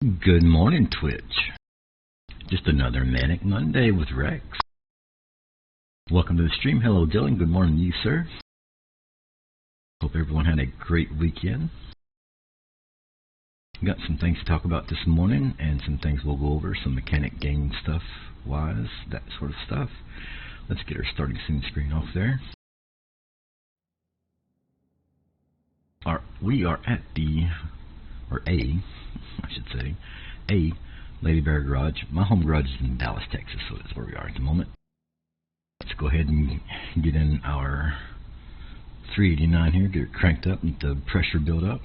Good morning, Twitch. Just another Manic Monday with Rex. Welcome to the stream. Hello, Dylan. Good morning to you, sir. Hope everyone had a great weekend. Got some things to talk about this morning and some things we'll go over, some mechanic game stuff wise, that sort of stuff. Let's get our starting screen off there. We are at A Lady Bear Garage. My home garage is in Dallas, Texas, so that's where we are at the moment. Let's go ahead and get in our 389 here, get it cranked up and the pressure build up.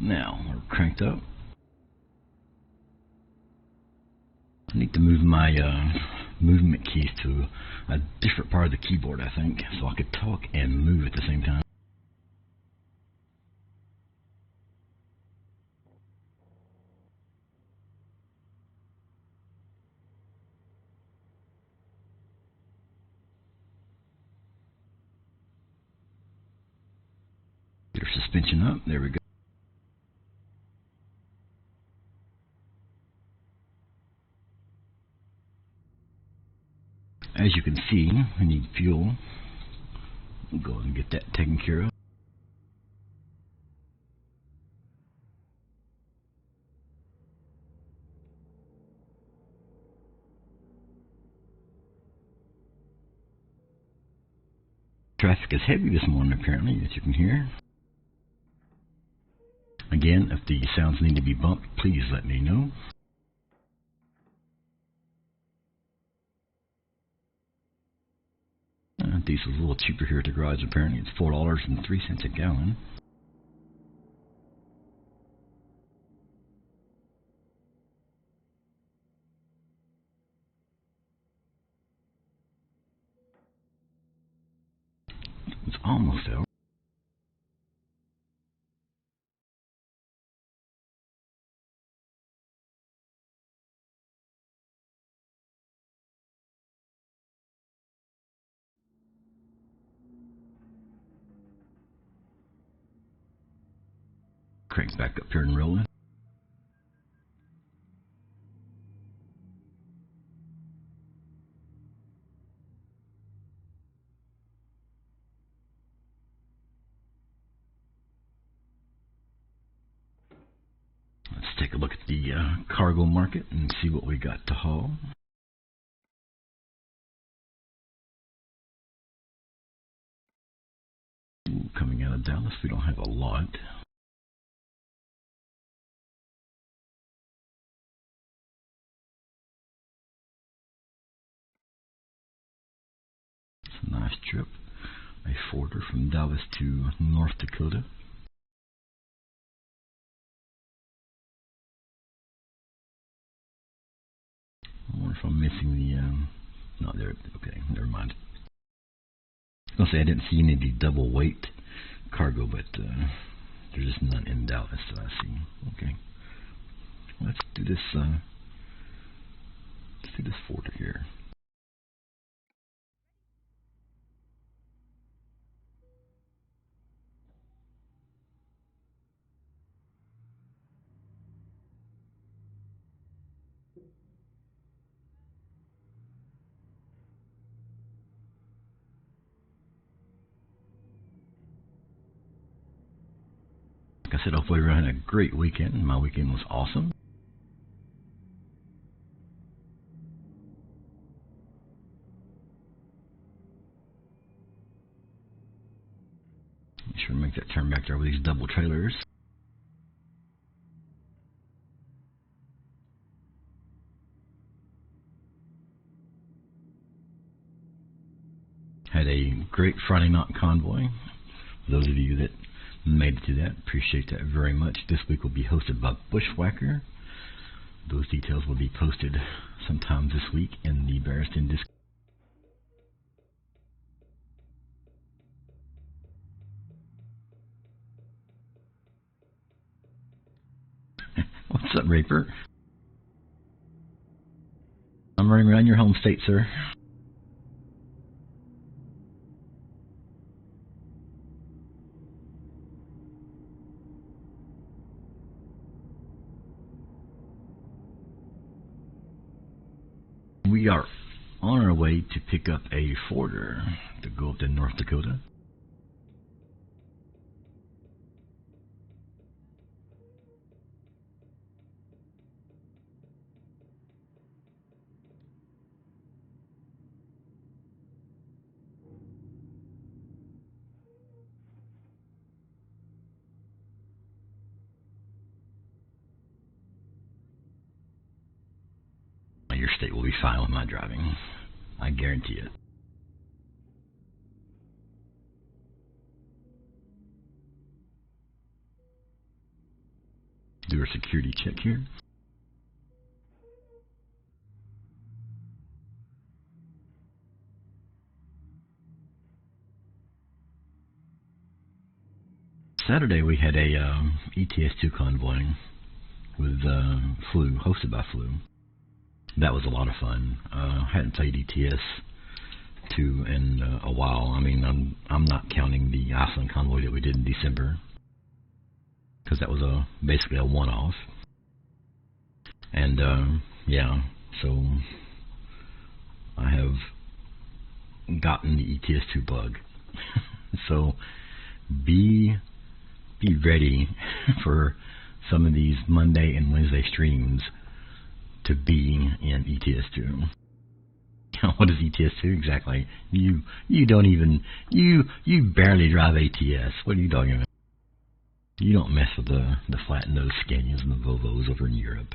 Now we're cranked up. I need to move my movement keys to a different part of the keyboard, I think, so I could talk and move at the same time. Get our suspension up. There we go. As you can see, we need fuel. We'll go ahead and get that taken care of. Traffic is heavy this morning, apparently, as you can hear. Again, if the sounds need to be bumped, please let me know. Diesel's a little cheaper here at the garage, apparently. It's $4.03 a gallon. It's almost out. Crank back up here and rolling. Let's take a look at the cargo market and see what we got to haul. Ooh, coming out of Dallas, we don't have a lot. It's a nice trip. A forwarder from Dallas to North Dakota. I wonder if I'm missing the, no, there, okay, never mind. I was going to say I didn't see any of the double weight cargo, but there's just none in Dallas, so I see. Okay. Let's do this forwarder here. Like I said, hopefully everyone had a great weekend. My weekend was awesome. Make sure to make that turn back there with these double trailers. Had a great Friday night convoy. For those of you that made it to that, appreciate that very much. This week will be hosted by Bushwhacker. Those details will be posted sometime this week in the Barriston Discord. What's up, Raper? I'm running around your home state, sir. We are on our way to pick up a Forder to go up to North Dakota. Your state will be fine with my driving. I guarantee it. Do a security check here. Saturday we had a ETS2 convoy with Flu, hosted by Flu. That was a lot of fun. Hadn't played ETS2 in a while. I mean, I'm not counting the Iceland convoy that we did in December, because that was basically a one-off. And yeah, so I have gotten the ETS2 bug. So be ready for some of these Monday and Wednesday streams to be in ETS2. What is ETS2 exactly? You don't even you barely drive ATS. What are you talking about? You don't mess with the flat nose Scanias and the Volvos over in Europe.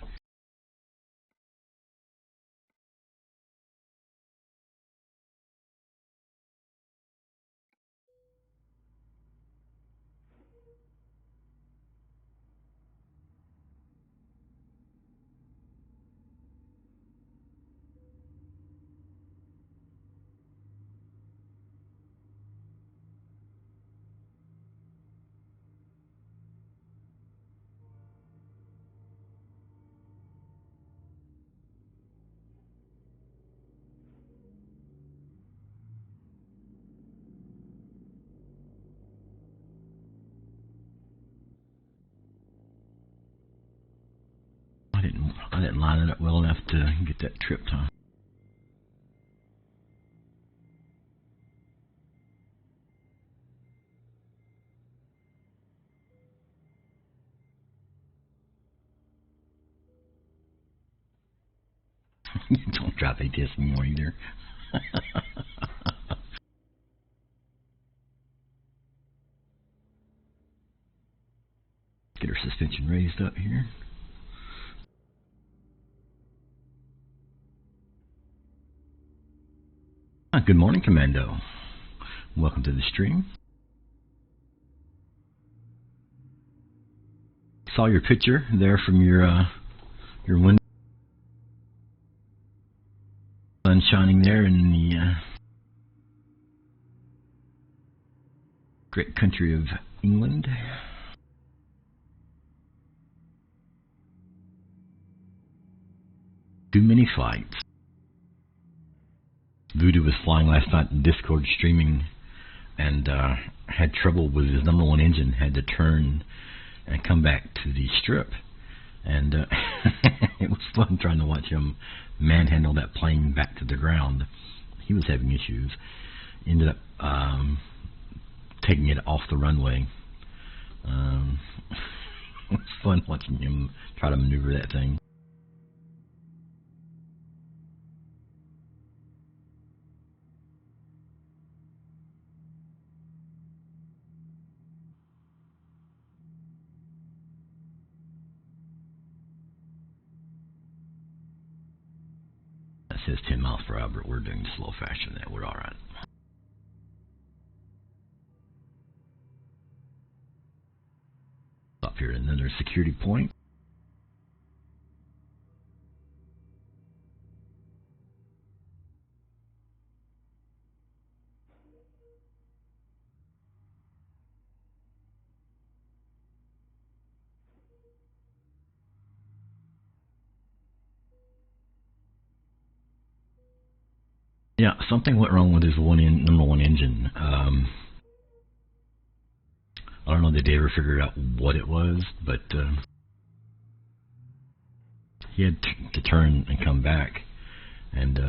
I didn't line it up well enough to get that tripped, huh? You don't drive ATS anymore either. Get her suspension raised up here. Good morning, Commando. Welcome to the stream. Saw your picture there from your window, sun shining there in the great country of England. Too many flights. Voodoo was flying last night in Discord streaming and had trouble with his number one engine, had to turn and come back to the strip. And it was fun trying to watch him manhandle that plane back to the ground. He was having issues. Ended up taking it off the runway. It was fun watching him try to maneuver that thing. That says 10 miles per hour, but we're doing slow faster than that. We're all right. Up here, another security point. Yeah, something went wrong with his number one engine. I don't know that they ever figured out what it was, but he had to turn and come back, and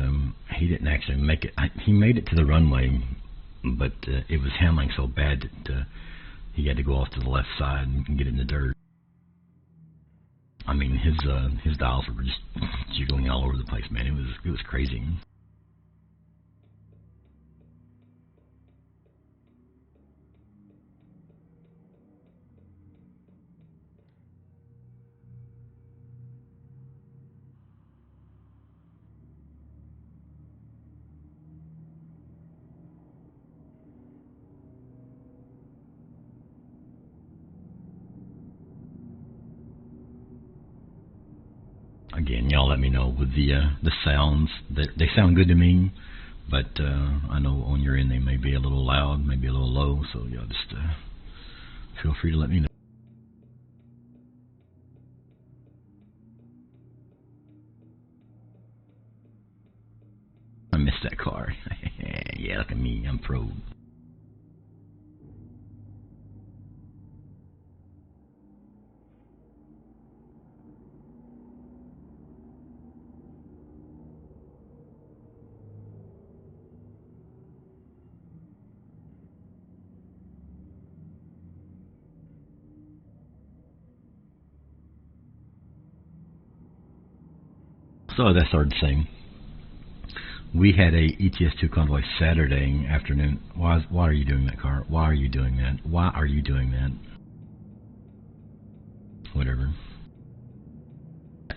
he didn't actually make it. He made it to the runway, but it was handling so bad that he had to go off to the left side and get in the dirt. I mean, his dials were just jiggling all over the place, man. It was crazy. Again, y'all let me know with the sounds. They sound good to me, but I know on your end they may be a little loud, maybe a little low. So y'all just feel free to let me know. I missed that car. Yeah, look at me. I'm pro. So as I started saying, we had a ETS2 convoy Saturday afternoon. Why are you doing that, car? Why are you doing that? Why are you doing that? Whatever.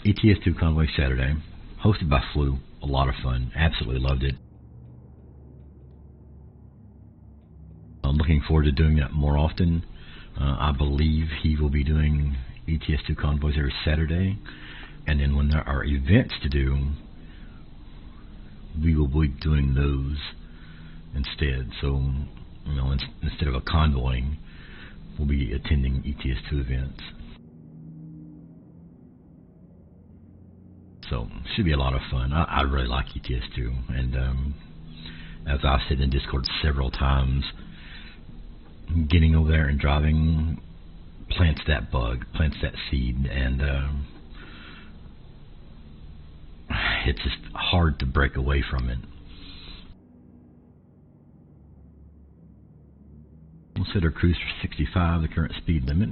ETS2 convoy Saturday, hosted by Flu. A lot of fun. Absolutely loved it. I'm looking forward to doing that more often. I believe he will be doing ETS2 convoys every Saturday. And then when there are events to do, we will be doing those instead. So, instead of a convoying, we'll be attending ETS2 events. So, should be a lot of fun. I really like ETS2. And as I've said in Discord several times, getting over there and driving plants that bug, plants that seed, and it's just hard to break away from it. We'll set our cruise for 65, the current speed limit.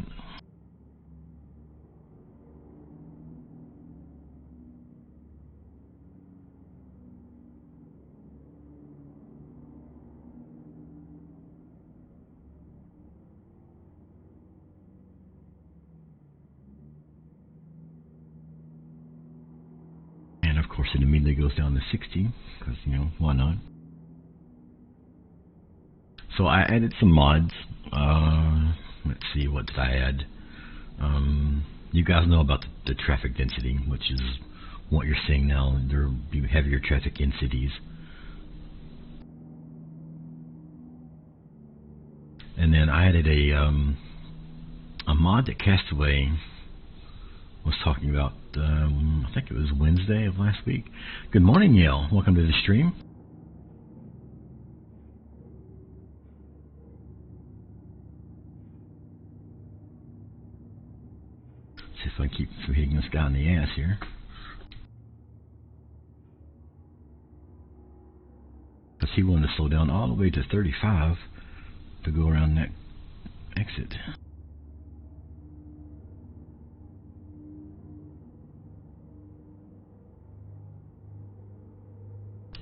And of course it immediately goes down to 60, because, why not? So I added some mods. Let's see, what did I add? You guys know about the traffic density, which is what you're seeing now. There will be heavier traffic in cities. And then I added a mod that Castaway was talking about, I think it was Wednesday of last week. Good morning, Yale. Welcome to the stream. See if I keep from hitting this guy in the ass here. Because he wanted to slow down all the way to 35 to go around that exit.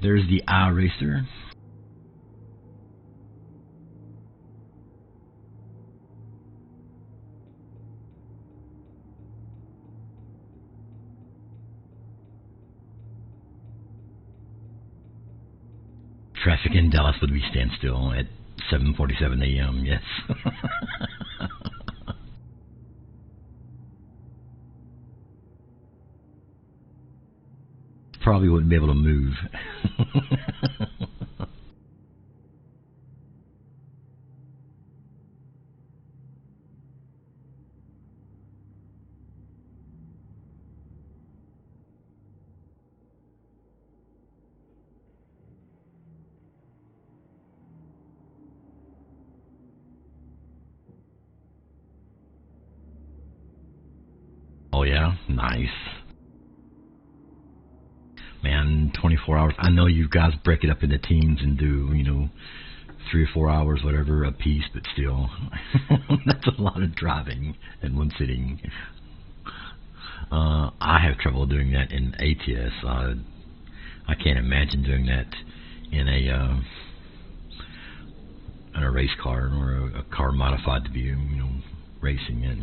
There's the iRacer. Traffic in Dallas would be standstill at 7:47 a.m. Yes. Probably wouldn't be able to move. yeah, nice. Man, 24 hours. I know you guys break it up into teams and do, 3 or 4 hours, whatever, a piece, but still, that's a lot of driving in one sitting. I have trouble doing that in ATS. I can't imagine doing that in a race car or a car modified to be, racing it.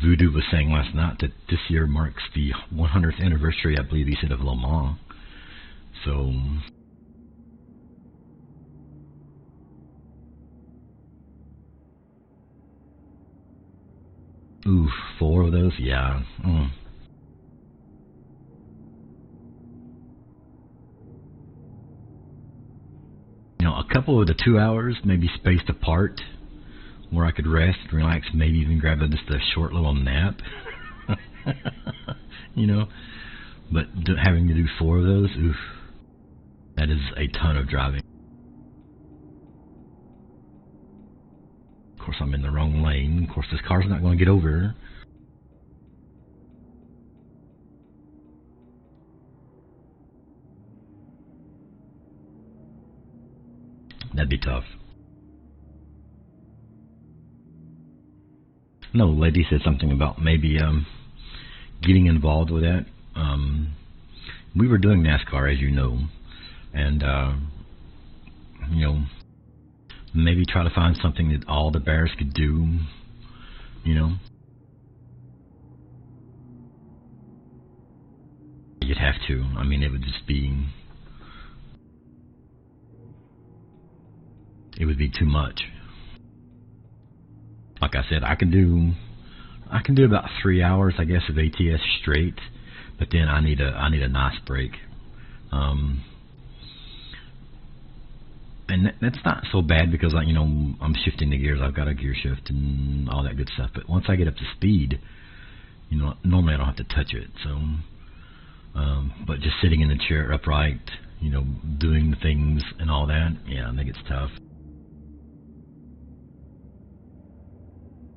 Voodoo was saying last night that this year marks the 100th anniversary, I believe he said, of Le Mans. So, ooh, 4 of those, yeah. A couple of the 2 hours maybe spaced apart, where I could rest, relax, maybe even grab just a short little nap. But having to do 4 of those, oof, that is a ton of driving. Of course, I'm in the wrong lane. Of course, this car's not going to get over. That'd be tough. No, lady said something about maybe getting involved with that. We were doing NASCAR, as you know, and maybe try to find something that all the bears could do. You'd have to. I mean, it would just be. It would be too much. Like I said, I can do about 3 hours, I guess, of ATS straight, but then I need a nice break. And that's not so bad because I'm shifting the gears. I've got a gear shift and all that good stuff. But once I get up to speed, normally I don't have to touch it. So, but just sitting in the chair upright, doing the things and all that, yeah, I think it's tough.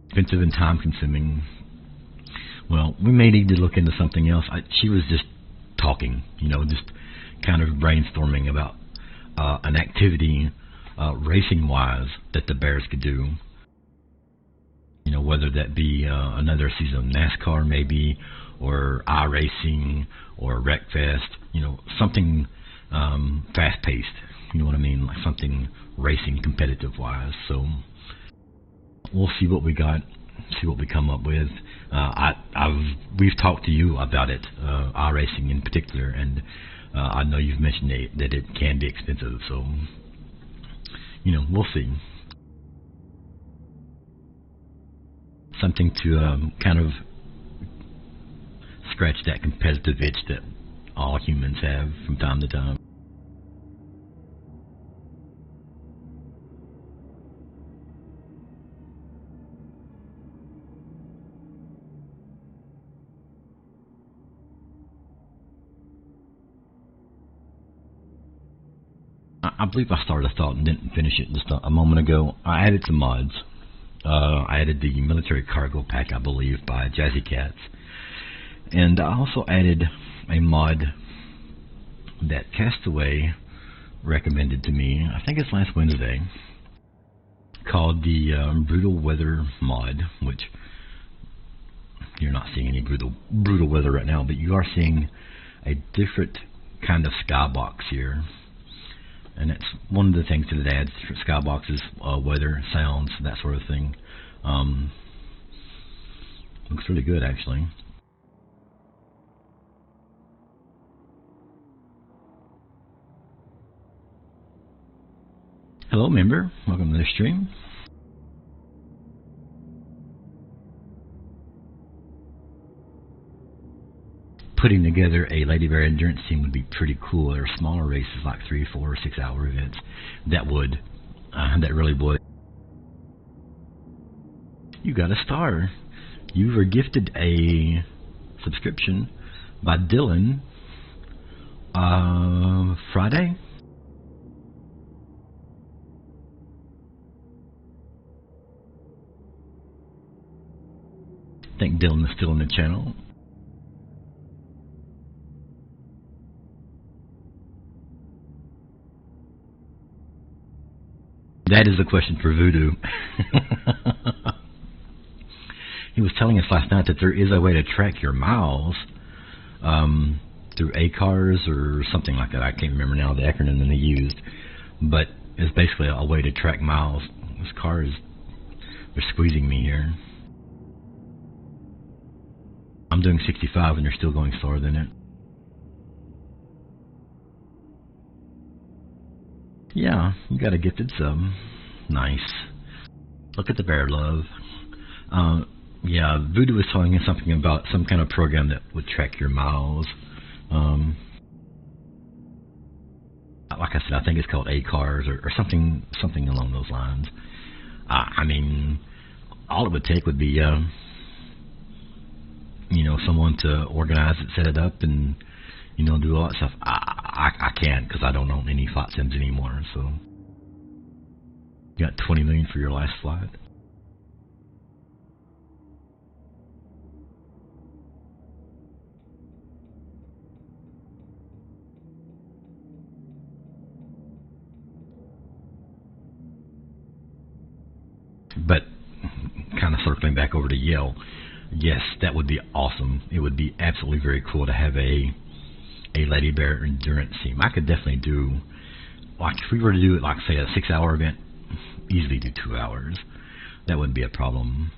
Expensive and time consuming. Well, we may need to look into something else. She was just talking, just kind of brainstorming about an activity, racing wise, that the bears could do. Whether that be another season of NASCAR maybe, or iRacing, or WreckFest, something fast paced. You know what I mean? Like something racing competitive wise. So we'll see what we got, see what we come up with. We've talked to you about it, iRacing in particular, and I know you've mentioned that it can be expensive. So, we'll see. Something to kind of scratch that competitive itch that all humans have from time to time. I believe I started a thought and didn't finish it just a moment ago. I added some mods. I added the military cargo pack, I believe, by Jazzy Cats. And I also added a mod that Castaway recommended to me, I think it's last Wednesday, called the Brutal Weather mod, which you're not seeing any brutal weather right now, but you are seeing a different kind of skybox here. And that's one of the things that it adds, different skyboxes, weather, sounds, that sort of thing. Looks really good, actually. Hello, member. Welcome to the stream. Putting together a Lady Bear endurance team would be pretty cool. There are smaller races like 3, 4, or 6 hour events. That really would. You got a star. You were gifted a subscription by Dylan Friday. I think Dylan is still in the channel. That is a question for Voodoo. He was telling us last night that there is a way to track your miles through ACARS or something like that. I can't remember now the acronym that he used, but it's basically a way to track miles. This car is, they're squeezing me here. I'm doing 65 and they're still going slower than it. Yeah, you got a gifted sub. Nice. Look at the bear love. Yeah, Voodoo was telling us something about some kind of program that would track your miles. Like I said, I think it's called ACARS or something along those lines. I mean, all it would take would be, you know, someone to organize it, set it up, and, you know, do all that stuff. I can't because I don't own any flight sims anymore. So, you got 20 million for your last flight. But kind of circling back over to Yale, yes, that would be awesome. It would be absolutely very cool to have a Lady Bear endurance team. I could definitely do, like, if we were to do it, like, say, a 6-hour event, easily do 2 hours. That wouldn't be a problem.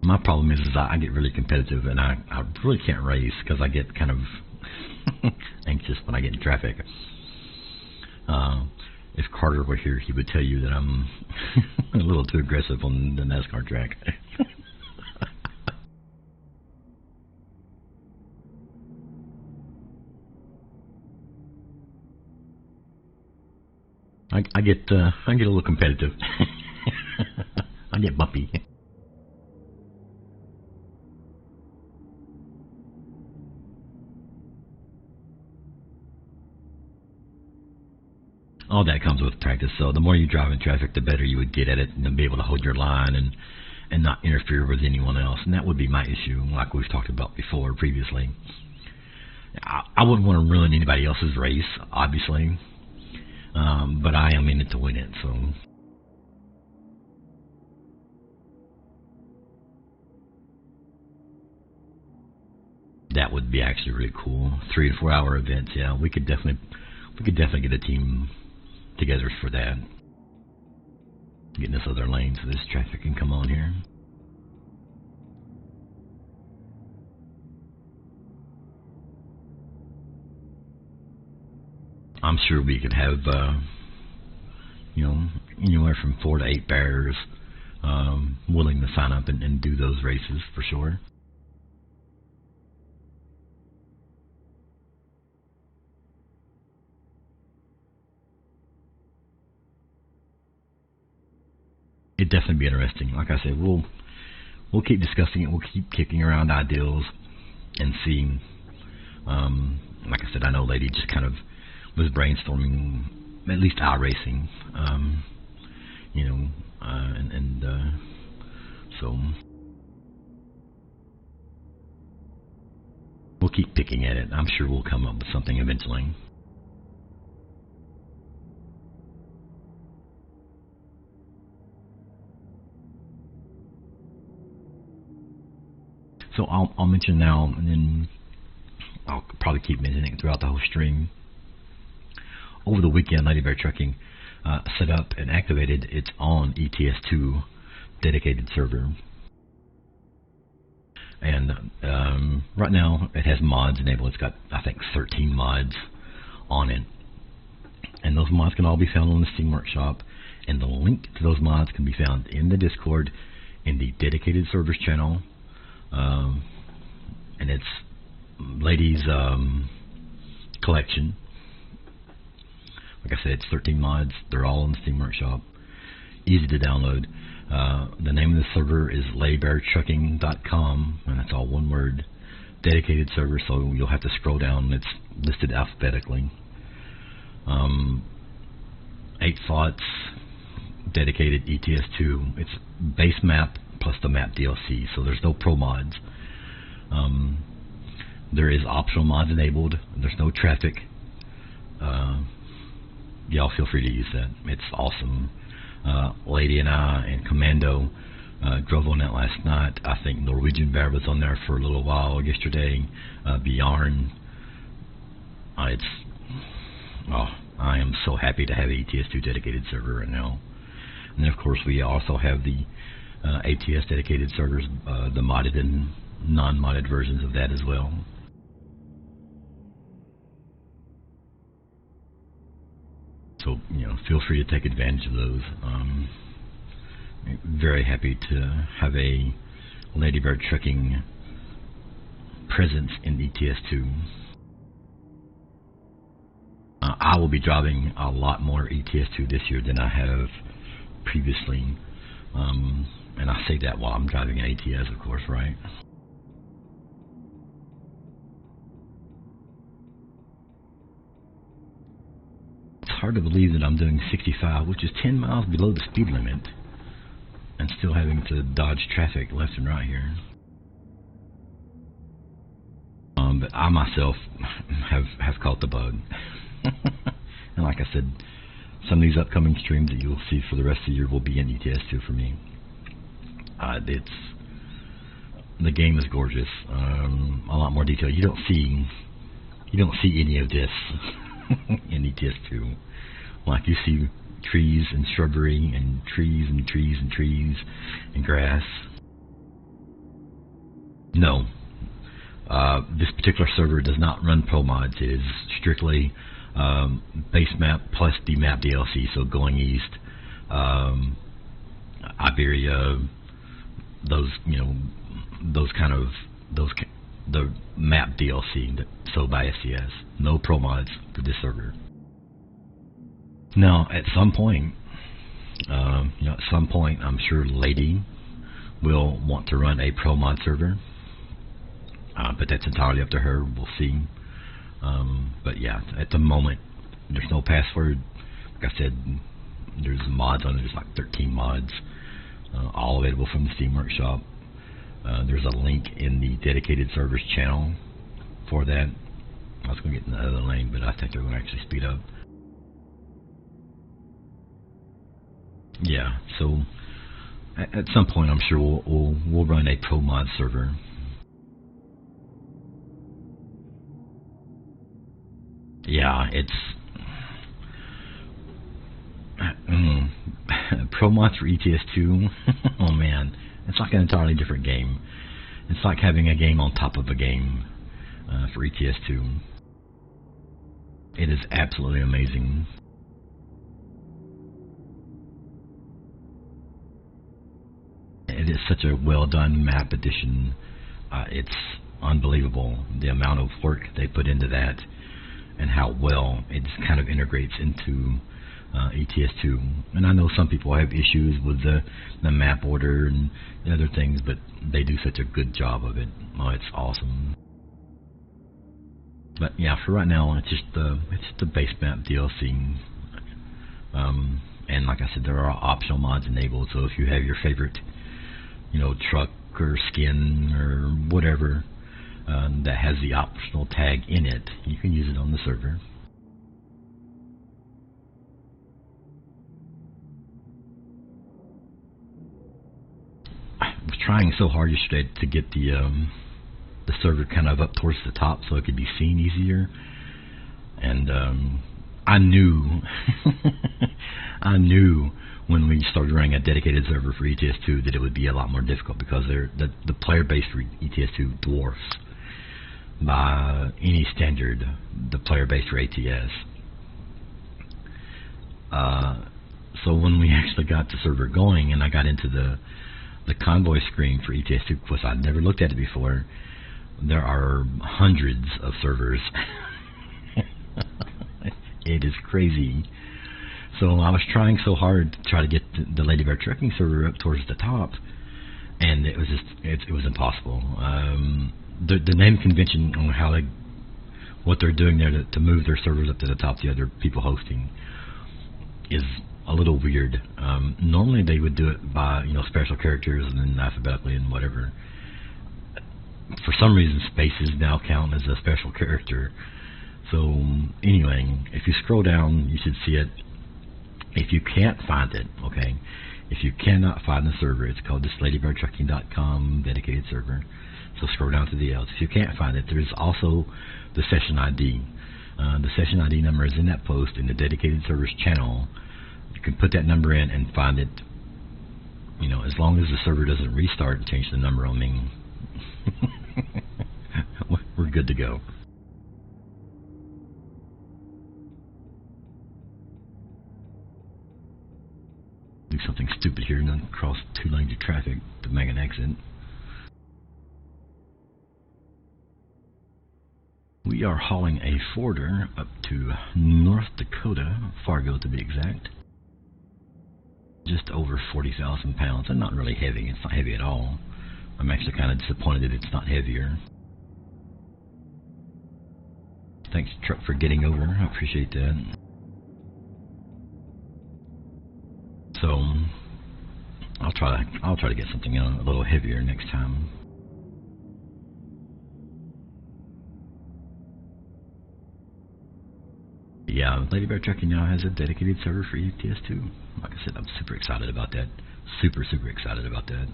My problem is I get really competitive, and I really can't race because I get kind of anxious when I get in traffic. If Carter were here, he would tell you that I'm a little too aggressive on the NASCAR track. I get a little competitive. I get bumpy. All that comes with practice. So the more you drive in traffic, the better you would get at it, and be able to hold your line and not interfere with anyone else. And that would be my issue, like we've talked about before previously. I wouldn't want to ruin anybody else's race, obviously, but I am in it to win it. So that would be actually really cool. 3 to 4 hour events. Yeah, we could definitely get a team together for that. Getting this other lane so this traffic can come on here. I'm sure we could have, you know, anywhere from 4 to 8 bears willing to sign up and do those races for sure. It'd definitely be interesting. Like I said, we'll keep discussing it. We'll keep kicking around ideas and seeing. Like I said, I know Lady just kind of was brainstorming, at least iRacing, you know, so we'll keep picking at it. I'm sure we'll come up with something eventually. So I'll mention now, and then I'll probably keep mentioning it throughout the whole stream. Over the weekend, Lady Bear Trucking set up and activated its own ETS2 dedicated server. And right now, it has mods enabled. It's got, I think, 13 mods on it. And those mods can all be found on the Steam Workshop. And the link to those mods can be found in the Discord in the dedicated servers channel. And it's Lady's collection. Like I said, it's 13 mods. They're all in the Steam Workshop. Easy to download. The name of the server is laybeartrucking.com, and that's all one word. Dedicated server, so you'll have to scroll down. It's listed alphabetically. 8 slots, dedicated ETS2. It's base map plus the map DLC, so there's no pro mods. There is optional mods enabled. There's no traffic. Y'all feel free to use that. It's awesome. Lady and I and Commando drove on that last night. I think Norwegian Bear was on there for a little while yesterday. Bjorn. I am so happy to have an ETS2 dedicated server right now. And then of course we also have the ATS dedicated servers, the modded and non-modded versions of that as well. So, feel free to take advantage of those. Very happy to have a Ladybird trucking presence in ETS2. I will be driving a lot more ETS2 this year than I have previously. And I say that while I'm driving an ATS, of course, right? It's hard to believe that I'm doing 65, which is 10 miles below the speed limit, and still having to dodge traffic left and right here. But I myself have caught the bug. And like I said, some of these upcoming streams that you'll see for the rest of the year will be in ETS2 for me. The game is gorgeous. A lot more detail. You don't see any of this in ETS2. Like you see trees and shrubbery and trees and trees and trees and grass. No. This particular server does not run pro mods. It is strictly base map plus the map DLC. So going east, Iberia, the map DLC. So by SCS, no pro mods for this server. Now, at some point, I'm sure Lady will want to run a pro mod server. But that's entirely up to her. We'll see. But yeah, at the moment, there's no password. Like I said, there's mods on it. There's like 13 mods, all available from the Steam Workshop. There's a link in the dedicated servers channel for that. I was going to get another link, but I think they're going to actually speed up. Yeah, so at some point, I'm sure we'll run a pro mod server. Yeah, it's pro mods for ETS2. Oh man, it's like an entirely different game. It's like having a game on top of a game for ETS2. It is absolutely amazing. It is such a well done map addition. It's unbelievable the amount of work they put into that, and how well it just kind of integrates into ETS2. And I know some people have issues with the map order and other things, but they do such a good job of it. Oh, it's awesome. But yeah, for right now, it's just the base map DLC. And like I said, there are optional mods enabled. So if you have your favorite, truck or skin or whatever that has the optional tag in it, you can use it on the server. I was trying so hard yesterday to get the server kind of up towards the top so it could be seen easier, and I knew when we started running a dedicated server for ETS2 that it would be a lot more difficult, because the player base for ETS2 dwarfs by any standard the player base for ATS. So when we actually got the server going and I got into the convoy screen for ETS2, of course I'd never looked at it before. There are hundreds of servers. It is crazy. So I was trying so hard to try to get the Lady Bear Trucking server up towards the top, and it was just it was impossible. The name convention on what they're doing there to move their servers up to the top, the other people hosting, is a little weird. Normally they would do it by special characters and then alphabetically and whatever. For some reason, spaces now count as a special character. So anyway, if you scroll down, you should see it. If you can't find it, okay, if you cannot find the server, it's called thisladybird.trucking.com dedicated server. So scroll down to the L's. If you can't find it, there's also the session ID. The session ID number is in that post in the dedicated servers channel. You can put that number in and find it. As long as the server doesn't restart and change the number on me, we're good to go. Do something stupid here and then cross 2 lanes of traffic to make an exit. We are hauling a Forder up to North Dakota, Fargo to be exact. Just over 40,000 pounds, and not really heavy. It's not heavy at all. I'm actually kind of disappointed that it's not heavier. Thanks, truck, for getting over. I appreciate that. So I'll try to get something a little heavier next time. Yeah, Lady Bear Trucking now has a dedicated server for ETS2. Like I said, I'm super excited about that. Super excited about that.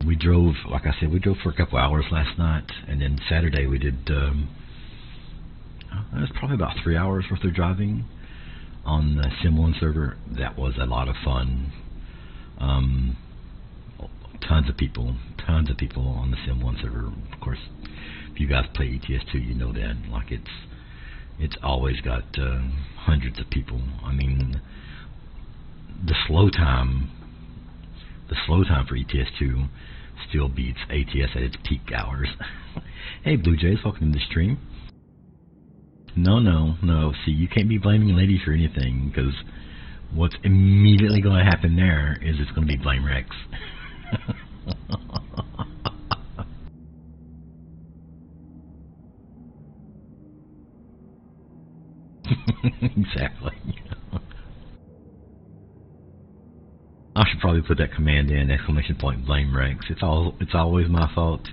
We drove, like I said, for a couple hours last night, and then Saturday we did, it was probably about 3 hours worth of driving on the Sim1 server. That was a lot of fun. Tons of people on the Sim1 server. Of course, if you guys play ETS2, you know that. Like it's always got hundreds of people. I mean, the slow time for ETS2 still beats ATS at its peak hours. Hey, Blue Jays, welcome to the stream. No. See, you can't be blaming Lady for anything, because what's immediately going to happen there is it's going to be Blame Rex. Exactly. I should probably put that command in, !, blame Rex. It's always my fault.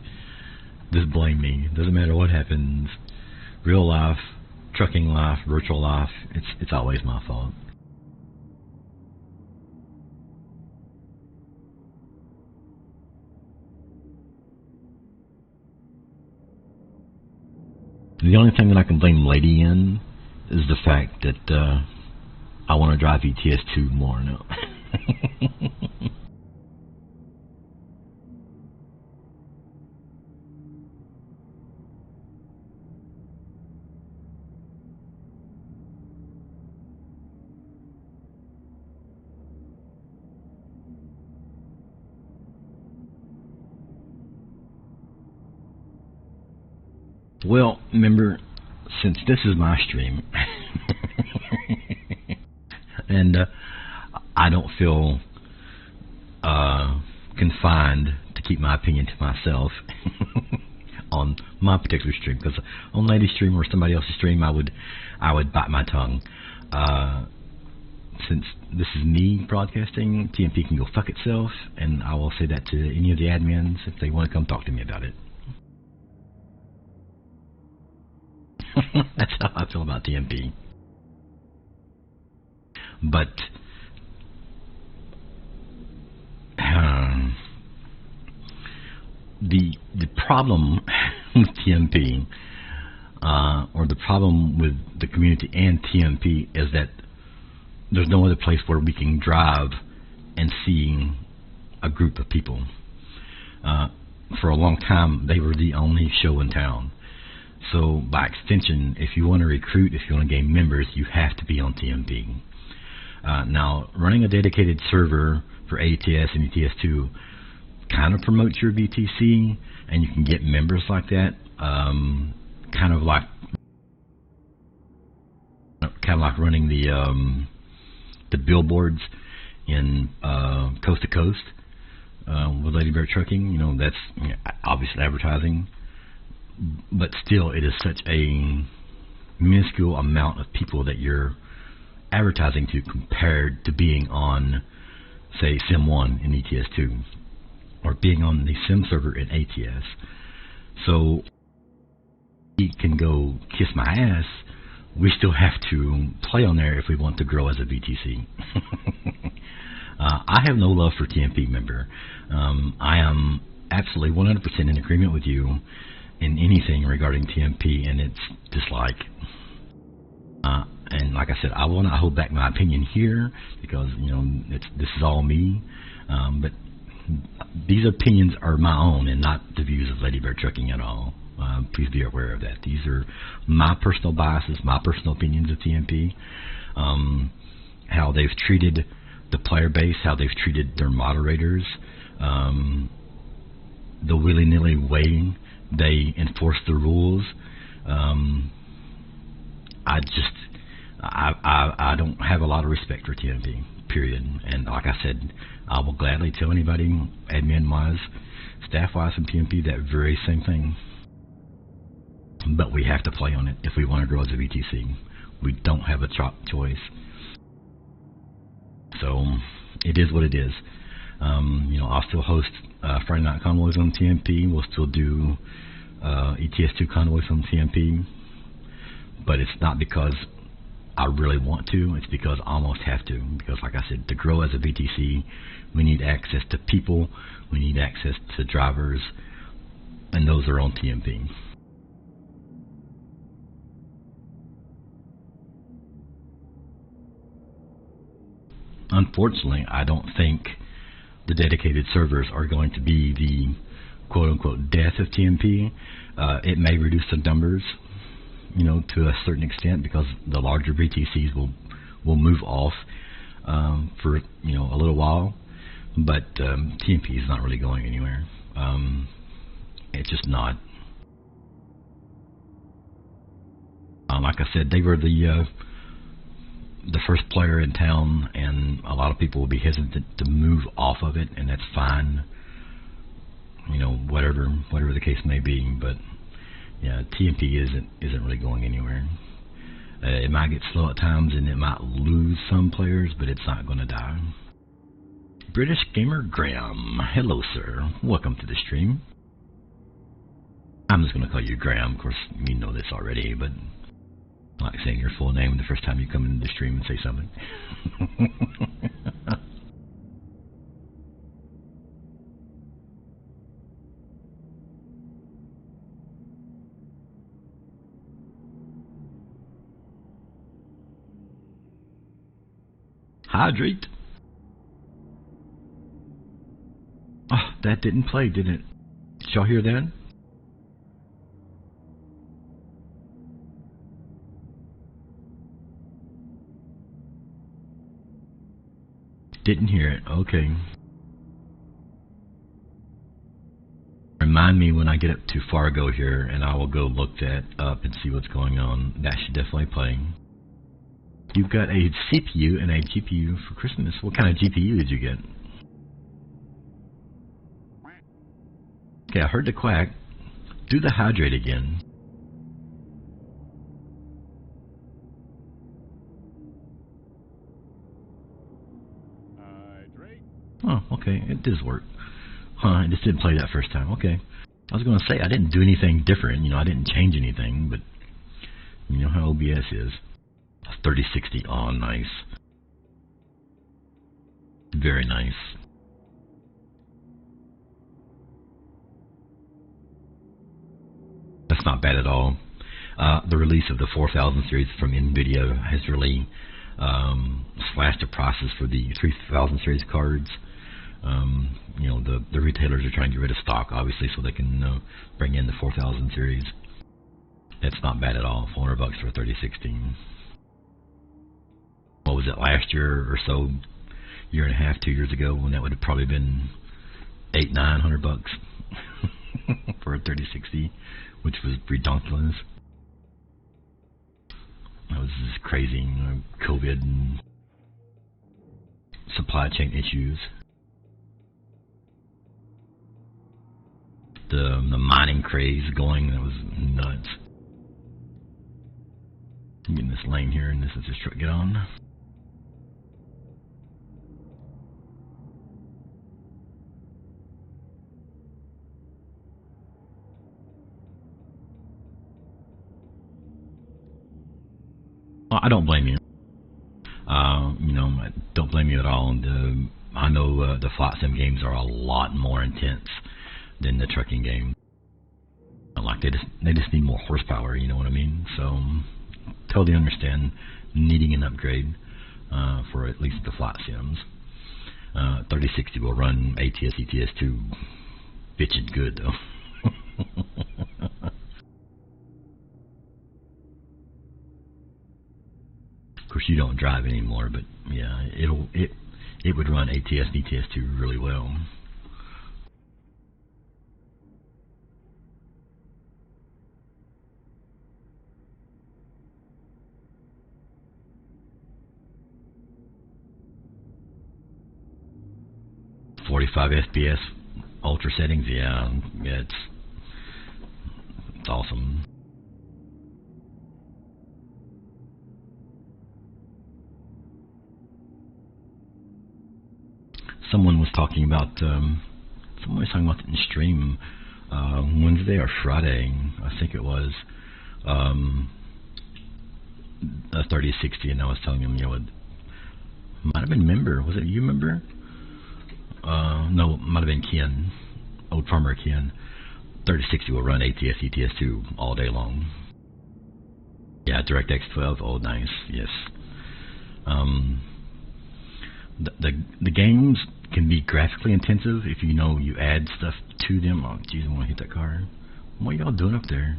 Just blame me. Doesn't matter what happens. Real life, trucking life, virtual life, it's always my fault. The only thing that I can blame Lady in is the fact that I want to drive ETS2 more now. Well, remember, since this is my stream, and I don't feel confined to keep my opinion to myself on my particular stream, because on Lady's stream or somebody else's stream, I would bite my tongue. Since this is me broadcasting, TMP can go fuck itself, and I will say that to any of the admins if they want to come talk to me about it. That's how I feel about TMP. But the problem with TMP, or the problem with the community and TMP, is that there's no other place where we can drive and see a group of people. For a long time, they were the only show in town. So by extension, if you want to recruit, if you want to gain members, you have to be on TMP. Now, running a dedicated server for ATS and ETS2 kind of promotes your VTC, and you can get members like that. Kind of like running the billboards in coast to coast with Lady Bear Trucking. You know, that's obviously advertising, but still, it is such a minuscule amount of people that you're advertising to compared to being on, say, Sim 1 in ETS2 or being on the Sim server in ATS. So he can go kiss my ass. We still have to play on there if we want to grow as a VTC. I have no love for TMP, member. I am absolutely 100% in agreement with you in anything regarding TMP and its dislike. And like I said, I will not hold back my opinion here because this is all me. But these opinions are my own and not the views of Lady Bear Trucking at all. Please be aware of that. These are my personal biases, my personal opinions of TMP, how they've treated the player base, how they've treated their moderators, the willy-nilly way they enforce the rules. I don't have a lot of respect for TMP, period. And like I said, I will gladly tell anybody, admin-wise, staff-wise from TMP, that very same thing. But we have to play on it if we want to grow as a VTC. We don't have a choice. So it is what it is. I'll still host Friday Night Convoys on TMP. We'll still do ETS2 Convoys on TMP. But it's not because I really want to. It's because I almost have to. Because like I said, to grow as a VTC, we need access to people. We need access to drivers. And those are on TMP. Unfortunately, I don't think the dedicated servers are going to be the quote-unquote death of TMP. It may reduce the numbers, to a certain extent because the larger VTCs will move off for a little while. But TMP is not really going anywhere. It's just not. Like I said, they were the first player in town, and a lot of people will be hesitant to move off of it, and that's fine. Whatever the case may be, but yeah, TMP isn't really going anywhere. It might get slow at times, and it might lose some players, but it's not going to die. British Gamer Graham, hello sir, welcome to the stream. I'm just going to call you Graham. Of course, you know this already, but I like saying your full name the first time you come into the stream and say something. Hydrate. Oh, that didn't play, did it? Did y'all hear that? Didn't hear it. Okay. Remind me when I get up to Fargo here, and I will go look that up and see what's going on. That should definitely play. You've got a CPU and a GPU for Christmas. What kind of GPU did you get? Okay, I heard the quack. Do the hydrate again. Oh, okay, it does work. Huh, it just didn't play that first time. Okay. I was going to say, I didn't do anything different. I didn't change anything, but you know how OBS is. 3060, oh, nice. Very nice. That's not bad at all. The release of the 4000 series from NVIDIA has really slashed the prices for the 3000 series cards. The retailers are trying to get rid of stock, obviously, so they can bring in the 4000 series. That's not bad at all. $400 for a 3060. What was it, last year or so? Year and a half, 2 years ago, when that would have probably been $800-900 for a 3060, which was ridiculous. That was just crazy. COVID and supply chain issues. The mining craze going, that was nuts. I'm getting this lane here, and this is this truck get on. Well, I don't blame you. I don't blame you at all. And I know the flight sim games are a lot more intense than the trucking game. Like they just need more horsepower. You know what I mean? So totally understand needing an upgrade for at least the flight sims. 3060 will run ATS ETS2 bitchin' good though. Of course, you don't drive anymore, but yeah, it would run ATS and ETS2 really well. .45 FPS ultra settings, yeah, it's awesome. Someone was talking about it in stream Wednesday or Friday, I think it was, a 3060, and I was telling him, it might have been Member. Was it you, Member? No, it might have been Ken, old farmer Ken. 3060 will run ATS ETS2 all day long. Yeah, DirectX 12. Oh, nice. Yes. The games can be graphically intensive if you add stuff to them. Oh, jeez, I want to hit that car. What are y'all doing up there?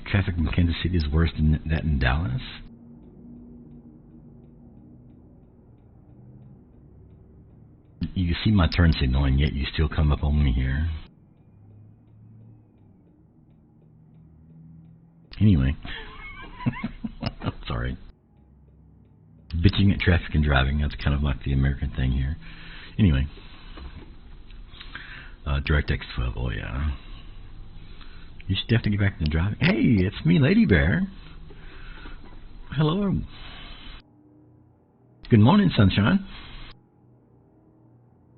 Traffic in Kansas City is worse than that in Dallas. You see my turn signal, and yet you still come up on me here. Anyway. Sorry. Bitching at traffic and driving, that's kind of like the American thing here. Anyway. DirectX 12, oh yeah. You should definitely get back to driving. Hey, it's me, Lady Bear. Hello. Good morning, sunshine.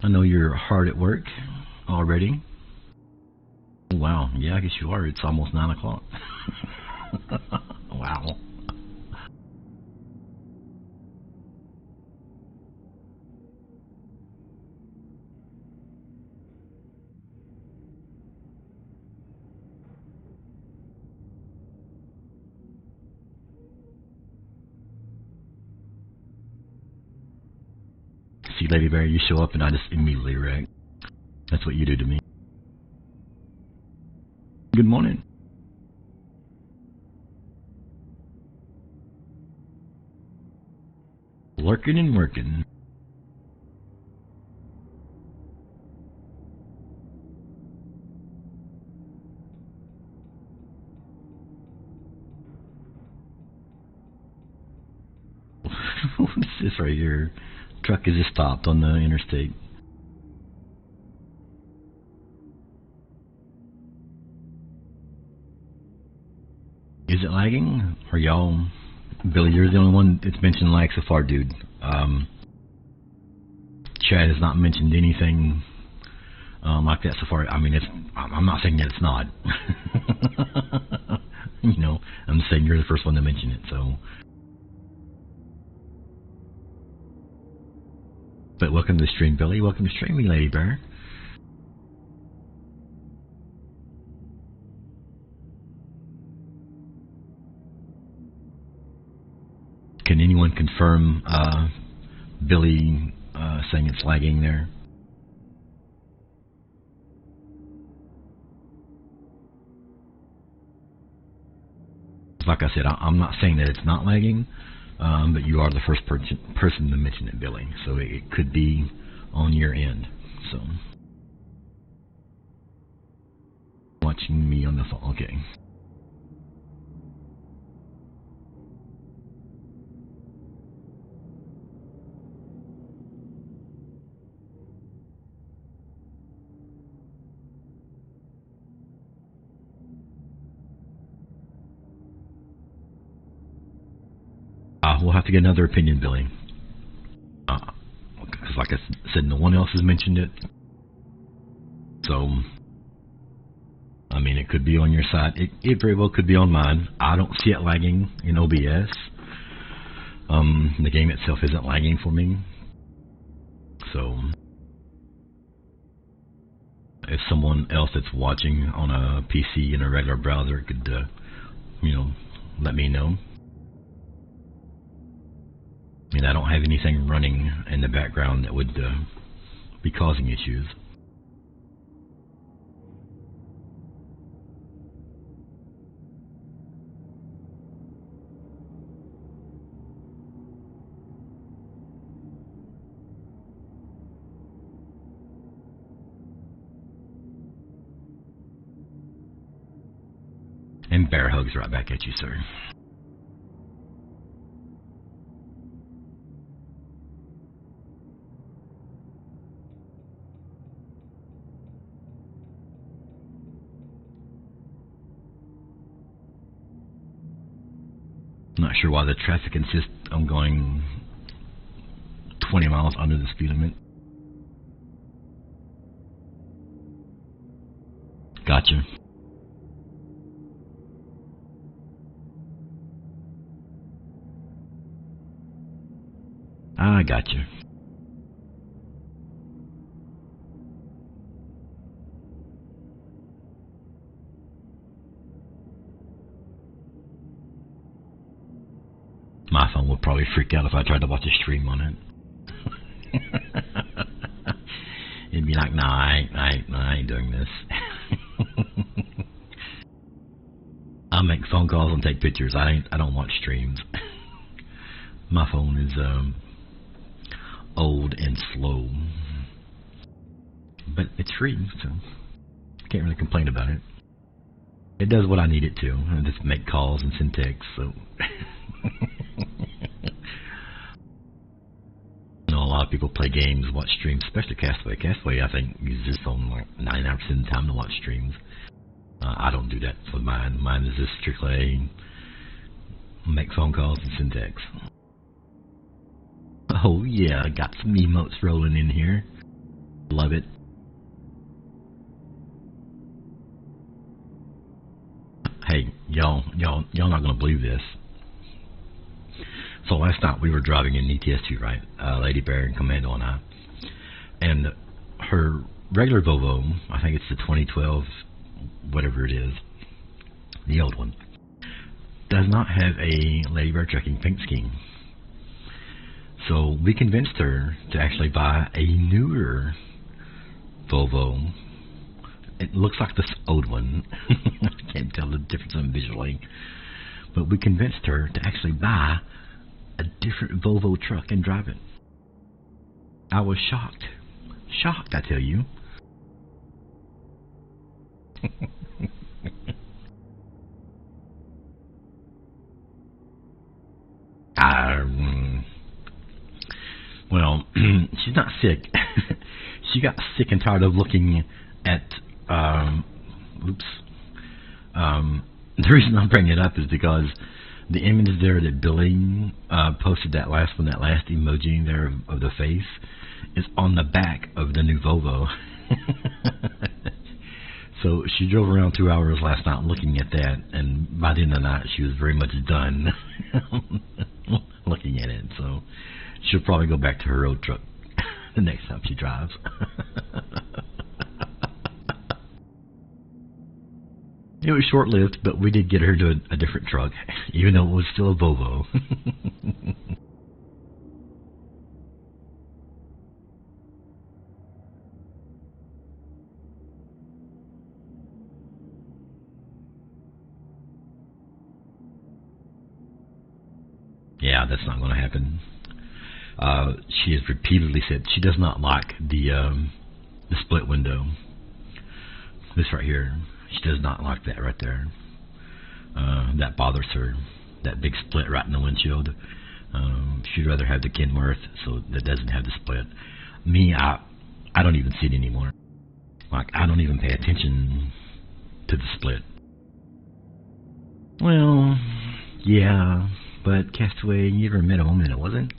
I know you're hard at work already. Oh, wow, yeah, I guess you are. It's almost 9 o'clock. Wow. See, Lady Bear, you show up and I just immediately wreck. That's what you do to me. Good morning. Lurking and working. What is this right here? Truck is just stopped on the interstate. Is it lagging? Are y'all... Billy, you're the only one that's mentioned lag so far, dude. Chad has not mentioned anything like that so far. I mean, I'm not saying that it's not. I'm saying you're the first one to mention it, so... But welcome to the stream, Billy. Welcome to streaming, Lady Bear. Can anyone confirm Billy saying it's lagging there? Like I said, I'm not saying that it's not lagging, but you are the first person to mention it, Billy. So it could be on your end. So watching me on the phone. Okay. We'll have to get another opinion, Billy. Because like I said, no one else has mentioned it. So, I mean, it could be on your side. It very well could be on mine. I don't see it lagging in OBS. The game itself isn't lagging for me. So, if someone else that's watching on a PC in a regular browser could, let me know. I mean, I don't have anything running in the background that would be causing issues. And bear hugs right back at you, sir. Not sure why the traffic insists on going 20 miles under the speed limit. Gotcha. I gotcha. My phone would probably freak out if I tried to watch a stream on it. It'd be like, nah, I ain't doing this. I make phone calls and take pictures. I don't watch streams. My phone is old and slow, but it's free, so I can't really complain about it. It does what I need it to. I just make calls and send texts. So, a lot of people play games, watch streams, especially Castaway. Castaway, I think, uses his phone like 99% of the time to watch streams. I don't do that for mine. Mine is just strictly make phone calls and send texts. Oh yeah, I got some emotes rolling in here. Love it. Hey, y'all not gonna believe this. So last night we were driving in ETS2, right? Lady Bear and Commando and I. And her regular Volvo, I think it's the 2012, whatever it is, the old one, does not have a Lady Bear Trucking paint scheme. So we convinced her to actually buy a newer Volvo. It looks like this old one. I can't tell the difference on visually. But we convinced her to actually buy a different Volvo truck and drive it. I was shocked. Shocked, I tell you. Well, she's not sick. She got sick and tired of looking at, the reason I'm bringing it up is because the image there that Billy posted, that last one, that last emoji there of the face, is on the back of the new Volvo. So she drove around 2 hours last night looking at that, and by the end of the night she was very much done looking at it. So she'll probably go back to her old truck the next time she drives. It was short-lived, but we did get her to a different truck, even though it was still a Volvo. Yeah, that's not going to happen. She has repeatedly said she does not like the split window. This right here. She does not like that right there. That bothers her. That big split right in the windshield. She'd rather have the Kenworth, so that doesn't have the split. Me, I don't even see it anymore. Like, I don't even pay attention to the split. Well, yeah, But Castaway, you never met a woman that wasn't.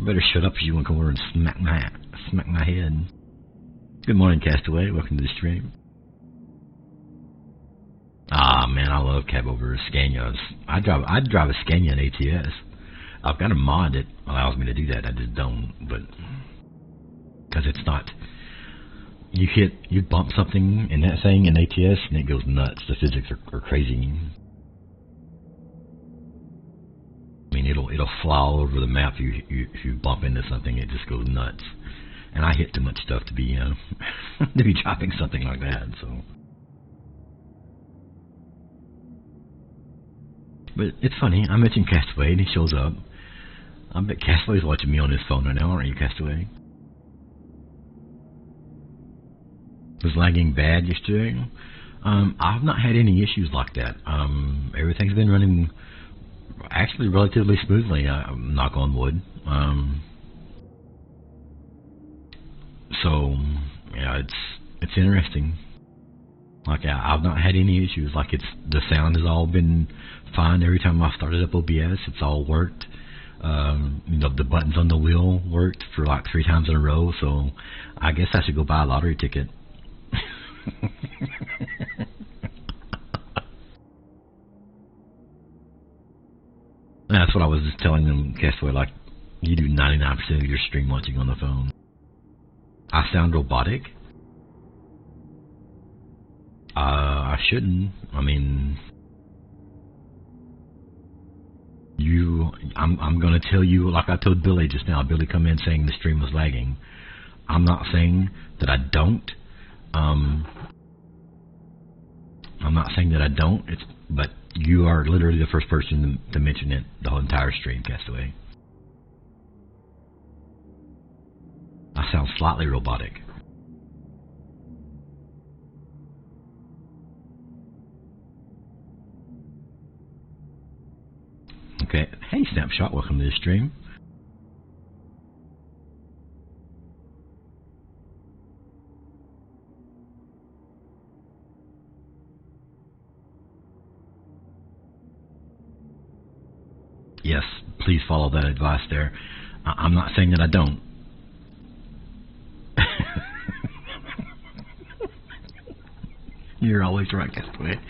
Better shut up, or you won't come over and smack my head. Good morning, Castaway. Welcome to the stream. Ah, man, I love cab over Scanias. I'd drive a Scania in ATS. I've got a mod that allows me to do that. I just don't, but because it's not. You bump something in that thing in ATS and it goes nuts. The physics are crazy. I mean, it'll fly all over the map if you bump into something. It just goes nuts. And I hit too much stuff to be to be dropping something like that. So, but it's funny. I mentioned Castaway and he shows up. I bet Castaway's watching me on his phone right now, aren't you, Castaway? Was lagging bad yesterday? I've not had any issues like that. Everything's been running actually relatively smoothly. Knock on wood. So yeah, it's interesting. Like I've not had any issues. Like the sound has all been fine every time I started up OBS. It's all worked. The buttons on the wheel worked for like 3 times in a row. So I guess I should go buy a lottery ticket. That's what I was just telling them, Castaway, like, you do 99% of your stream watching on the phone. I sound robotic? I shouldn't. I mean, I'm gonna tell you, like I told Billy just now. Billy come in saying the stream was lagging. I'm not saying that I don't. I'm not saying that I don't, but you are literally the first person to mention it the whole entire stream, Castaway. I sound slightly robotic. Okay. Hey, Snapshot, welcome to the stream. Yes, please follow that advice there. I'm not saying that I don't. You're always right, Castaway.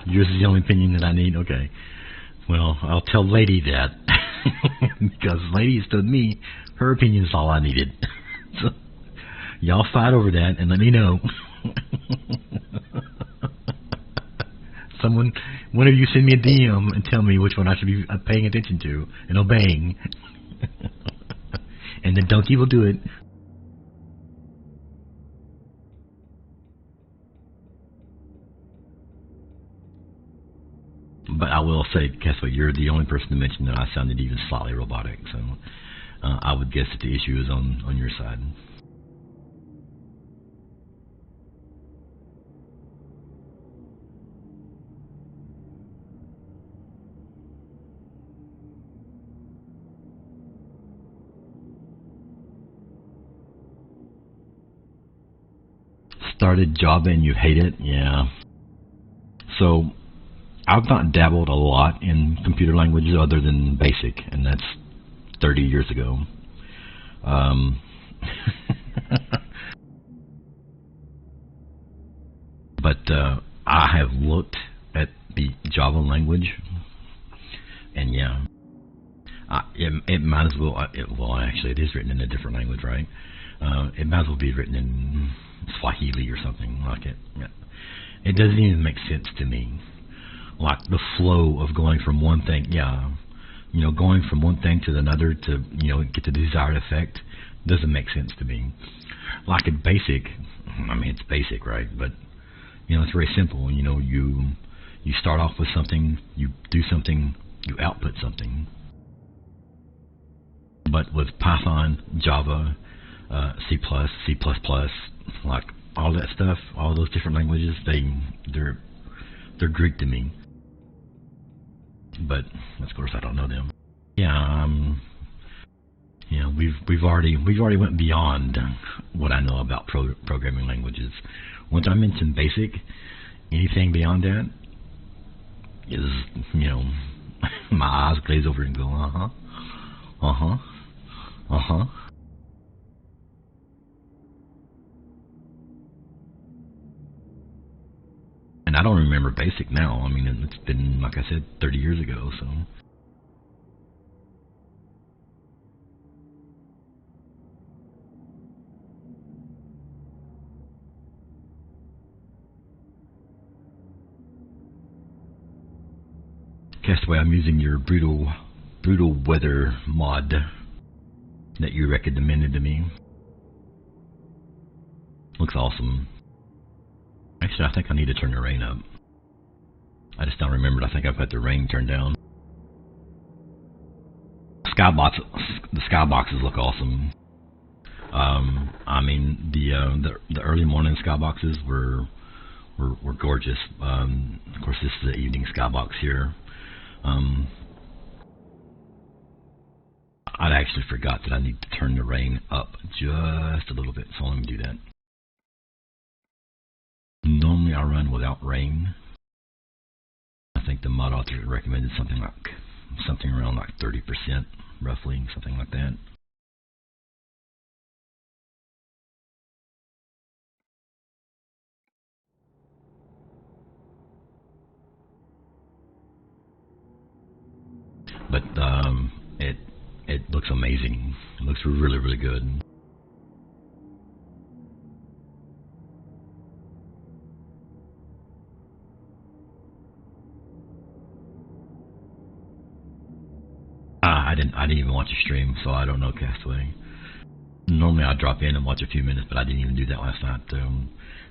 Yours is the only opinion that I need. Okay. Well, I'll tell Lady that. Because Lady has told me her opinion is all I needed. So, y'all fight over that and let me know. One of you send me a DM and tell me which one I should be paying attention to and obeying. And then Donkey will do it. But I will say, Castaway, you're the only person to mention that I sounded even slightly robotic. So I would guess that the issue is on your side. Started Java and you hate it? Yeah. So I've not dabbled a lot in computer languages other than BASIC, and that's 30 years ago. But I have looked at the Java language, and yeah, it might as well. Well, actually, it is written in a different language, right? It might as well be written in Swahili or something like it. It doesn't even make sense to me. Like the flow of going from one thing, going from one thing to another to, get the desired effect doesn't make sense to me. Like in BASIC, I mean, it's basic, right? But, it's very simple. You start off with something, you do something, you output something. But with Python, Java, C++, C++, like all that stuff, all those different languages, they're Greek to me. But of course I don't know them. Yeah, we've already went beyond what I know about programming languages. Once I mention BASIC, anything beyond that, is, you know, my eyes glaze over and go, uh-huh, uh-huh, uh-huh. And I don't remember basic now. I mean, it's been, like I said, 30 years ago, so. Castaway, I'm using your brutal weather mod that you recommended to me. Looks awesome. Actually, I think I need to turn the rain up. I just don't remember. I think I've got the rain turned down. The skyboxes look awesome. I mean, the early morning skyboxes were gorgeous. Of course, this is the evening skybox here. I actually forgot that I need to turn the rain up just a little bit, so let me do that. Normally I run without rain. I think the mod author recommended something around like 30%, roughly, something like that. But it looks amazing. It looks really, really good. I didn't even watch a stream, so I don't know Castaway. Normally I drop in and watch a few minutes, but I didn't even do that last night.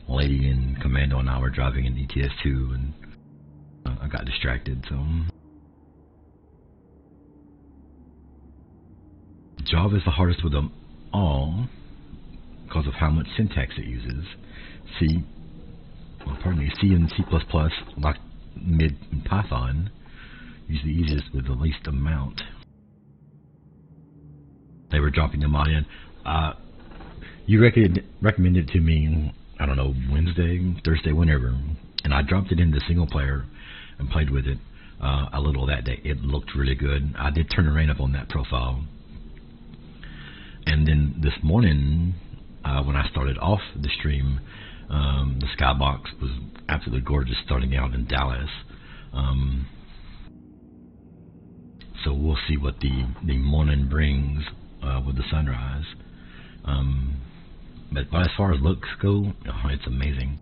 Lady and Commando and I were driving in ETS2, and I got distracted. So Java is the hardest with them all because of how much syntax it uses. C and C++, like mid and Python, use the easiest with the least amount. They were dropping the mod in. You recommended it to me, I don't know, Wednesday, Thursday, whenever, and I dropped it into single player and played with it a little that day. It looked really good. I did turn the rain up on that profile. And then this morning, when I started off the stream, the skybox was absolutely gorgeous starting out in Dallas. So we'll see what the morning brings with the sunrise. But as far as looks go, it's amazing.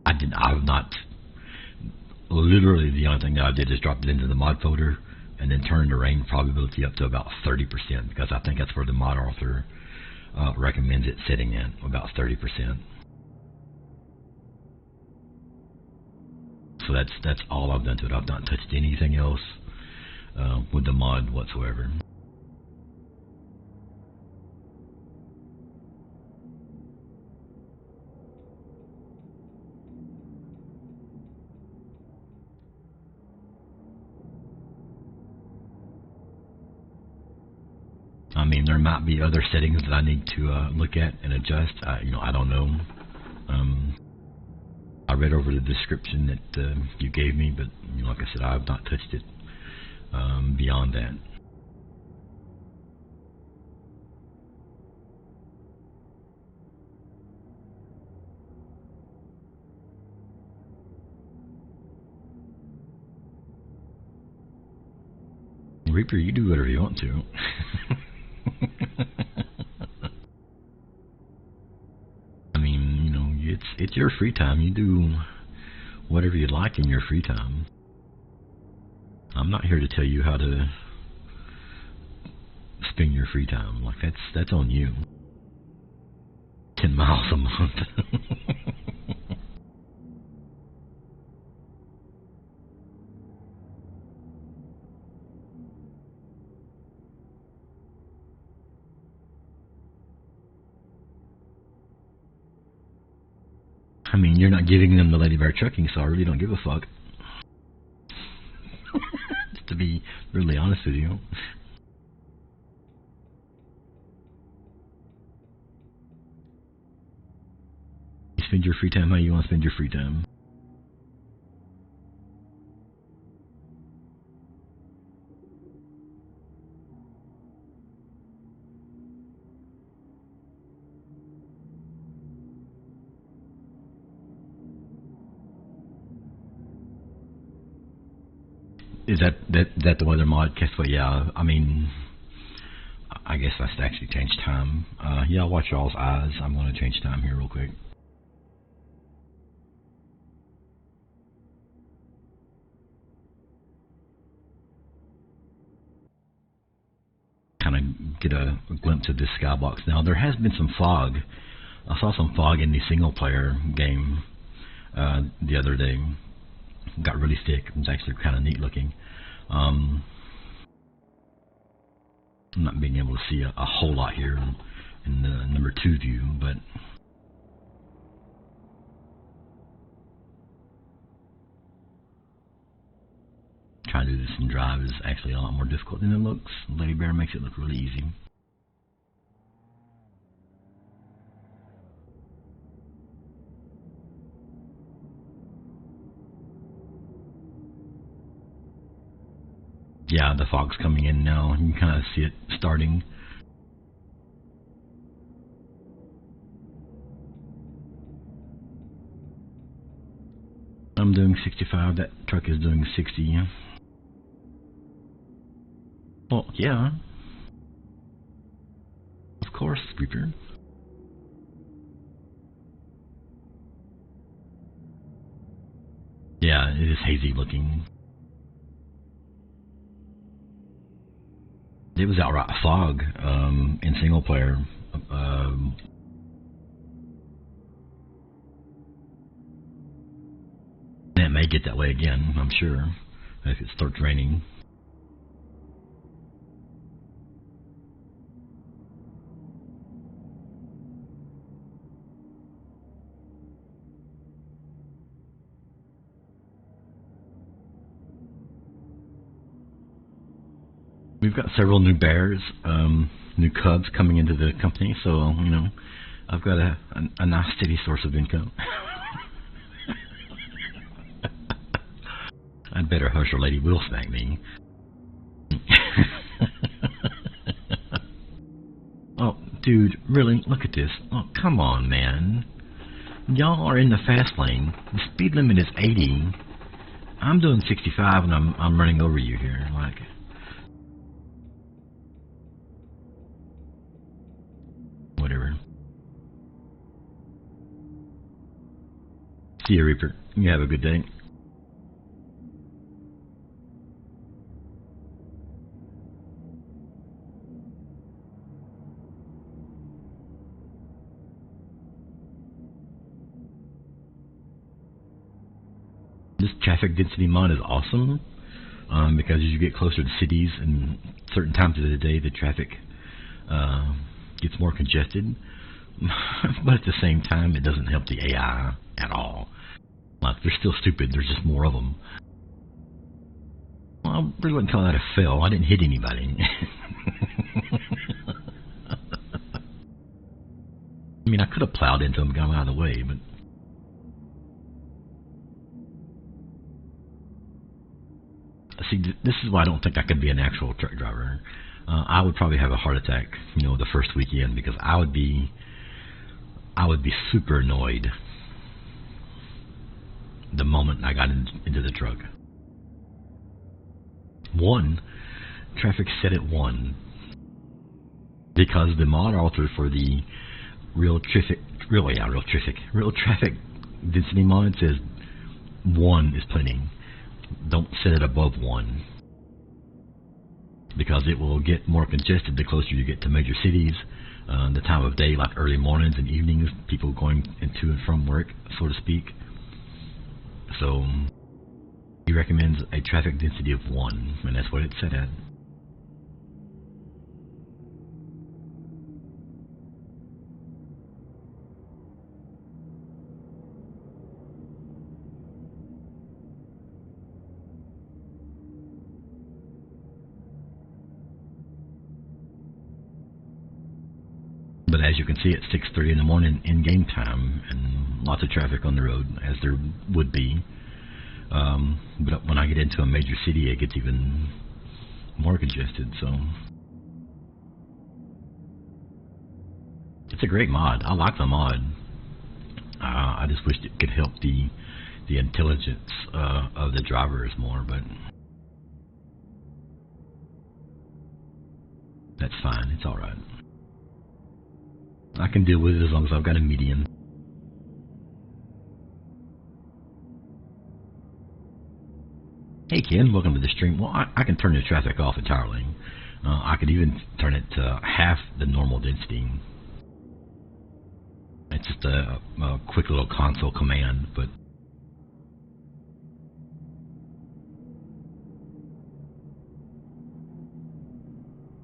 I've not, literally the only thing that I did is dropped it into the mod folder and then turned the rain probability up to about 30%, because I think that's where the mod author recommends it sitting at, about 30%. So that's all I've done to it. I've not touched anything else with the mod whatsoever. I mean, there might be other settings that I need to look at and adjust. I don't know. I read over the description that you gave me, but like I said, I have not touched it beyond that. Reaper, you do whatever you want to. I mean, it's your free time. You do whatever you like in your free time. I'm not here to tell you how to spend your free time. Like that's on you. 10 miles a month. I mean, you're not giving them the Lady Bear trucking, so I really don't give a fuck. Just to be really honest with you. You spend your free time how you want to spend your free time. Is that the weather mod? Guess what? Yeah, I mean, I guess I should actually change time. Yeah, I'll watch y'all's eyes. I'm going to change time here real quick. Kind of get a glimpse of this skybox. Now, there has been some fog. I saw some fog in the single-player game the other day. Got really thick. It was actually kind of neat looking. I'm not being able to see a whole lot here in the number 2 view, but trying to do this in drive is actually a lot more difficult than it looks. Lady Bear makes it look really easy. Yeah, the fog's coming in now. You can kind of see it starting. I'm doing 65. That truck is doing 60. Well, yeah. Of course, Reaper. Yeah, it is hazy looking. It was outright fog in single player. And it may get that way again, I'm sure, if it starts raining. We've got several new bears, new cubs coming into the company, so, you know, I've got a nice steady source of income. I'd better hush or Lady will smack me. Oh, dude, really? Look at this. Oh, come on, man. Y'all are in the fast lane. The speed limit is 80. I'm doing 65 and I'm running over you here. Like, whatever. See you, Reaper. You have a good day. This traffic density mod is awesome because as you get closer to cities and certain times of the day, the traffic gets more congested. But at the same time, it doesn't help the AI at all. Like, they're still stupid. There's just more of them. Well, I really wouldn't call that a fail. I didn't hit anybody. I mean, I could have plowed into them, got them out of the way, but see, this is why I don't think I could be an actual truck driver. I would probably have a heart attack, you know, the first weekend, because I would be super annoyed the moment I got into the truck. Traffic set at 1, because the mod author for the real traffic density mod says 1 is plenty. Don't set it above 1, because it will get more congested the closer you get to major cities. The time of day, like early mornings and evenings, people going into and from work, so to speak. So he recommends a traffic density of 1, and that's what it's set at. But as you can see, it's 6:30 in the morning in game time, and lots of traffic on the road, as there would be. But when I get into a major city, it gets even more congested. So it's a great mod. I like the mod. I just wish it could help the intelligence of the drivers more, but That's fine. It's all right. I can deal with it as long as I've got a median. Hey Ken, welcome to the stream. Well, I can turn the traffic off entirely. I could even turn it to half the normal density. It's just a quick little console command, but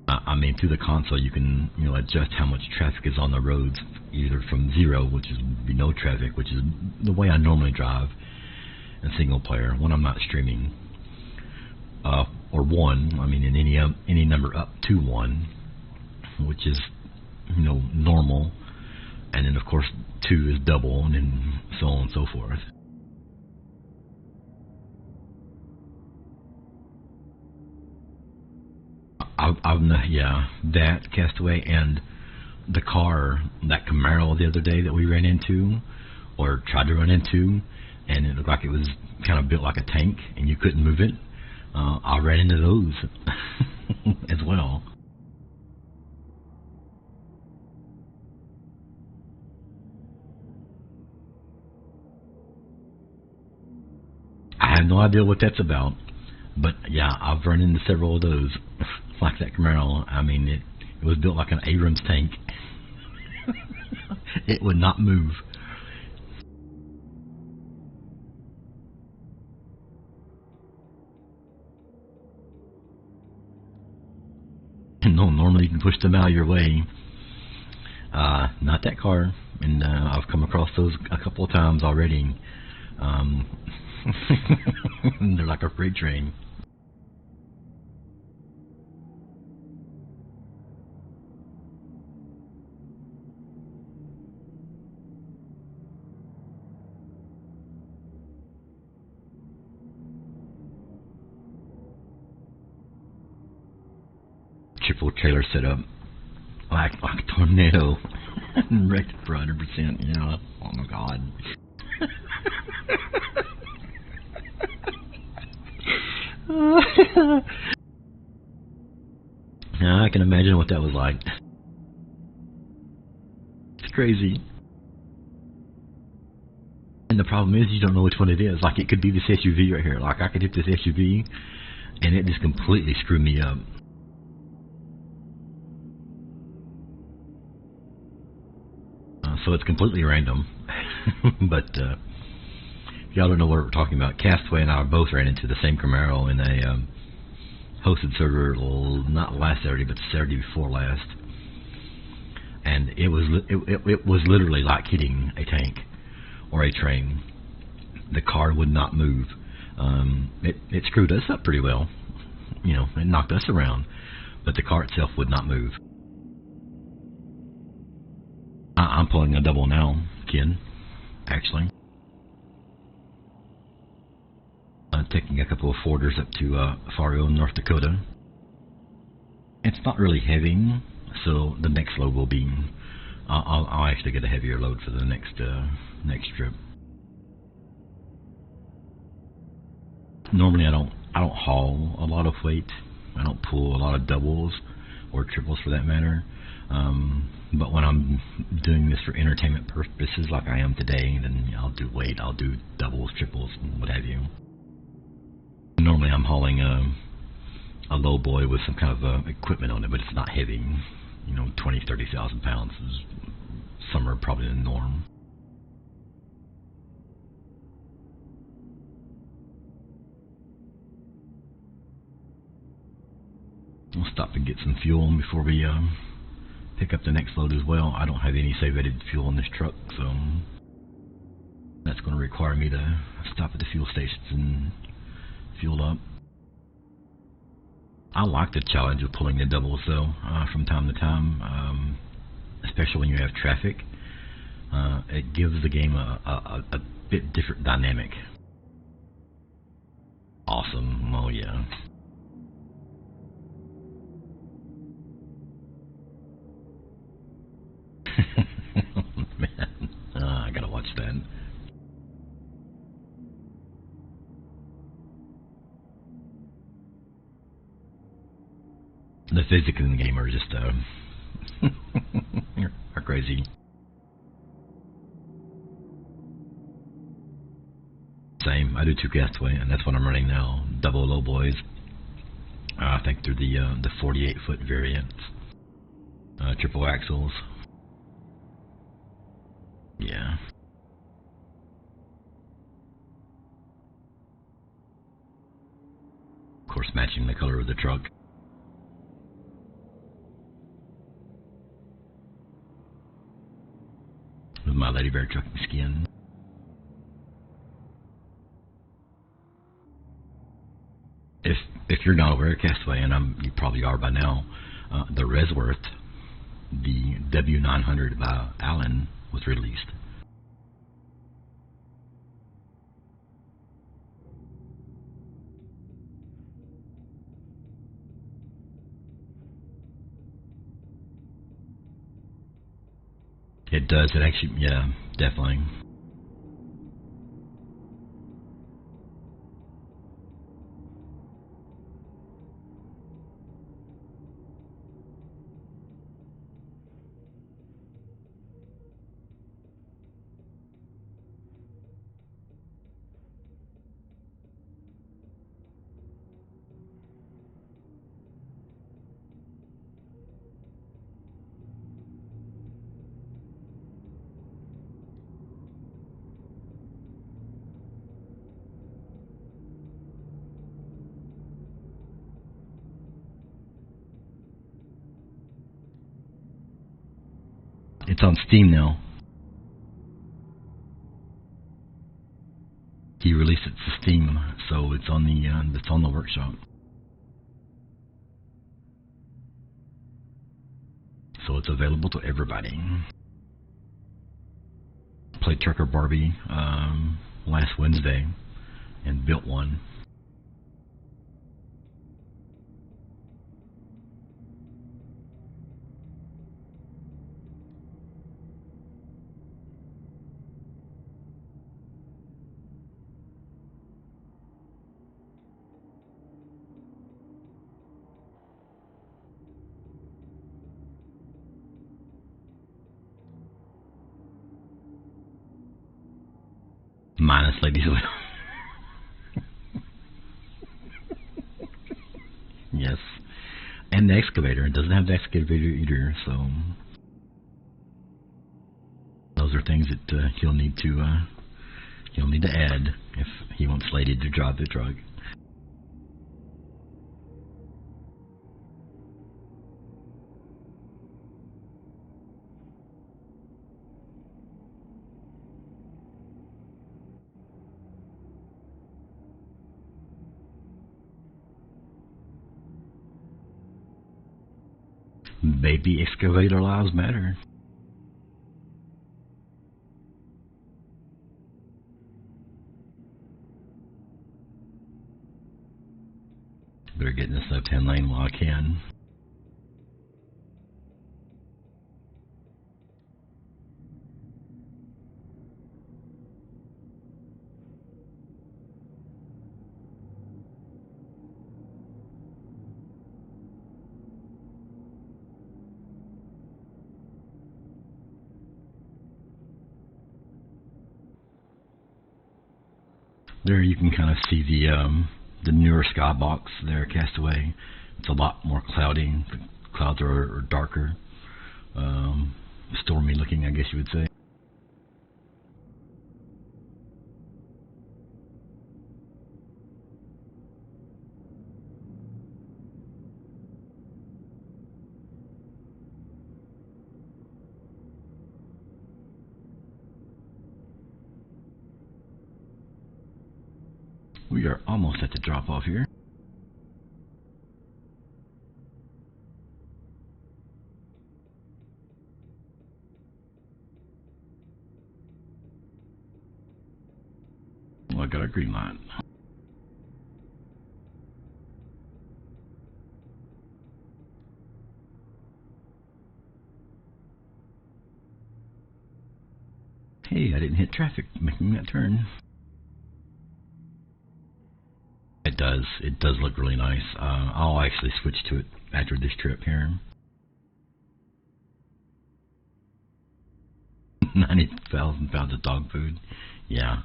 I mean, through the console you can adjust how much traffic is on the roads, either from 0, which is no traffic, which is the way I normally drive in single player when I'm not streaming, or 1. I mean, in any number up to 1, which is normal, and then of course 2 is double, and then so on and so forth. That Castaway, and the car, that Camaro the other day that we ran into, or tried to run into, and it looked like it was kind of built like a tank, and you couldn't move it. I ran into those as well. I have no idea what that's about, but yeah, I've run into several of those, like that Camaro. I mean, it was built like an Abrams tank. It would not move. No, normally you can push them out of your way. Not that car, and I've come across those a couple of times already. They're like a freight train. Triple trailer setup, like a tornado, wrecked for 100%. Yeah. Oh my God. I can imagine what that was like. It's crazy. And the problem is you don't know which one it is. Like, it could be this SUV right here. Like, I could hit this SUV and it just completely screwed me up. So it's completely random. But if y'all don't know what we're talking about, Castaway and I both ran into the same Camaro in a hosted server, not last Saturday, but Saturday before last. And it was literally like hitting a tank or a train. The car would not move. It screwed us up pretty well. It knocked us around, but the car itself would not move. I'm pulling a double now, Ken, actually. Taking a couple of Forders up to Fario, North Dakota. It's not really heavy, so the next load will be... I'll actually get a heavier load for the next trip. Normally I don't haul a lot of weight. I don't pull a lot of doubles or triples for that matter. But when I'm doing this for entertainment purposes like I am today, then I'll do weight. I'll do doubles, triples, and what have you. Normally I'm hauling a low boy with some kind of equipment on it, but it's not heavy. 20,000, 30,000 pounds is somewhere probably the norm. We'll stop and get some fuel before we pick up the next load as well. I don't have any save-added fuel in this truck, so that's going to require me to stop at the fuel stations and fuel up. I like the challenge of pulling the doubles, though, from time to time, especially when you have traffic. It gives the game a bit different dynamic. Awesome. Oh, yeah. Man, I gotta watch that. The physics in the game are just are crazy. Same. I do 2 Castaway, and that's what I'm running now. Double low boys. I think they're the 48-foot variants. Triple axles. Yeah. Of course, matching the color of the truck. With my Lady Bear trucking skin. If you're not aware of Castaway, and you probably are by now, the Resworth, the W900 by Allen, was released. It does. It actually, yeah, definitely. It's on Steam now. He released it to Steam, so it's on the workshop. So it's available to everybody. Played Trucker Barbie last Wednesday and built one. Minus Ladies Oil. Yes. And the excavator. It doesn't have the excavator either, so those are things that he'll need to add if he wants Lady to drive the truck. Baby excavator lives matter. Better get in this left hand lane while I can. There you can kind of see the newer skybox there, Castaway. It's a lot more cloudy. The clouds are darker, stormy looking, I guess you would say. We are almost at the drop off here. Well, I got a green light. Hey, I didn't hit traffic making that turn. It does look really nice. I'll actually switch to it after this trip here. 90,000 pounds of dog food. Yeah.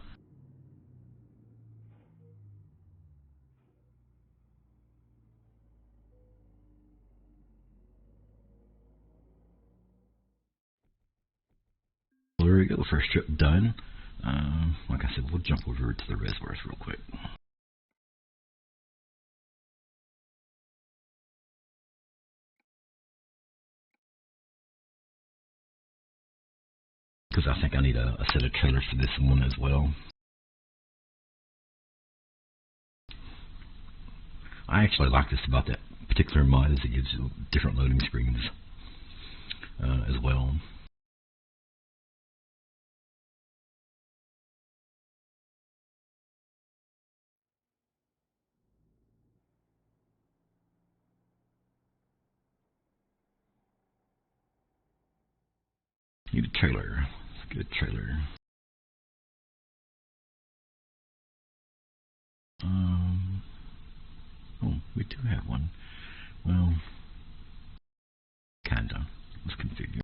Well, there we go. First trip done. Like I said, we'll jump over to the reservoirs real quick. Because I think I need a set of trailers for this one as well. I actually like this about that particular mod is it gives you different loading screens as well. Need a trailer. Let's get a trailer. Oh, we do have one. Well, kinda. Let's configure.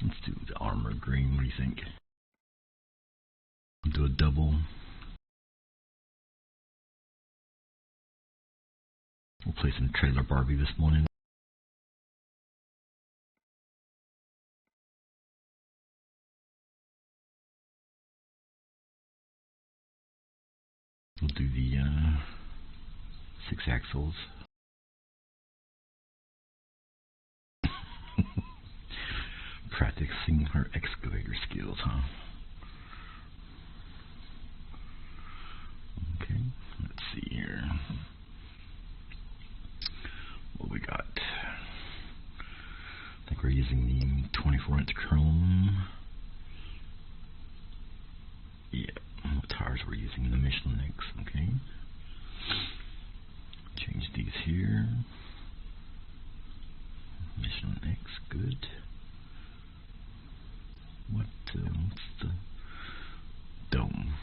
Let's do the armor green. What do you think? Do a double. We'll play some Trailer Barbie this morning. We'll do the 6 axles. Practicing her excavator skills, huh? Okay, let's see here. What we got? I think we're using the 24-inch chrome. Yeah, what tires we're using? The Michelin X, okay. Change these here. Michelin X, good. What's the dome?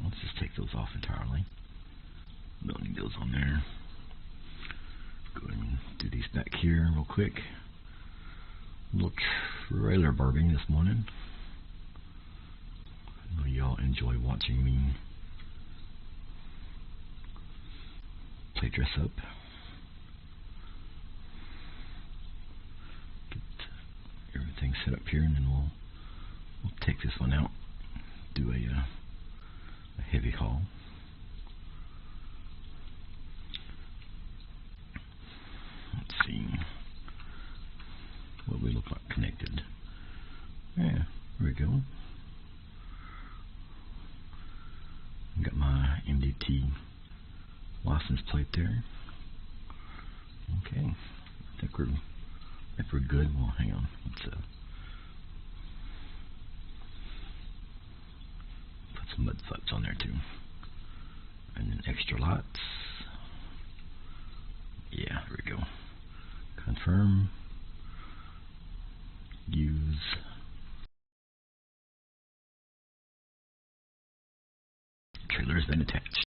Let's just take those off entirely. Don't need those on there. Go ahead and do these back here real quick. A little trailer barbing this morning. I know y'all enjoy watching me play dress up. Get everything set up here, and then we'll take this one out. Do a heavy haul. Let's see what we look like connected. Yeah, there we go. Got my MDT license plate there. Okay, I think we're good. Well, hang on. Let's put some mud flaps on there too, and then extra lots. Yeah, there we go. Confirm. Use. Trailer has been attached.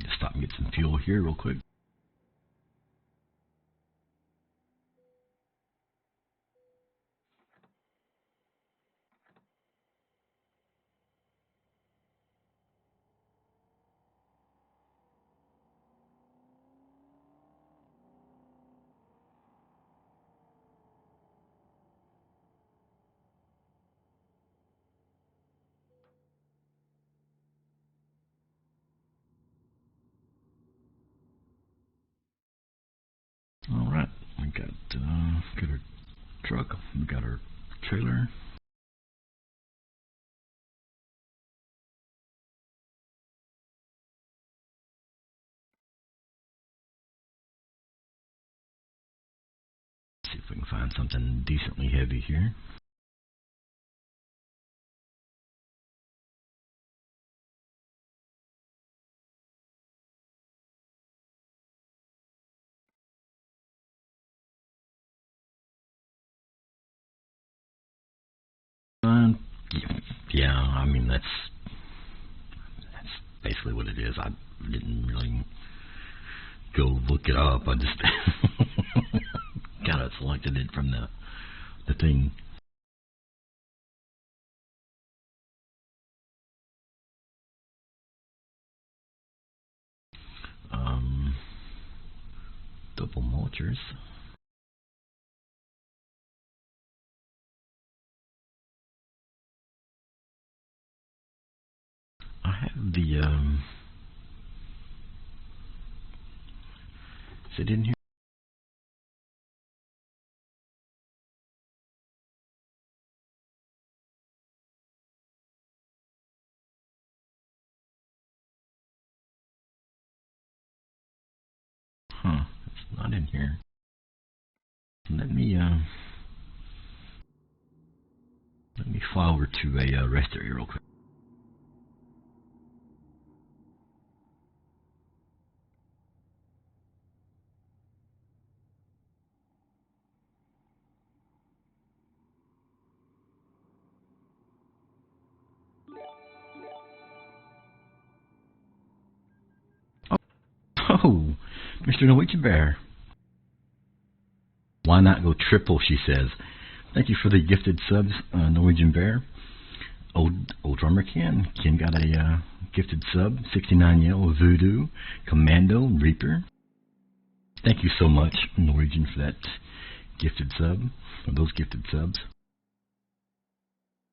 Just stop and get some fuel here real quick. Alright, we got our truck, we got our trailer. we can find something decently heavy here. Yeah, I mean that's basically what it is. I didn't really go look it up. I just kind of selected it from the thing. Double mulchers. I have the is it in here? Huh, it's not in here. Let me fly over to a rest area real quick. Oh, Mr. Norwegian Bear. Why not go triple, she says. Thank you for the gifted subs, Norwegian Bear. Old drummer Ken. Ken got a gifted sub. 69 Yell, Voodoo, Commando, Reaper. Thank you so much, Norwegian, for that gifted sub, or those gifted subs.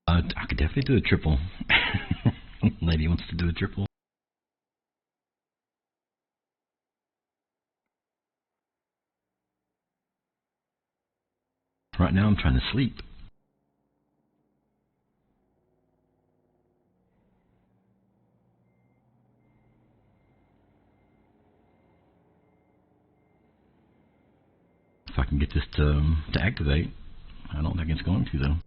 I could definitely do a triple. Lady wants to do a triple. Right now I'm trying to sleep. If I can get this to activate. I don't think it's going to, though.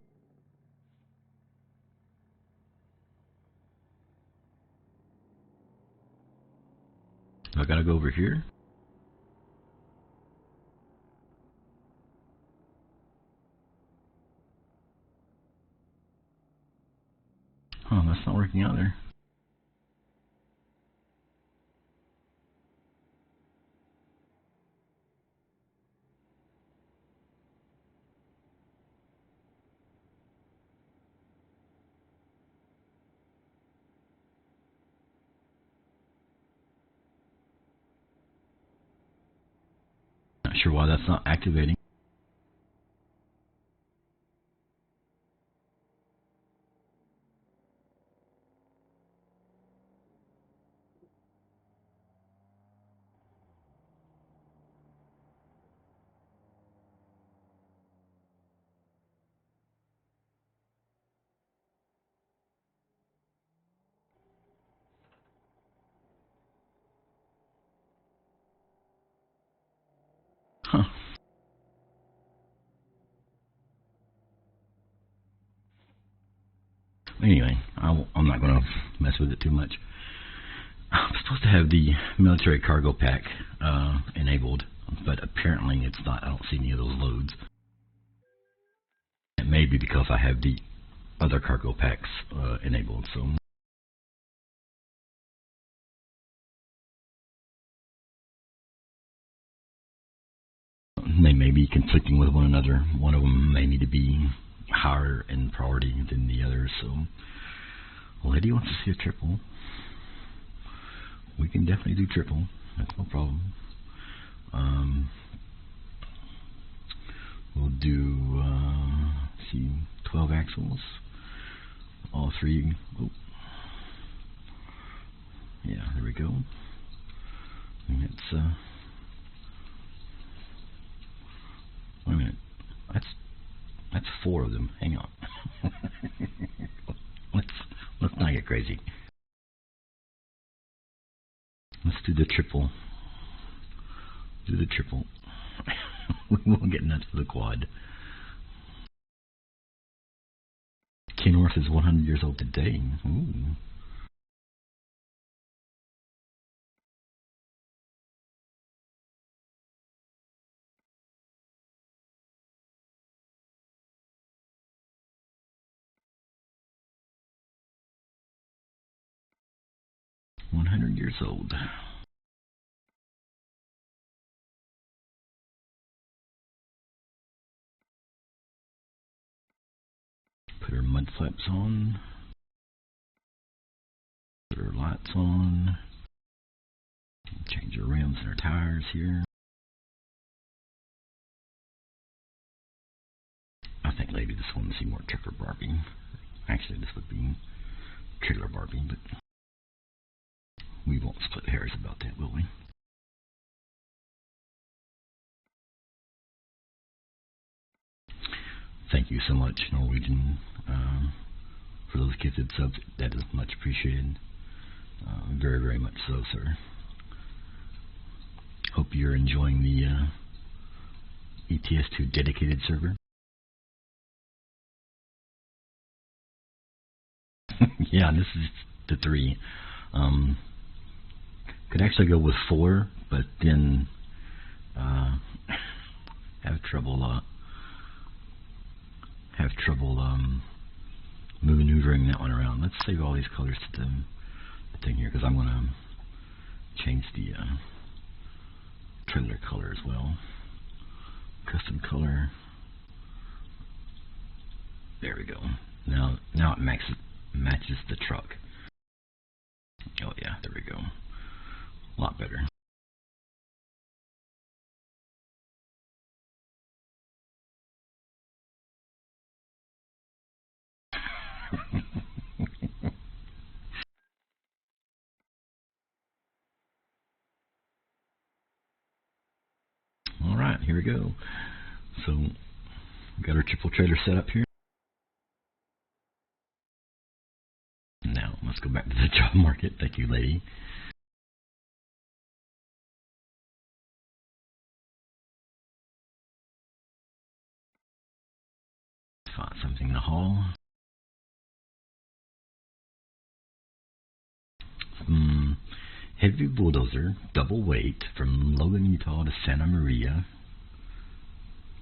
I gotta go over here. Oh, that's not working either. Not sure why that's not activating. Huh. Anyway, I'm not going to mess with it too much. I'm supposed to have the military cargo pack enabled, but apparently it's not. I don't see any of those loads. It may be because I have the other cargo packs enabled, so they may be conflicting with one another. One of them may need to be higher in priority than the other, so Lady wants to see a triple. We can definitely do triple. That's no problem. We'll do, see, 12 axles. All three. Oh. Yeah, there we go. And it's, wait a minute. That's 4 of them. Hang on. let's not get crazy. Let's do the triple. Do the triple. We won't get nuts for the quad. Kenworth is 100 years old today. Ooh. Years old. Put her mud flaps on. Put her lights on. Change her rims and her tires here. I think maybe this one would see more trucker Barbie. Actually, this would be trailer Barbie, but we won't split hairs about that, will we? Thank you so much, Norwegian, for those gifted subs. That is much appreciated. Very, very much so, sir. Hope you're enjoying the ETS2 dedicated server. Yeah, this is the 3. Could actually go with 4, but then have trouble maneuvering that one around. Let's save all these colors to the thing here, because I'm going to change the trailer color as well. Custom color. There we go. Now it matches the truck. Oh yeah, there we go. A lot better. All right, here we go. So, we got our triple trailer set up here. Now, let's go back to the job market. Thank you, lady. Find something to haul. Heavy bulldozer, double weight, from Logan, Utah to Santa Maria.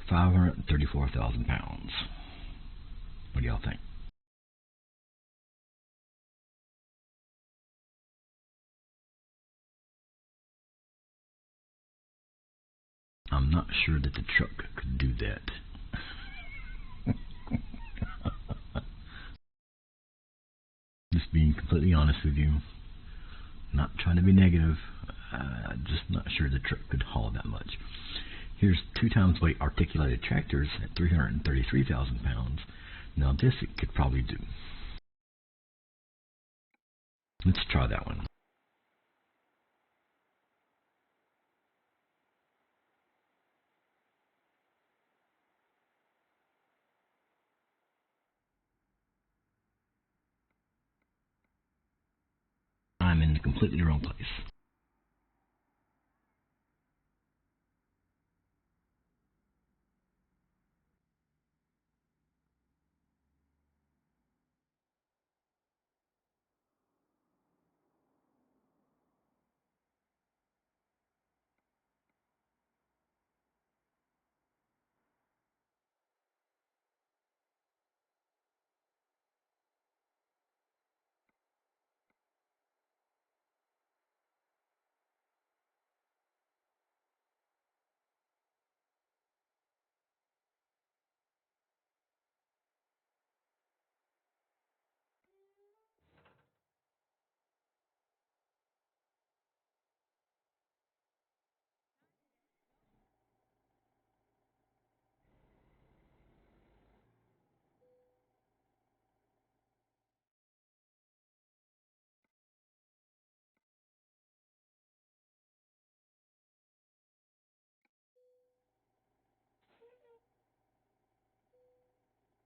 534,000 pounds. What do y'all think? I'm not sure that the truck could do that. Just being completely honest with you. Not trying to be negative. Just not sure the truck could haul that much. Here's 2 times weight articulated tractors at 333,000 pounds. Now this it could probably do. Let's try that one. I'm in the completely wrong place.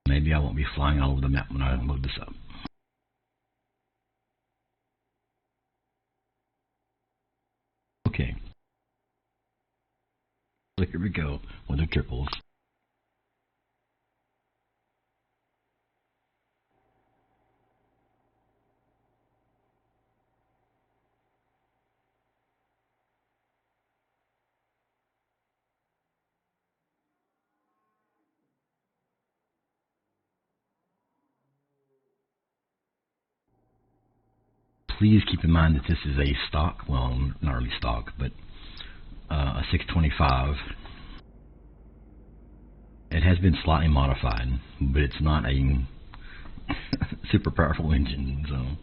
Maybe I won't be flying all over the map when I load this up. Okay. Here we go with the triples. Please keep in mind that this is a stock, well, not really stock, but a 625. It has been slightly modified, but it's not a super powerful engine, so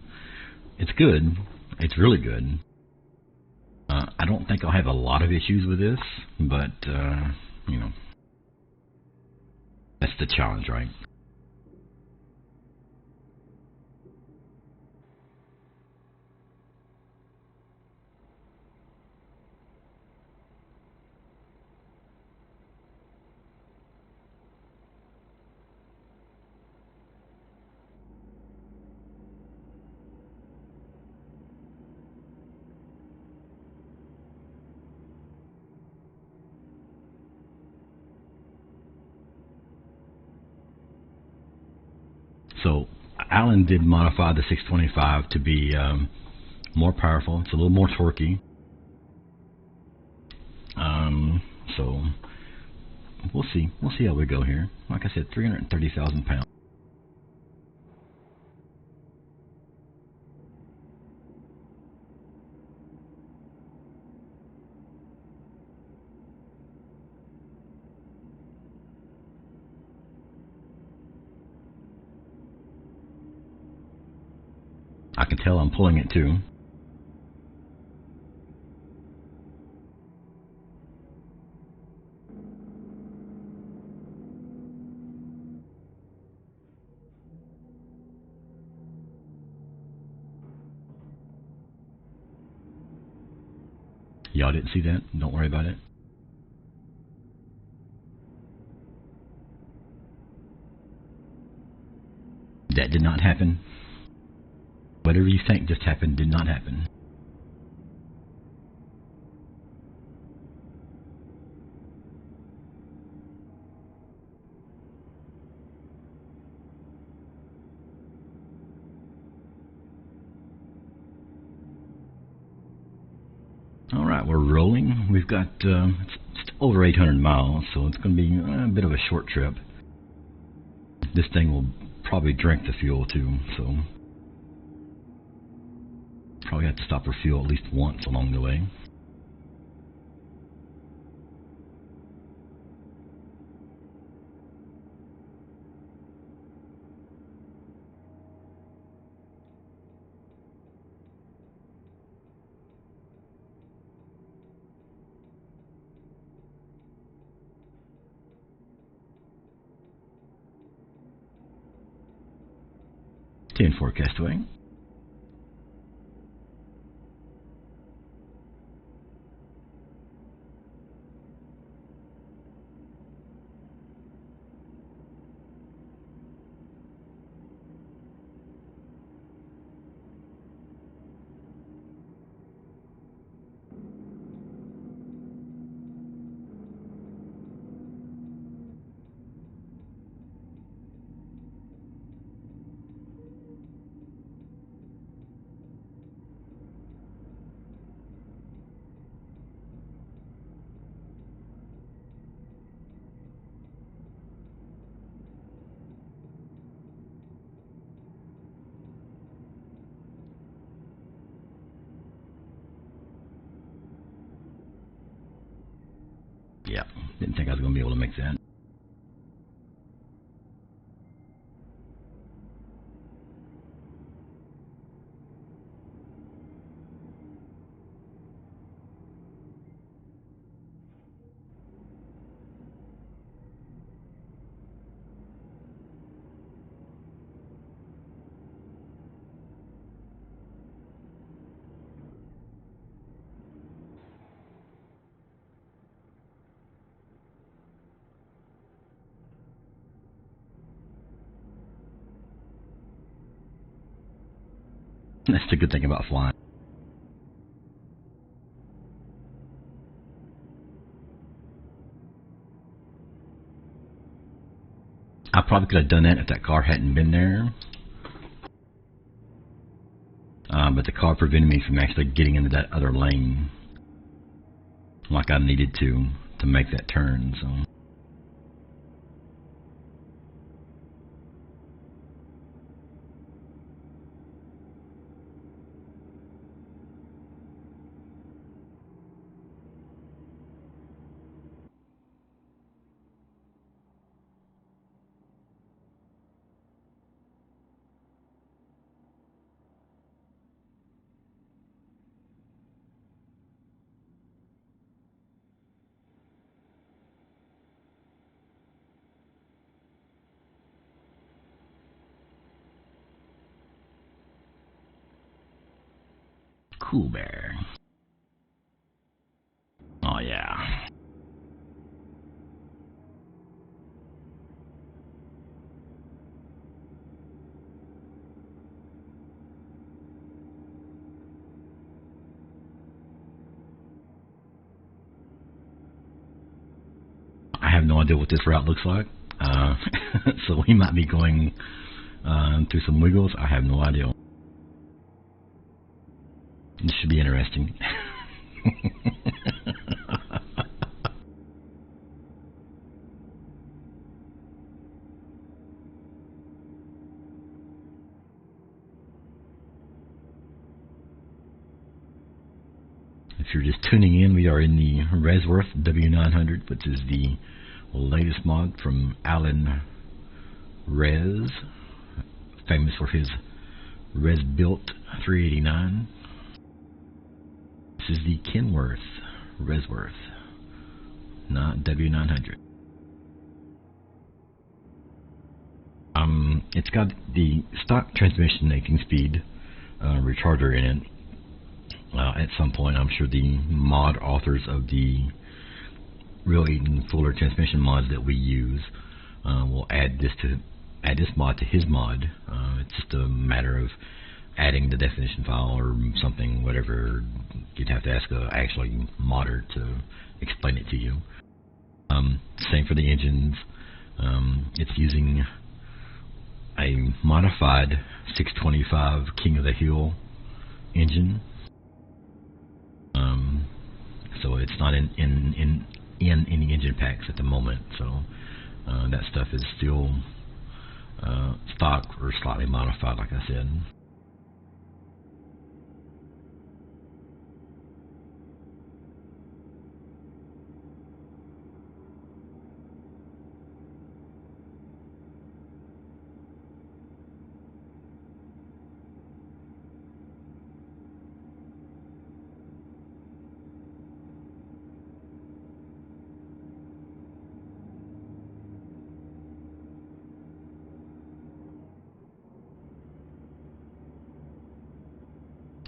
it's good. It's really good. I don't think I'll have a lot of issues with this, but, you know, that's the challenge, right? So Alan did modify the 625 to be more powerful. It's a little more torquey. So we'll see. We'll see how we go here. Like I said, 330,000 pounds. I can tell I'm pulling it too. Y'all didn't see that? Don't worry about it. That did not happen. Whatever you think just happened did not happen. All right, we're rolling. We've got it's over 800 miles, so it's going to be a bit of a short trip. This thing will probably drink the fuel too, so probably have to stop for fuel at least once along the way. Ten forecast away. Yeah, didn't think I was going to be able to make that. That's the good thing about flying. I probably could have done that if that car hadn't been there. But the car prevented me from actually getting into that other lane like I needed to make that turn. So. Cool Bear. Oh yeah. I have no idea what this route looks like. So we might be going through some wiggles. I have no idea. This should be interesting. If you're just tuning in, we are in the Resworth W900, which is the latest mod from Alan Res, famous for his Res Built 389. This is the Kenworth Resworth, not W900. It's got the stock transmission 18-speed recharger in it. At some point, I'm sure the mod authors of the Real 8 and Fuller transmission mods that we use will add this mod to his mod. It's just a matter of adding the definition file or something, whatever. You'd have to ask a actually modder to explain it to you. Same for the engines. It's using a modified 625 King of the Hill engine. So it's not in any engine packs at the moment. So that stuff is still stock or slightly modified, like I said.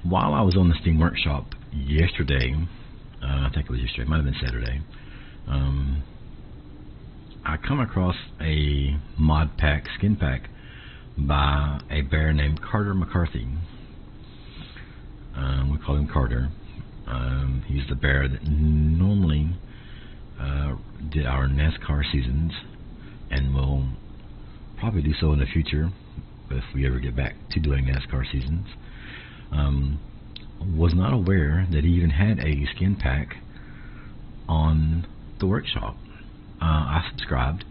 While I was on the Steam Workshop yesterday, I think it was yesterday, it might have been Saturday, I come across a mod pack, skin pack, by a bear named Carter McCarthy. We call him Carter. He's the bear that normally did our NASCAR seasons, and will probably do so in the future if we ever get back to doing NASCAR seasons. Was not aware that he even had a skin pack on the workshop. I subscribed,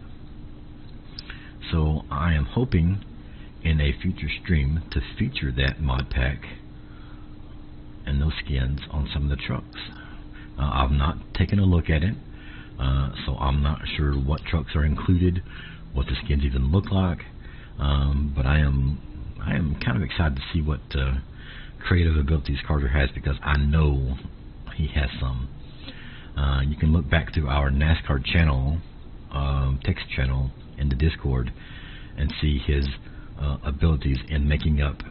so I am hoping in a future stream to feature that mod pack and those skins on some of the trucks. I've not taken a look at it, so I'm not sure what trucks are included, what the skins even look like, but I am kind of excited to see what creative abilities Carter has, because I know he has some. You can look back to our NASCAR channel, text channel in the Discord, and see his abilities in making up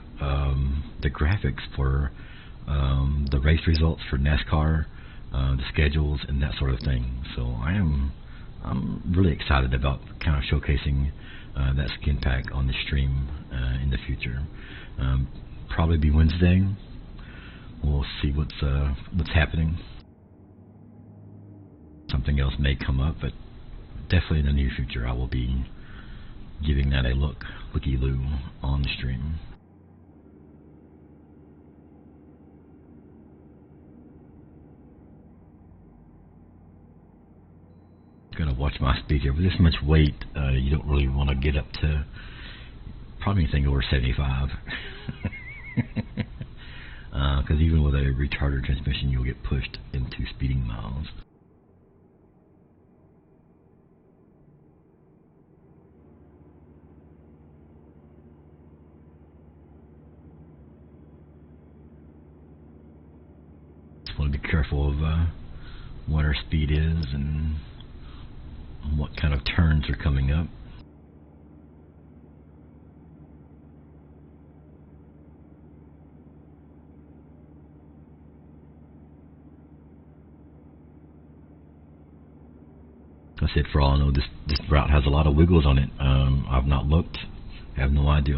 the graphics for the race results for NASCAR, the schedules, and that sort of thing. So I'm really excited about kind of showcasing that skin pack on the stream in the future. Probably be Wednesday. We'll see what's happening. Something else may come up, but definitely in the near future I will be giving that a looky-loo on the stream. Gotta watch my speed here. With this much weight, you don't really want to get up to probably anything over 75. Because even with a retarded transmission, you'll get pushed into speeding miles. Just want to be careful of what our speed is and what kind of turns are coming up. I said, for all I know, this route has a lot of wiggles on it. I've not looked. I have no idea.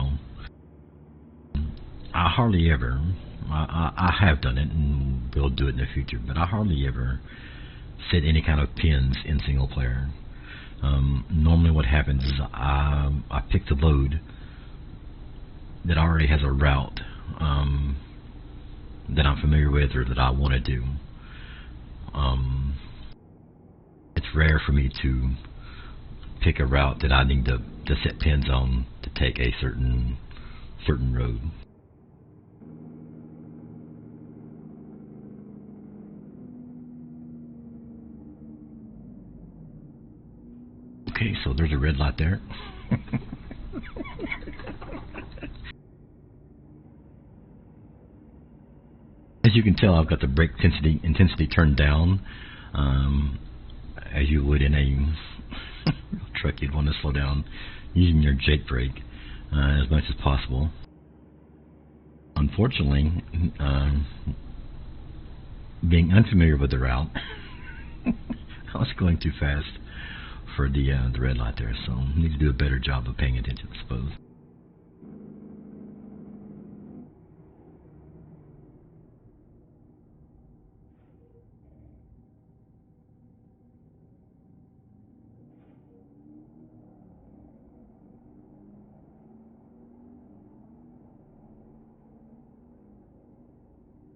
I hardly ever, I have done it and will do it in the future, but I hardly ever set any kind of pins in single player. Normally what happens is I pick the load that already has a route that I'm familiar with or that I want to do. It's rare for me to pick a route that I need to set pins on to take a certain road. Okay, so there's a red light there. As you can tell, I've got the brake intensity turned down. As you would in a truck, you'd want to slow down using your Jake brake as much as possible. Unfortunately, being unfamiliar with the route, I was going too fast for the red light there, so I need to do a better job of paying attention, I suppose.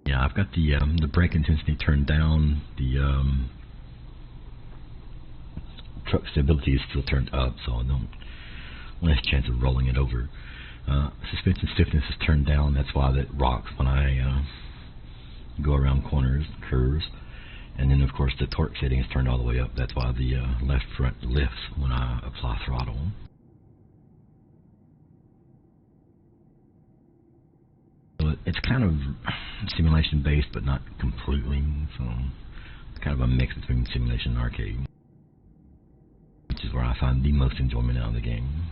Yeah, I've got the brake intensity turned down. The truck stability is still turned up, so I don't less chance of rolling it over. Suspension stiffness is turned down. That's why that rocks when I go around corners, curves. And then, of course, the torque setting is turned all the way up. That's why the left front lifts when I apply throttle. So it's kind of simulation based, but not completely. So it's kind of a mix between simulation and arcade, which is where I find the most enjoyment out of the game.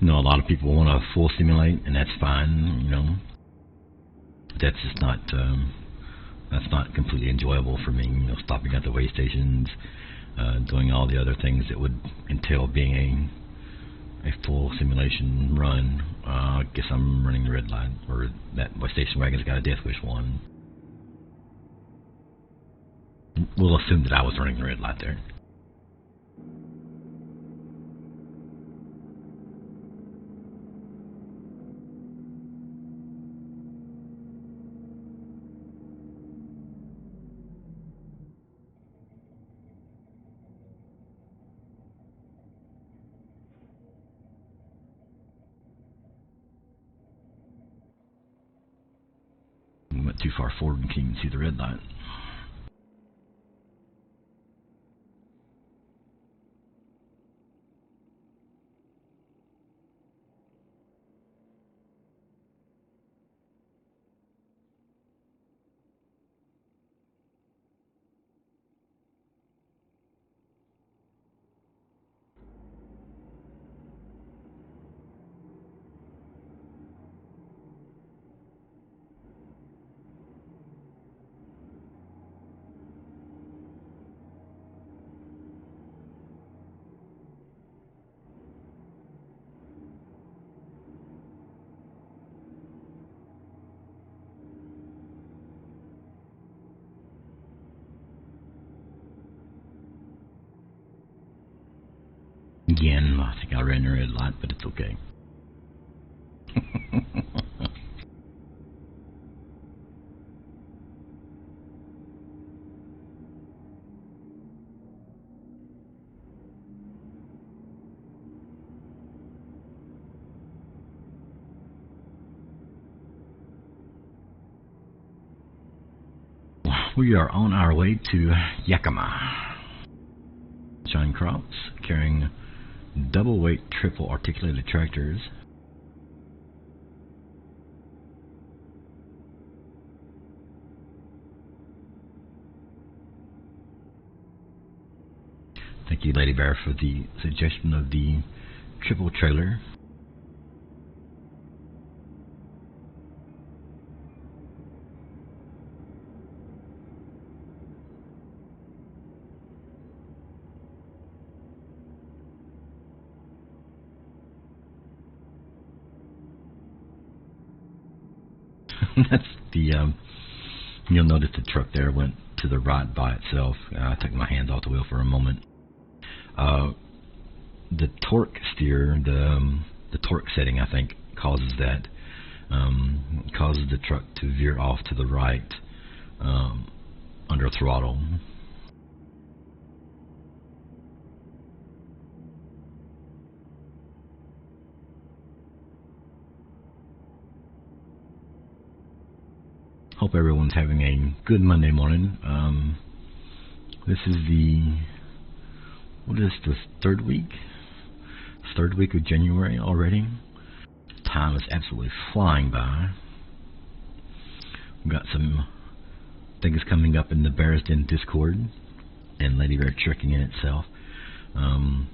You know, a lot of people want to full simulate, and that's fine. You know, that's just not that's not completely enjoyable for me. You know, stopping at the way stations, doing all the other things that would entail being a full simulation run. I guess I'm running the red light, or that way station wagon's got a Death Wish one. We'll assume that I was running the red light there. Went too far forward and can't even see the red light. Again, I think I ran the red light, but it's okay. We are on our way to Yakima. Shine crops carrying double weight triple articulated tractors. Thank you, Lady Bear, for the suggestion of the triple trailer. That's the, you'll notice the truck there went to the right by itself. I took my hands off the wheel for a moment. The torque steer, the torque setting, I think, causes that, causes the truck to veer off to the right under throttle. Hope everyone's having a good Monday morning. This is what is the third week? Third week of January already. Time is absolutely flying by. We've got some things coming up in the Bears Den Discord and Lady Bear Trucking in itself. The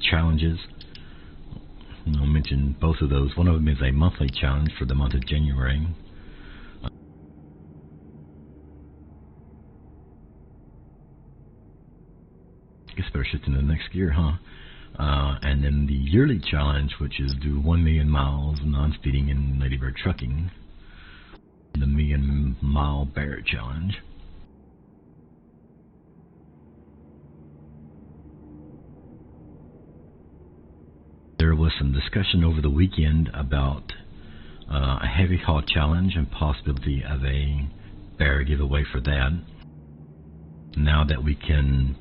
challenges, I'll mention both of those. One of them is a monthly challenge for the month of January. I guess better shift into the next gear, huh? And then the yearly challenge, which is do 1 million miles non-speeding in Lady Bear Trucking. The Million Mile Bear Challenge. There was some discussion over the weekend about a heavy haul challenge and possibility of a bear giveaway for that. Now that we can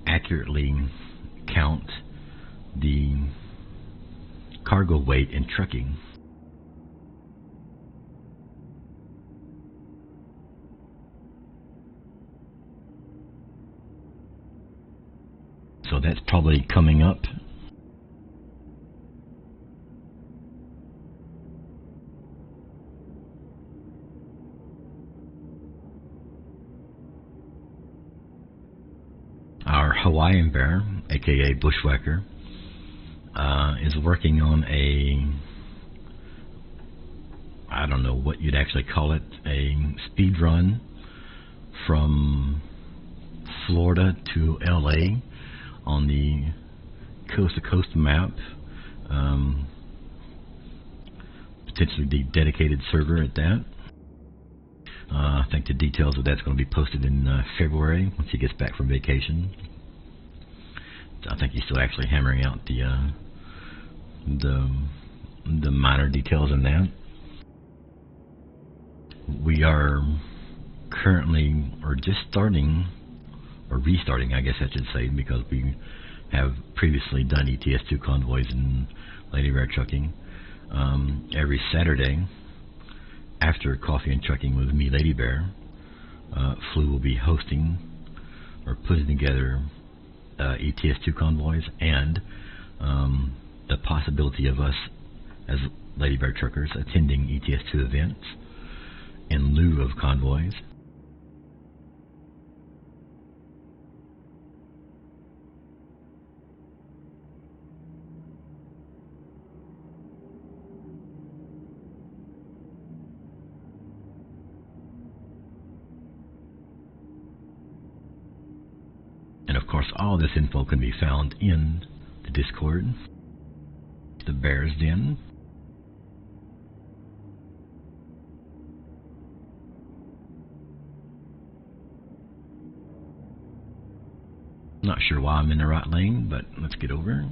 accurately count the cargo weight in trucking, so that's probably coming up. Our Hawaiian bear, aka Bushwhacker, is working on I don't know what you'd actually call it, a speed run from Florida to LA on the coast-to-coast map, potentially the dedicated server at that. I think the details of that's going to be posted in February once he gets back from vacation. I think he's still actually hammering out the minor details in that. We are currently, or just starting, or restarting, I guess I should say, because we have previously done ETS2 convoys in Lady Bear Trucking. Every Saturday, after Coffee and Trucking with me, Lady Bear, Flu will be hosting or putting together ETS2 convoys, and the possibility of us as Lady Bear Truckers attending ETS2 events in lieu of convoys. And of course, all this info can be found in the Discord, the Bears Den. not sure why I'm in the right lane, but let's get over.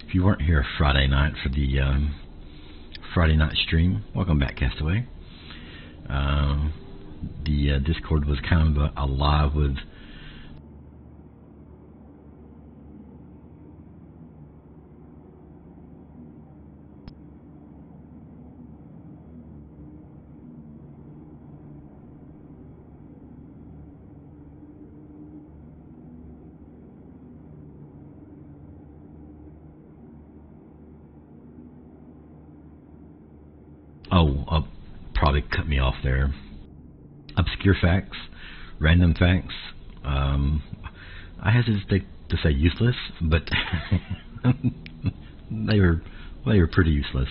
If you weren't here Friday night for the Friday night stream, welcome back, Castaway. The Discord was kind of alive with probably cut me off there. Obscure facts, random facts. I hesitate to say useless, but they were pretty useless.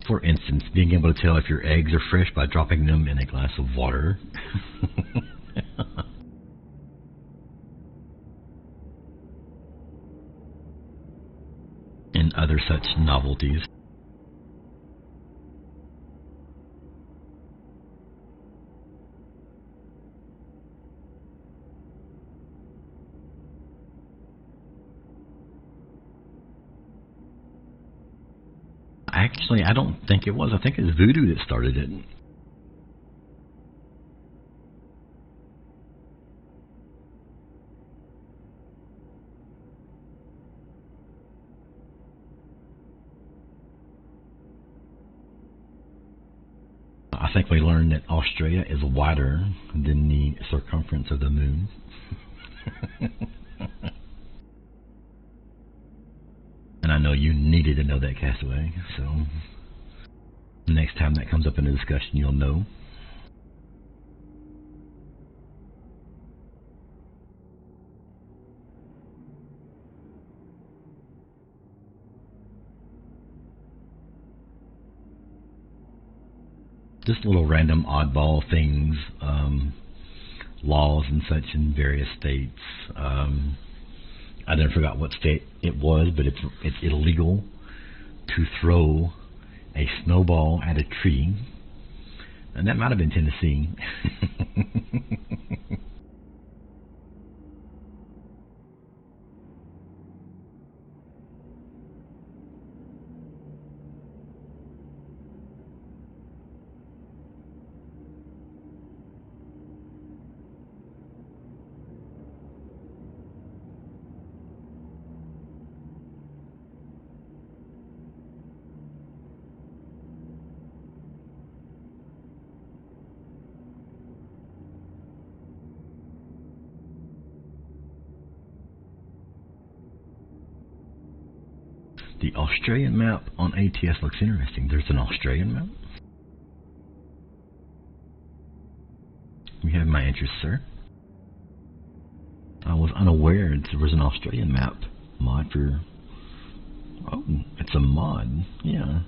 For instance, being able to tell if your eggs are fresh by dropping them in a glass of water. And other such novelties. Actually, I don't think it was. I think it's Voodoo that started it. I think we learned that Australia is wider than the circumference of the moon. And I know you needed to know that, Castaway, so next time that comes up in a discussion, you'll know. Just little random oddball things, laws and such in various states. I never forgot what state it was, but it's illegal to throw a snowball at a tree, and that might have been Tennessee. The Australian map on ATS looks interesting. There's an Australian map? You have my interest, sir. I was unaware there was an Australian map mod for... Oh, it's a mod. Yeah.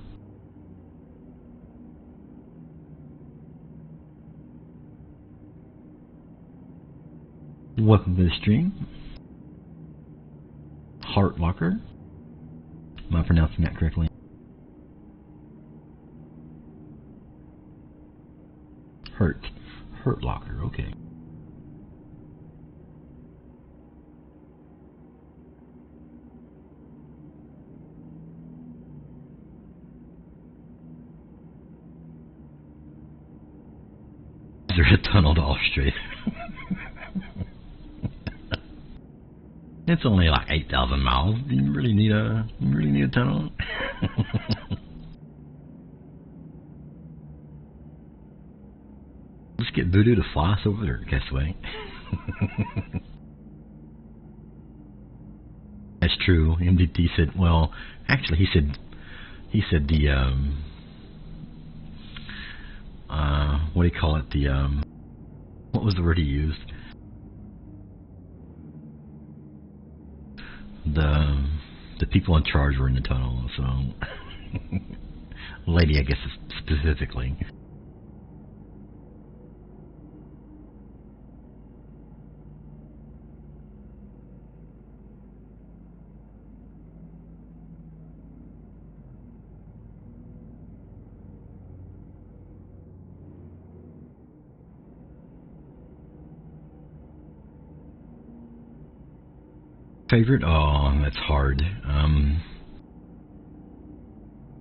Welcome to the stream. Heart Locker. Am I pronouncing that correctly? Hurt Locker, okay. Is there a tunnel to Australia? It's only like 8,000 miles. Do you really need a tunnel? Just get Voodoo to fly us over there, Castaway. That's true. MDT said, well, actually he said the what do you call it? The what was the word he used? the the people in charge were in the tunnel, so lady, I guess specifically. Favorite? Oh, that's hard.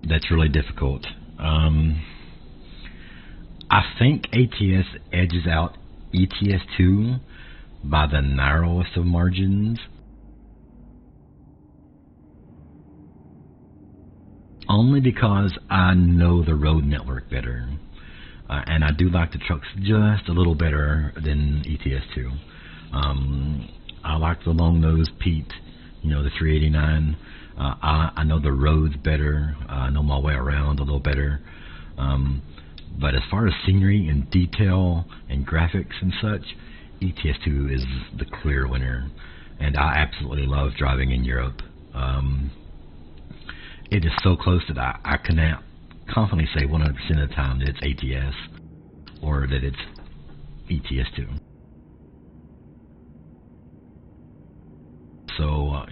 That's really difficult. I think ATS edges out ETS2 by the narrowest of margins. Only because I know the road network better. And I do like the trucks just a little better than ETS2. I like the long nose Pete, the 389. I know the roads better. I know my way around a little better. But as far as scenery and detail and graphics and such, ETS2 is the clear winner. And I absolutely love driving in Europe. It is so close that I cannot confidently say 100% of the time that it's ATS or that it's ETS2. So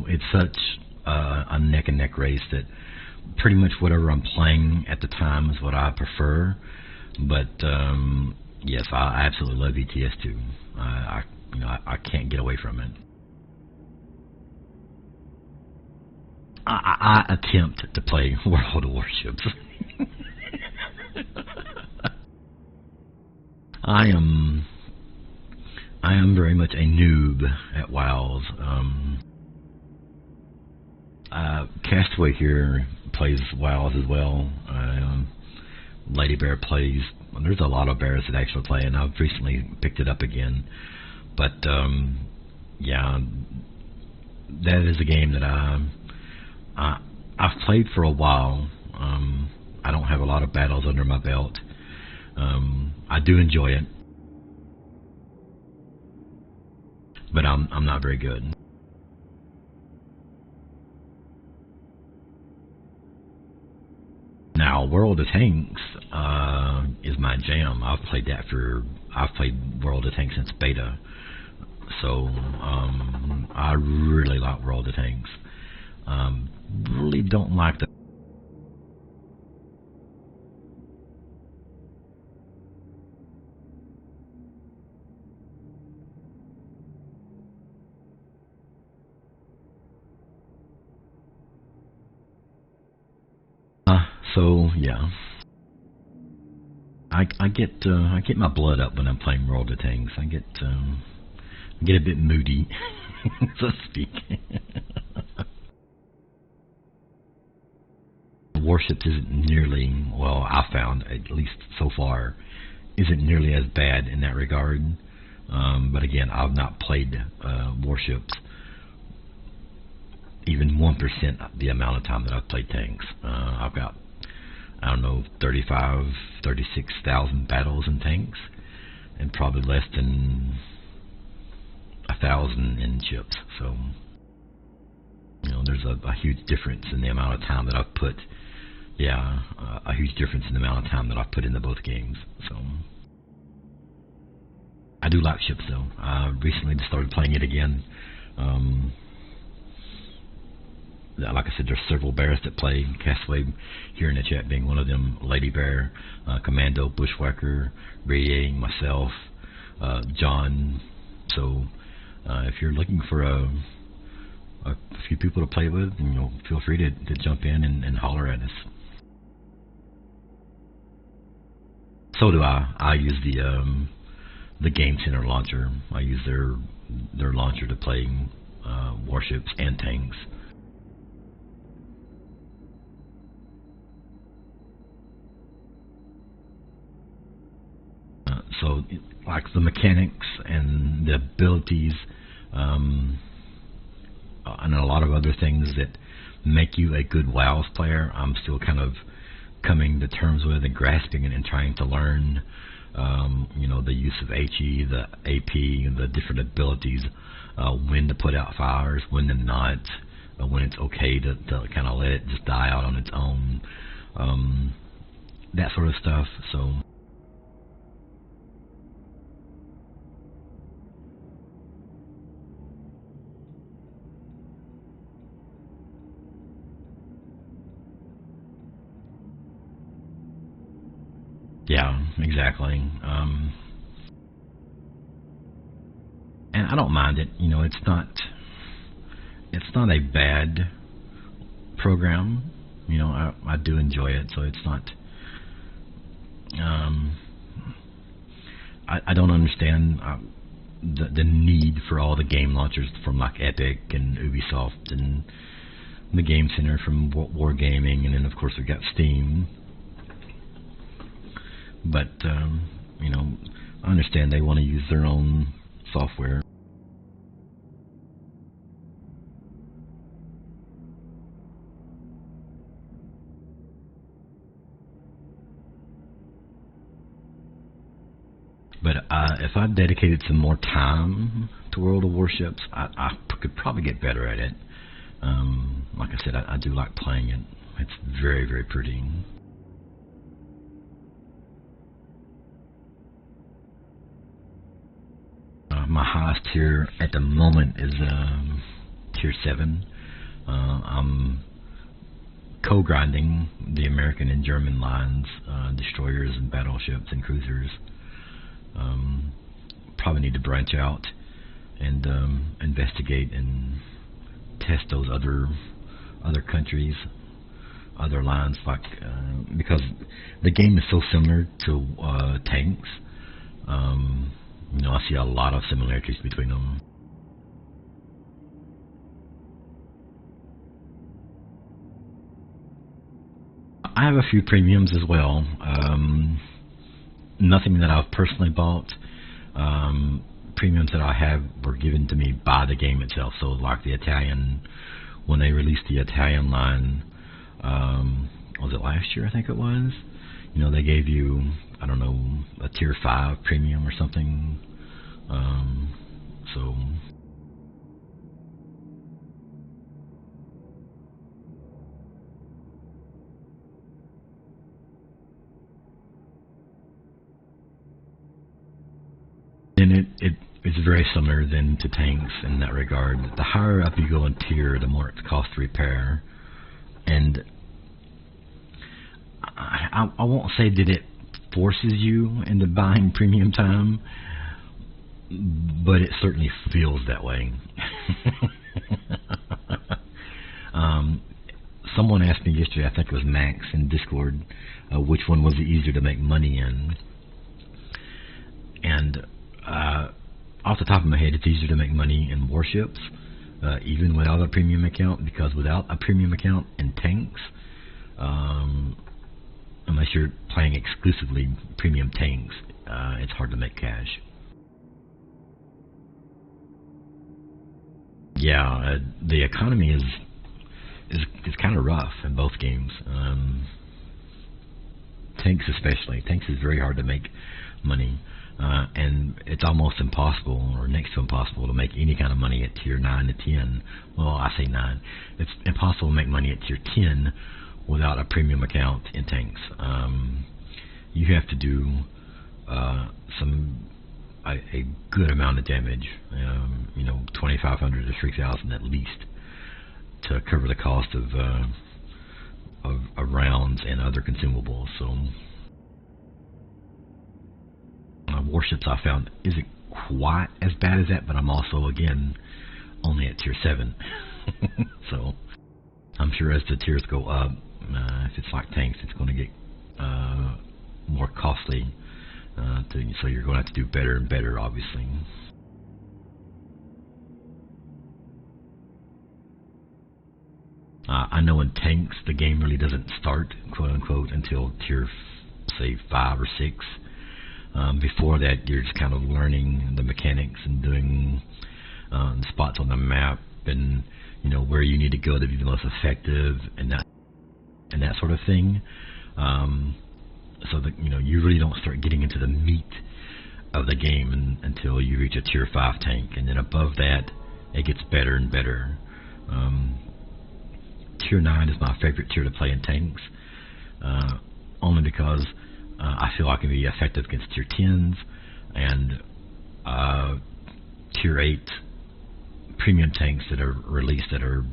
it's such a neck and neck race that pretty much whatever I'm playing at the time is what I prefer. But yes, I absolutely love ETS2. I can't get away from it. I attempt to play World of Warships. I am very much a noob at WoWs. Castaway here plays WoWs as well. Lady Bear plays. There's a lot of bears that actually play, and I've recently picked it up again. But yeah, that is a game that I've played for a while. I don't have a lot of battles under my belt. I do enjoy it, but I'm not very good. Now, World of Tanks is my jam. I've played World of Tanks since beta, so I really like World of Tanks. Really don't like the so yeah. I get my blood up when I'm playing World of Tanks. I get a bit moody, so to speak. Warships isn't nearly, well, I found, at least so far, isn't nearly as bad in that regard. But again, I've not played Warships even 1% the amount of time that I've played tanks. I've got, I don't know, 36,000 battles in tanks, and probably less than 1,000 in ships. So, there's a huge difference in the amount of time that I've put. Yeah, a huge difference in the amount of time that I've put into both games. So, I do like ships though. I recently just started playing it again. Like I said, there's several bears that play. Castaway here in the chat being one of them. Lady Bear, Commando, Bushwhacker, Radiating, myself, John. So if you're looking for a few people to play with, feel free to jump in and holler at us. So do I. I use the Game Center launcher. I use their launcher to play warships and tanks. So, like the mechanics and the abilities, and a lot of other things that make you a good WoWs player, I'm still kind of coming to terms with and grasping and trying to learn. The use of HE, the AP, the different abilities when to put out fires, when to not, when it's okay to kind of let it just die out on its own, that sort of stuff. So yeah, exactly. And I don't mind it. It's not a bad program. I do enjoy it, so it's not. Um, I don't understand the need for all the game launchers from like Epic and Ubisoft and the Game Center from Wargaming, and then of course we've got Steam. But I understand they want to use their own software. But if I dedicated some more time to World of Warships, I could probably get better at it. Like I said, I do like playing it. It's very, very pretty. My highest tier at the moment is tier 7. I'm co-grinding the American and German lines, destroyers and battleships and cruisers. Probably need to branch out and investigate and test those other countries, other lines, like because the game is so similar to tanks. I see a lot of similarities between them. I have a few premiums as well. Nothing that I've personally bought. Premiums that I have were given to me by the game itself. So like the Italian, when they released the Italian line, was it last year? I think it was. They gave you, I don't know, a tier 5 premium or something. So and it's very similar then to tanks in that regard. The higher up you go in tier, the more it costs to repair. And I won't say that it forces you into buying premium time, but it certainly feels that way. Someone asked me yesterday, I think it was Max in Discord, which one was easier to make money in. And off the top of my head, it's easier to make money in warships, even without a premium account, because without a premium account in tanks, unless you're playing exclusively premium tanks, it's hard to make cash. Yeah, the economy is kind of rough in both games. Tanks especially. Tanks is very hard to make money. And it's almost impossible, or next to impossible, to make any kind of money at tier 9 to 10. Well, I say 9. It's impossible to make money at tier 10 without a premium account in tanks. You have to do a good amount of damage, 2,500 to 3,000 at least, to cover the cost of rounds and other consumables. So warships, I found, isn't quite as bad as that, but I'm also, again, only at tier 7. So I'm sure as the tiers go up, if it's like tanks, it's going to get more costly. So you're going to have to do better and better, obviously. I know in tanks, the game really doesn't start, quote unquote, until tier, say, 5 or 6. Before that, you're just kind of learning the mechanics and doing spots on the map, and where you need to go to be the most effective, and that sort of thing. So that you really don't start getting into the meat of the game until you reach a tier 5 tank, and then above that, it gets better and better. Tier 9 is my favorite tier to play in tanks, only because I feel I can be effective against tier 10s and tier 8 premium tanks that are released that are,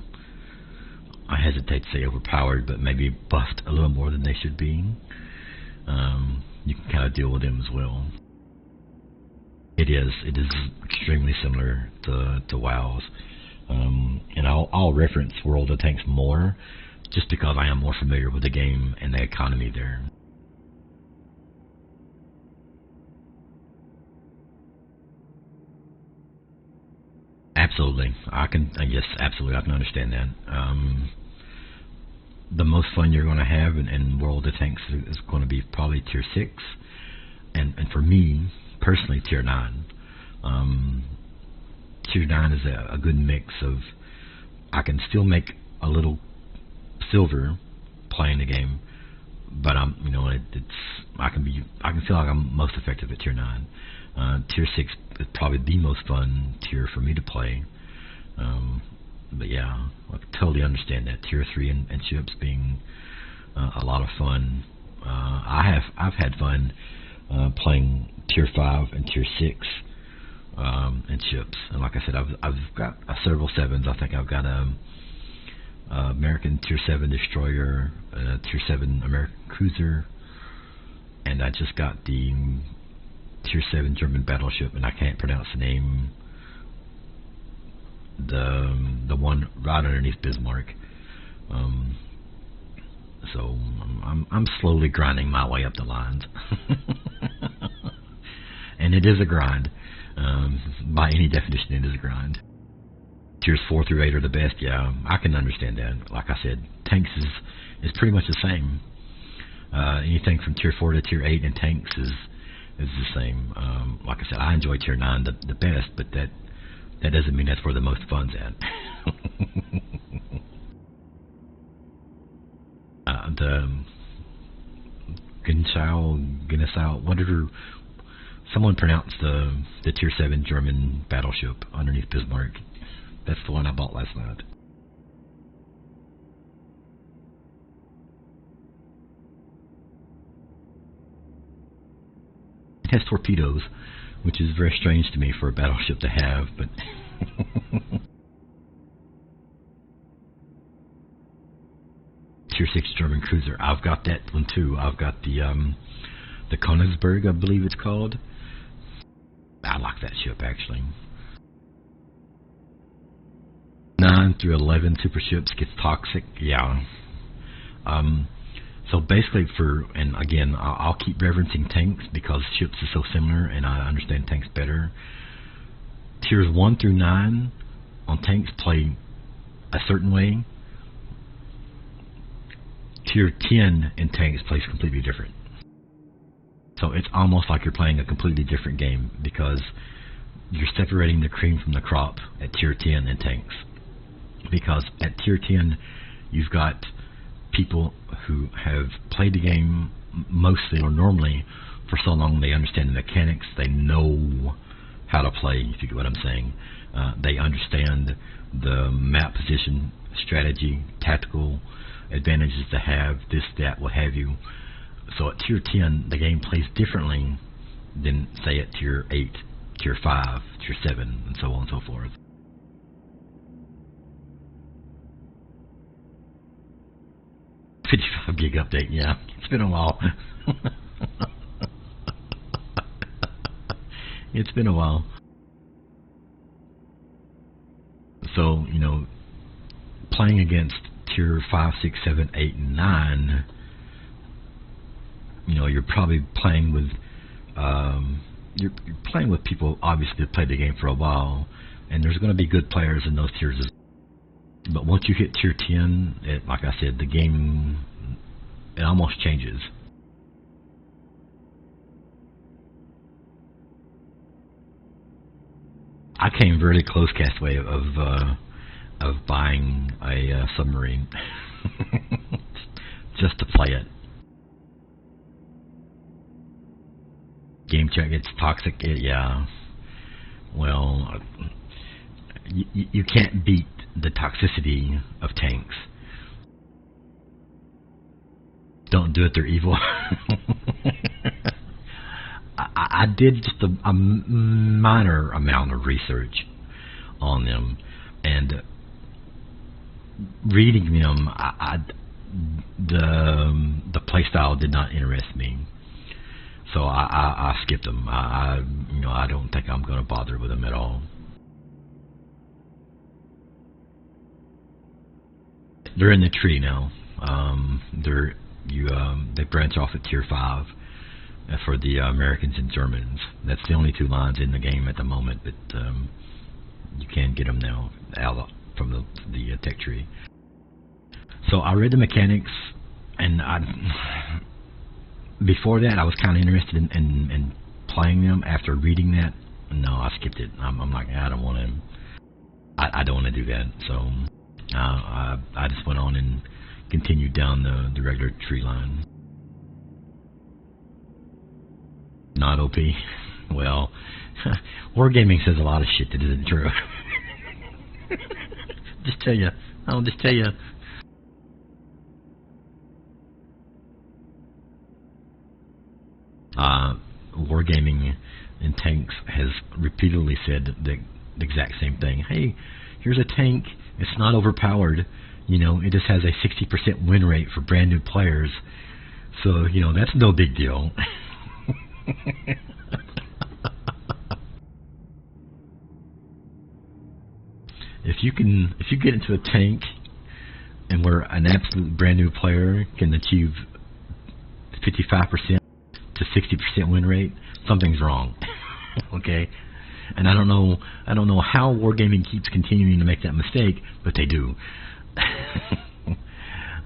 I hesitate to say overpowered, but maybe buffed a little more than they should be. You can kind of deal with them as well. It is extremely similar to WoW's, and I'll reference World of Tanks more, just because I am more familiar with the game and the economy there. Absolutely, yes, absolutely, I can understand that. The most fun you're going to have in World of Tanks is going to be probably tier 6, and for me personally, tier 9. Tier 9 is a good mix of, I can still make a little silver playing the game, but I can feel like I'm most effective at tier 9. Tier 6 is probably the most fun tier for me to play. But yeah, I totally understand that. Tier 3 and ships being a lot of fun. I've had fun playing tier 5 and tier 6 and ships. And like I said, I've got several 7s. I think I've got a American tier 7 destroyer, a tier 7 American cruiser, and I just got the tier 7 German battleship, and I can't pronounce the name. The one right underneath Bismarck. So I'm slowly grinding my way up the lines, and it is a grind. By any definition, it is a grind. Tiers 4 through 8 are the best. Yeah, I can understand that. Like I said, tanks is pretty much the same. Anything from tier 4 to tier 8 in tanks is the same. Like I said, I enjoy tier 9 the best, but that doesn't mean that's where the most fun's at. The Genschau, whatever, someone pronounced the tier 7 German battleship underneath Bismarck. That's the one I bought last night. It has torpedoes, which is very strange to me for a battleship to have, but tier 6 German cruiser. I've got that one too. I've got the Königsberg, I believe it's called. I like that ship actually. 9 through 11 super ships gets toxic. Yeah. So basically, and again, I'll keep referencing tanks because ships is so similar, and I understand tanks better. Tiers 1 through 9 on tanks play a certain way. Tier 10 in tanks plays completely different. So it's almost like you're playing a completely different game because you're separating the cream from the crop at tier 10 in tanks. Because at tier 10, you've got people who have played the game mostly or normally for so long they understand the mechanics, they know how to play, if you get what I'm saying. They understand the map position, strategy, tactical advantages to have, this, that, what have you. So at tier 10, the game plays differently than, say, at tier 8, tier 5, tier 7, and so on and so forth. $55 gig update, yeah. It's been a while. It's been a while. So, playing against tier 5, 6, 7, 8, and 9, you're probably playing with you're playing with people obviously that played the game for a while, and there's going to be good players in those tiers as well. But once you hit tier 10, like I said, the game, it almost changes. I came very close, Castaway, of buying a submarine just to play it. Game check, it's toxic. Yeah. Well, you can't beat the toxicity of tanks. Don't do it, they're evil. I did just a minor amount of research on them, and reading them, the playstyle did not interest me, so I skipped them. I don't think I'm going to bother with them at all. They're in the tree now. They branch off at tier 5 for the Americans and Germans. That's the only 2 lines in the game at the moment, but you can get them now out from the tech tree. So I read the mechanics, and before that I was kind of interested in playing them. After reading that, no, I skipped it. I'm like, I don't want to. I don't want to do that. So I just went on and continued down the regular tree line. Not OP. Well, wargaming says a lot of shit that isn't true. I'll just tell you. Wargaming in tanks has repeatedly said the exact same thing. Hey, here's a tank. It's not overpowered. It just has a 60% win rate for brand new players. So, that's no big deal. If you get into a tank and where an absolute brand new player can achieve 55% to 60% win rate, something's wrong. Okay? And I don't know how Wargaming keeps continuing to make that mistake, but they do.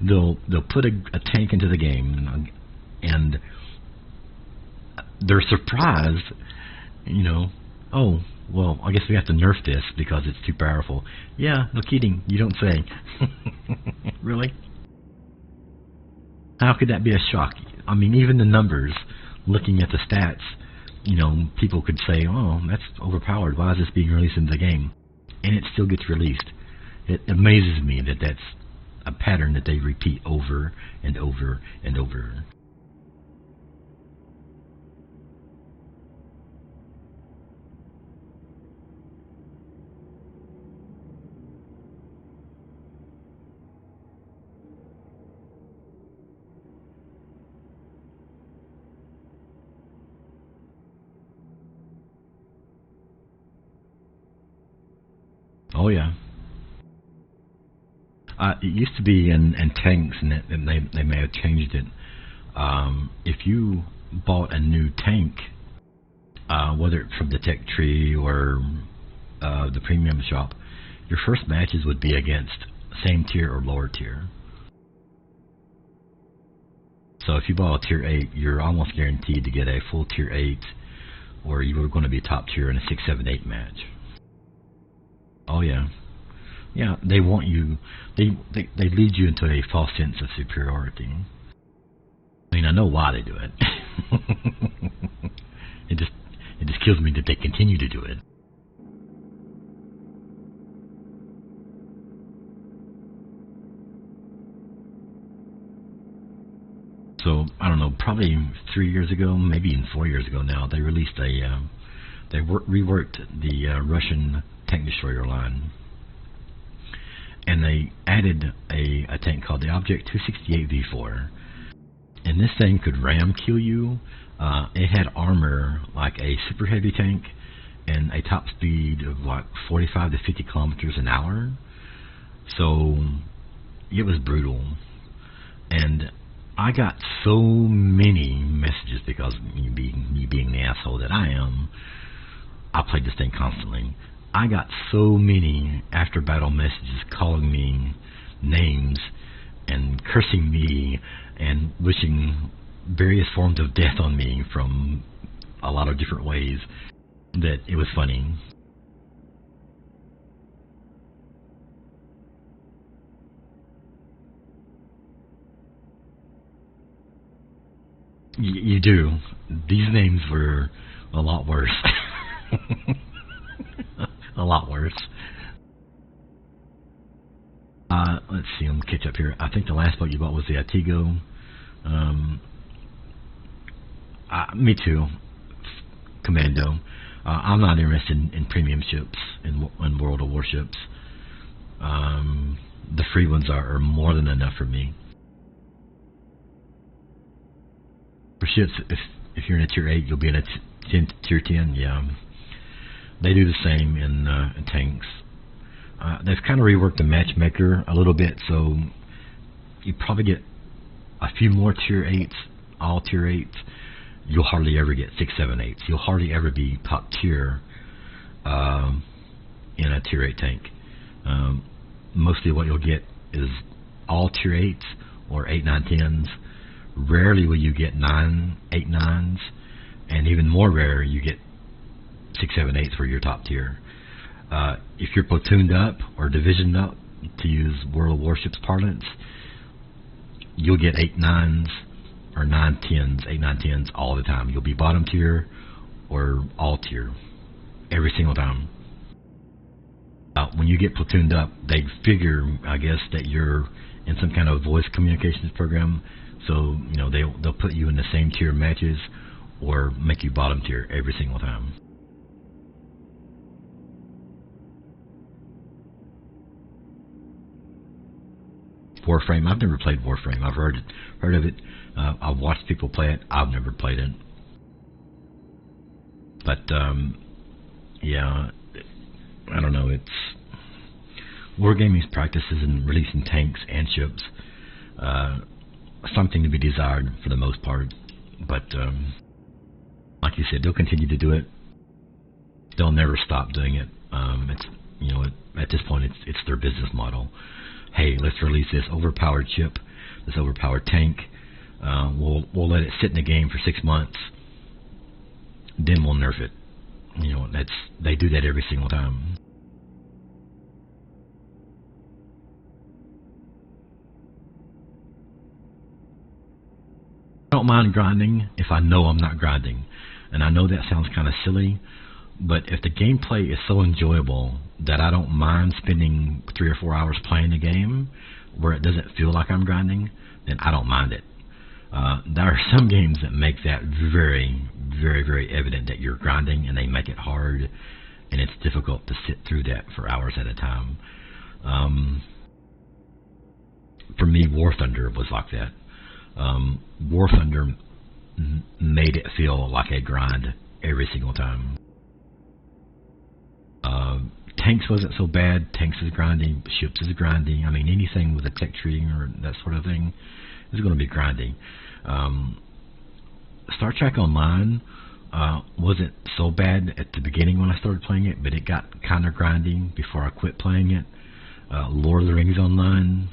They'll put a tank into the game, and they're surprised, oh, well, I guess we have to nerf this because it's too powerful. Yeah, no kidding, you don't say. Really? How could that be a shock? I mean, even the numbers, looking at the stats, people could say, oh, that's overpowered. Why is this being released into the game? And it still gets released. It amazes me that that's a pattern that they repeat over and over and over. Oh yeah. It used to be in tanks, and they may have changed it. If you bought a new tank, whether it's from the tech tree or the premium shop, your first matches would be against same tier or lower tier. So if you bought a tier 8, you're almost guaranteed to get a full tier 8, or you were going to be top tier in a 6, 7, 8 match. Oh yeah. Yeah, they want you. They lead you into a false sense of superiority. I mean, I know why they do it. It just kills me that they continue to do it. So I don't know. Probably 3 years ago, maybe even 4 years ago now, they released they reworked the Russian tank destroyer line. And they added a tank called the Object 268 V4. And this thing could ram kill you. It had armor like a super heavy tank and a top speed of like 45 to 50 kilometers an hour. So it was brutal. And I got so many messages because me being the asshole that I am, I played this thing constantly. I got so many after battle messages calling me names and cursing me and wishing various forms of death on me from a lot of different ways that it was funny. You do. These names were a lot worse. A lot worse. Let's see, let me catch up here. I think the last boat you bought was the Atigo. Me too. Commando. I'm not interested in premium ships, in World of Warships. The free ones are more than enough for me. For ships, if you're in a tier 8, you'll be in a tier 10. Yeah, they do the same in tanks. They've kind of reworked the matchmaker a little bit, so you probably get a few more tier 8s, all tier 8s. You'll hardly ever get 6, 7, 8s. You'll hardly ever be top tier in a tier 8 tank. Mostly what you'll get is all tier 8s or 8, 9, 10s. Rarely will you get 9, 8, 9s, and even more rare you get 6, 7, 8s for your top tier. If you're platooned up or divisioned up, to use World of Warships parlance, you'll get 8, 9s or 9, 10s, 8, 9, 10s all the time. You'll be bottom tier or all tier every single time. When you get platooned up, they figure, I guess, that you're in some kind of voice communications program. So, you know, they'll put you in the same tier matches or make you bottom tier every single time. Warframe. I've never played Warframe. I've heard of it. I've watched people play it. I've never played it. But yeah, I don't know. It's wargaming's practices in releasing tanks and ships. Something to be desired for the most part. But like you said, they'll continue to do it. They'll never stop doing it. It's, you know, at this point, it's their business model. Hey, let's release this overpowered ship, this overpowered tank. We'll let it sit in the game for 6 months. Then we'll nerf it. You know, they do that every single time. I don't mind grinding if I know I'm not grinding. And I know that sounds kind of silly, but if the gameplay is so enjoyable that I don't mind spending 3 or 4 hours playing the game where it doesn't feel like I'm grinding, then I don't mind it. There are some games that make that very, very, very evident that you're grinding, and they make it hard, and it's difficult to sit through that for hours at a time. For me, War Thunder was like that. War Thunder made it feel like a grind every single time. Tanks wasn't so bad. Tanks is grinding. Ships is grinding. I mean, anything with a tech tree or that sort of thing is going to be grinding. Star Trek Online wasn't so bad at the beginning when I started playing it, but it got kind of grinding before I quit playing it. Lord of the Rings Online,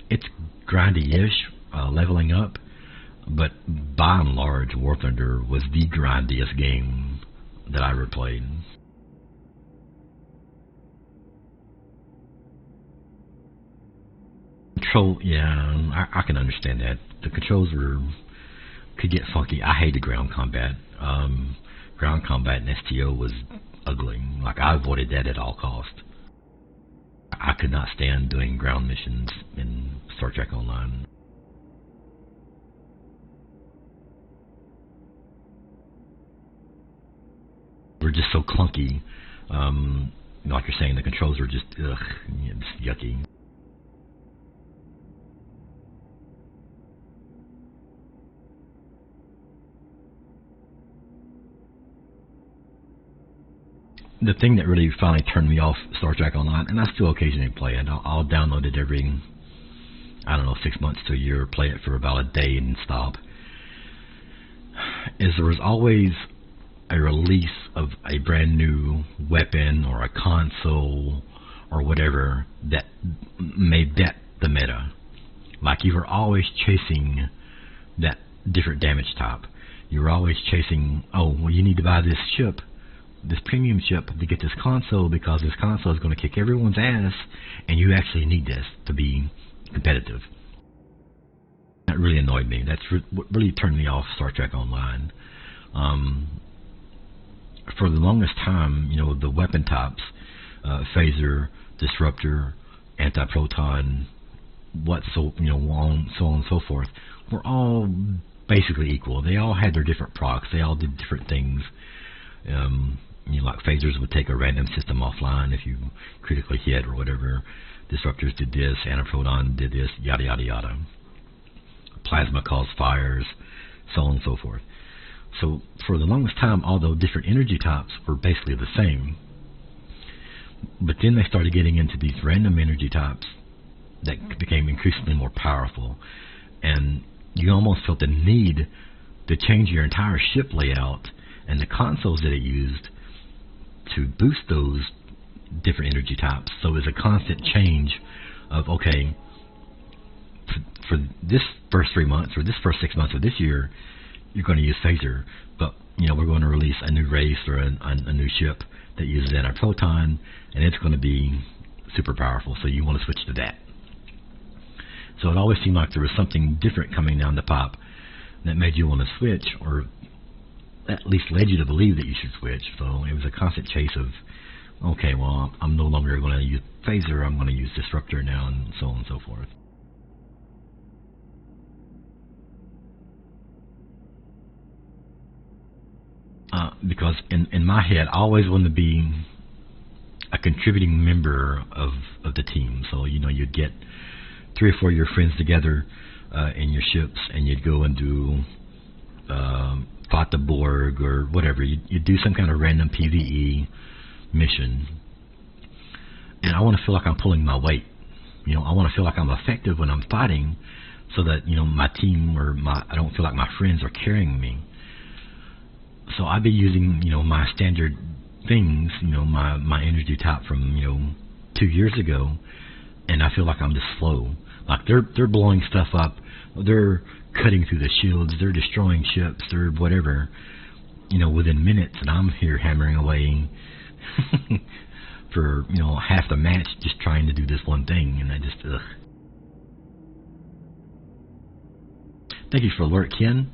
it's grindy-ish, leveling up, but by and large, War Thunder was the grindiest game that I ever played. Control, yeah, I can understand that. The controls could get funky. I hated ground combat. Ground combat in STO was ugly. Like, I avoided that at all costs. I could not stand doing ground missions in Star Trek Online. We're just so clunky. Like you're saying, the controls are just, just yucky. The thing that really finally turned me off Star Trek Online, and I still occasionally play it, I'll download it every, I don't know, 6 months to a year, play it for about a day and stop, is there was always a release of a brand new weapon or a console or whatever that made that the meta. Like, you were always chasing that different damage type. You were always chasing, oh, well, you need to buy this ship, this premium ship, to get this console, because this console is going to kick everyone's ass, and you actually need this to be competitive. That really annoyed me. That's what really turned me off Star Trek Online. For the longest time, you know, the weapon types, phaser, disruptor, antiproton, so on and so forth, were all basically equal. They all had their different procs. They all did different things. Like phasers would take a random system offline if you critically hit or whatever. Disruptors did this. Antiproton did this. Yada yada yada. Plasma caused fires, so on and so forth. So for the longest time, although different energy types were basically the same, but then they started getting into these random energy types that became increasingly more powerful, and you almost felt the need to change your entire ship layout and the consoles that it used to boost those different energy types. So it's a constant change of, okay, for this first 3 months or this first 6 months of this year, you're going to use phaser, but we're going to release a new race or a new ship that uses antiproton, and it's going to be super powerful, so you want to switch to that. So it always seemed like there was something different coming down the pipe that made you want to switch, or at least led you to believe that you should switch. So it was a constant chase of, okay, well, I'm no longer going to use phaser, I'm going to use disruptor now, and so on and so forth. Because in my head, I always wanted to be a contributing member of the team. So, you'd get 3 or 4 of your friends together in your ships, and you'd go and do fight the Borg or whatever. You'd do some kind of random PvE mission. And I want to feel like I'm pulling my weight. I want to feel like I'm effective when I'm fighting, so that, my team or I don't feel like my friends are carrying me. So I'd be using, my standard things, my energy type from, 2 years ago, and I feel like I'm just slow. Like they're blowing stuff up, they're cutting through the shields, they're destroying ships, they're whatever, within minutes, and I'm here hammering away for, half the match just trying to do this one thing, and I just, ugh. Thank you for the alert, Ken.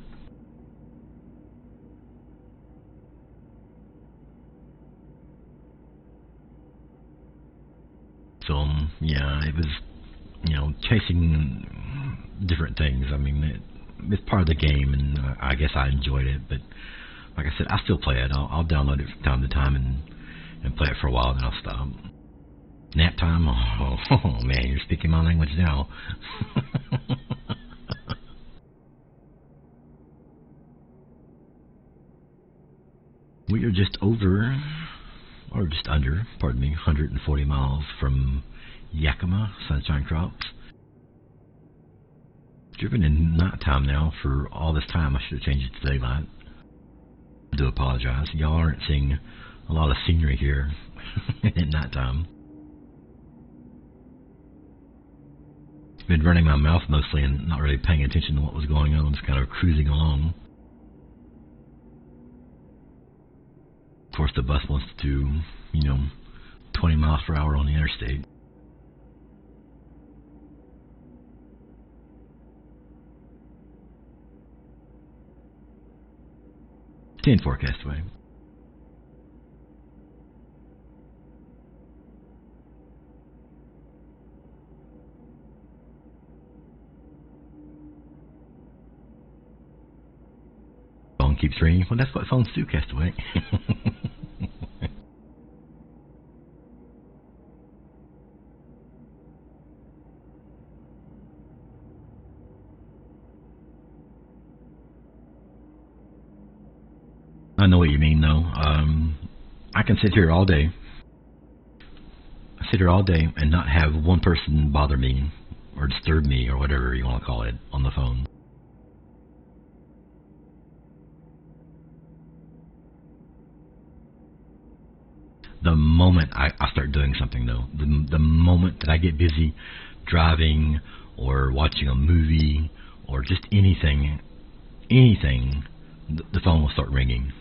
So, yeah, it was, chasing different things. I mean, it's part of the game, and I guess I enjoyed it. But like I said, I still play it. I'll download it from time to time and play it for a while, then I'll stop. Nap time? Oh man, you're speaking my language now. We are just over, or just under, pardon me, 140 miles from Yakima, Sunshine Crops. Driven in nighttime now for all this time. I should have changed it to daylight. I do apologize. Y'all aren't seeing a lot of scenery here at nighttime. Been running my mouth mostly and not really paying attention to what was going on, just kind of cruising along. Of course, the bus wants to, 20 miles per hour on the interstate. Forecast way. Phone keeps ringing. Well, that's what phones do, Castaway. I know what you mean, though. I can sit here all day. Sit here all day and not have one person bother me or disturb me or whatever you want to call it on the phone. The moment I start doing something, though, the moment that I get busy driving or watching a movie or just anything, the phone will start ringing.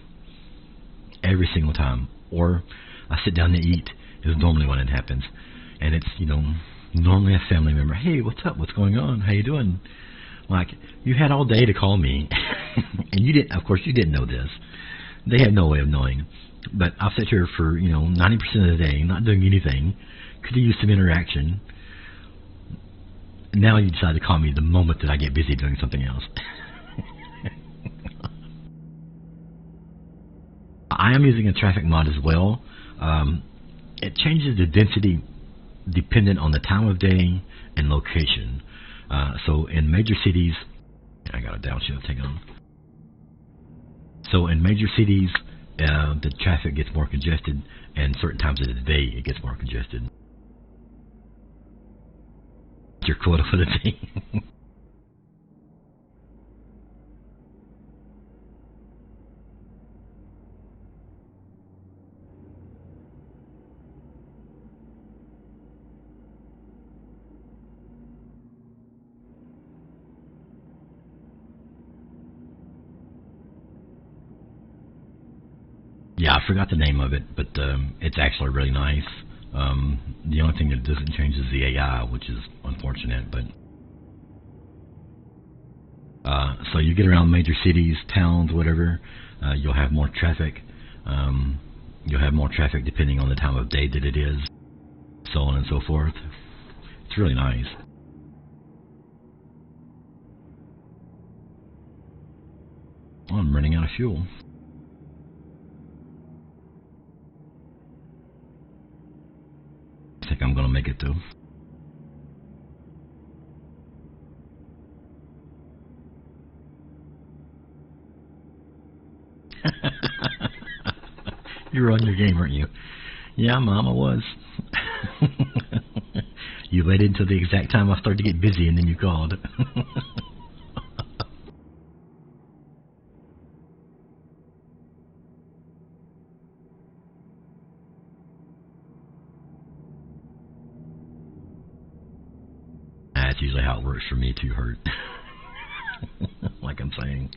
Every single time. Or I sit down to eat is normally when it happens. And it's, normally a family member. Hey, what's up? What's going on? How you doing? Like, you had all day to call me. And you didn't, of course, you didn't know this. They have no way of knowing. But I'll sit here for, 90% of the day, not doing anything. Could have used some interaction. Now you decide to call me the moment that I get busy doing something else. I am using a traffic mod as well. It changes the density dependent on the time of day and location. So in major cities, I got a downshift, hang on. So in major cities, the traffic gets more congested, and certain times of the day it gets more congested. Your quota for the day. Yeah, I forgot the name of it, but it's actually really nice. The only thing that doesn't change is the AI, which is unfortunate. But so you get around major cities, towns, whatever, you'll have more traffic. You'll have more traffic depending on the time of day that it is, so on and so forth. It's really nice. Oh, I'm running out of fuel. I think I'm going to make it though. You were on your game, weren't you? Yeah, Mom, I was. You waited until the exact time I started to get busy and then you called. That's usually how it works for me too, Hurt. Like I'm saying.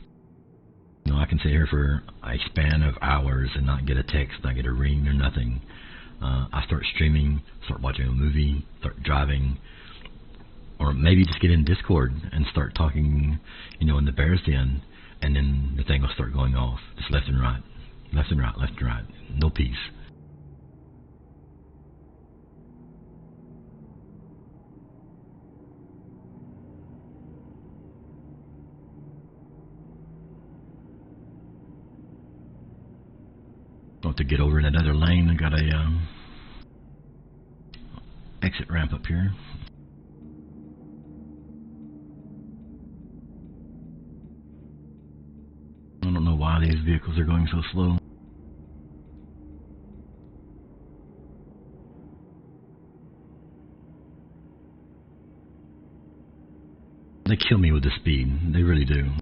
You know, I can sit here for a span of hours and not get a text, not get a ring or nothing. I start streaming, start watching a movie, start driving, or maybe just get in Discord and start talking, you know, in the Bears Den, and then the thing will start going off, just left and right, left and right, left and right, no peace. To get over in another lane, I got a exit ramp up here. I don't know why these vehicles are going so slow. They kill me with the speed, they really do.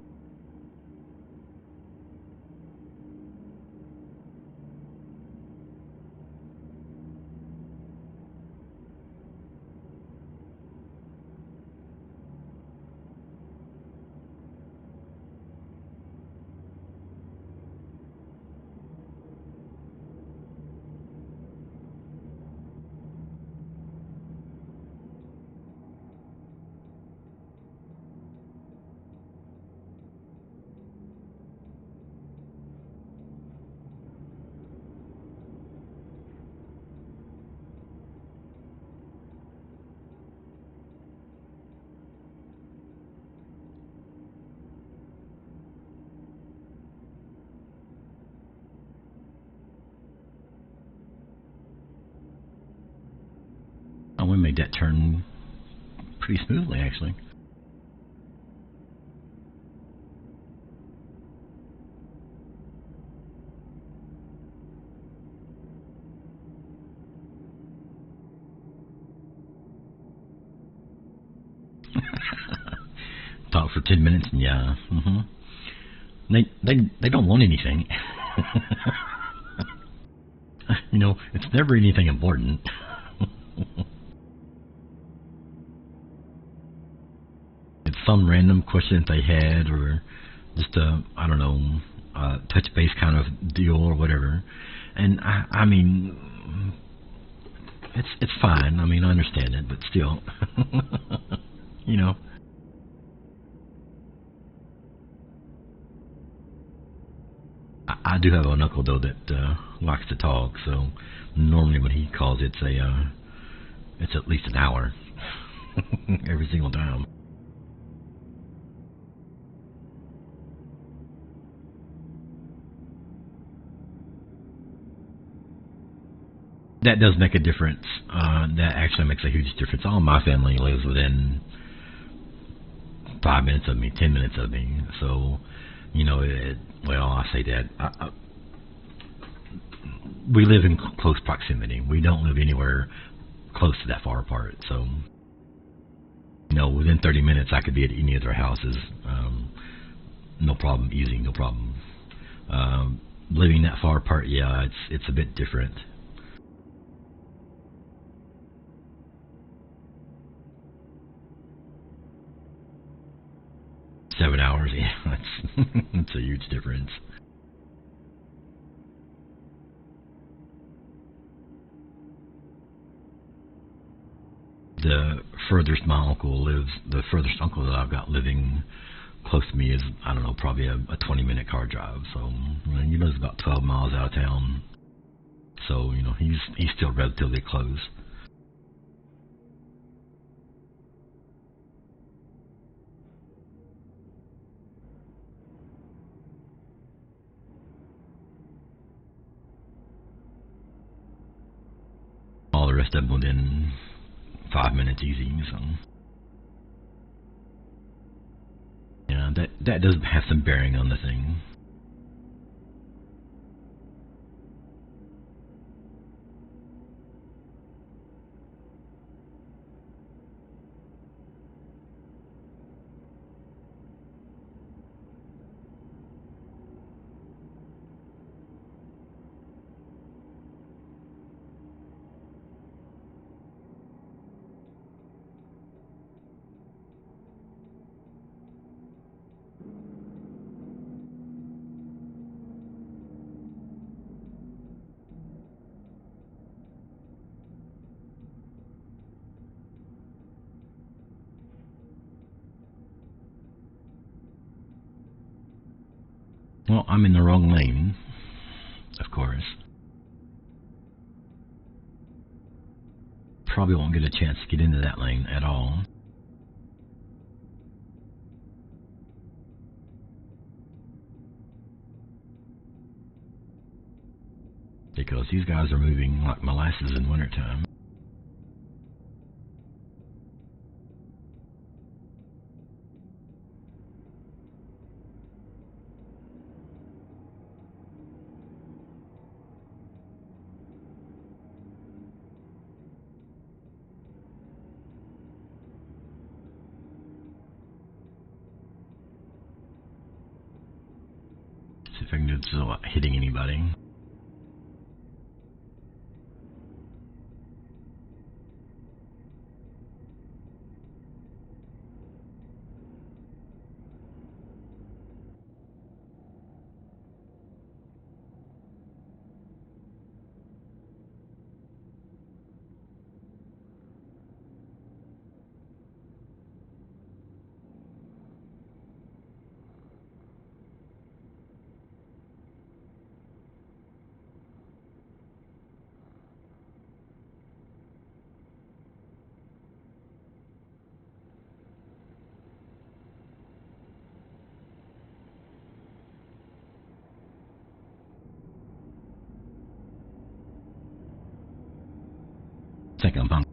We made that turn pretty smoothly, actually. Talk for 10 minutes, and yeah. They don't want anything. You know, it's never anything important. Some random question that they had, or just a, I don't know, touch base kind of deal or whatever. And I mean, it's fine. I mean, I understand it, but still, you know. I do have an uncle though that likes to talk, so normally when he calls, it's at least an hour. every single time. That does make a difference. That actually makes a huge difference. All my family lives within 5 minutes of me, 10 minutes of me. So, well, I say that. We live in close proximity. We don't live anywhere close to that far apart. So, within 30 minutes, I could be at any of their houses. No problem, easy, no problem. Living that far apart, yeah, it's a bit different. 7 hours, yeah, it's a huge difference. The furthest my uncle lives, the furthest uncle that I've got living close to me is, I don't know, probably a 20-minute car drive. So, he lives about 12 miles out of town. So, he's still relatively close. All the rest of them within 5 minutes easy. So, yeah, that does have some bearing on the thing. Well, I'm in the wrong lane, of course. Probably won't get a chance to get into that lane at all. Because these guys are moving like molasses in wintertime. See if I can do this without hitting anybody. Think I'm hungry.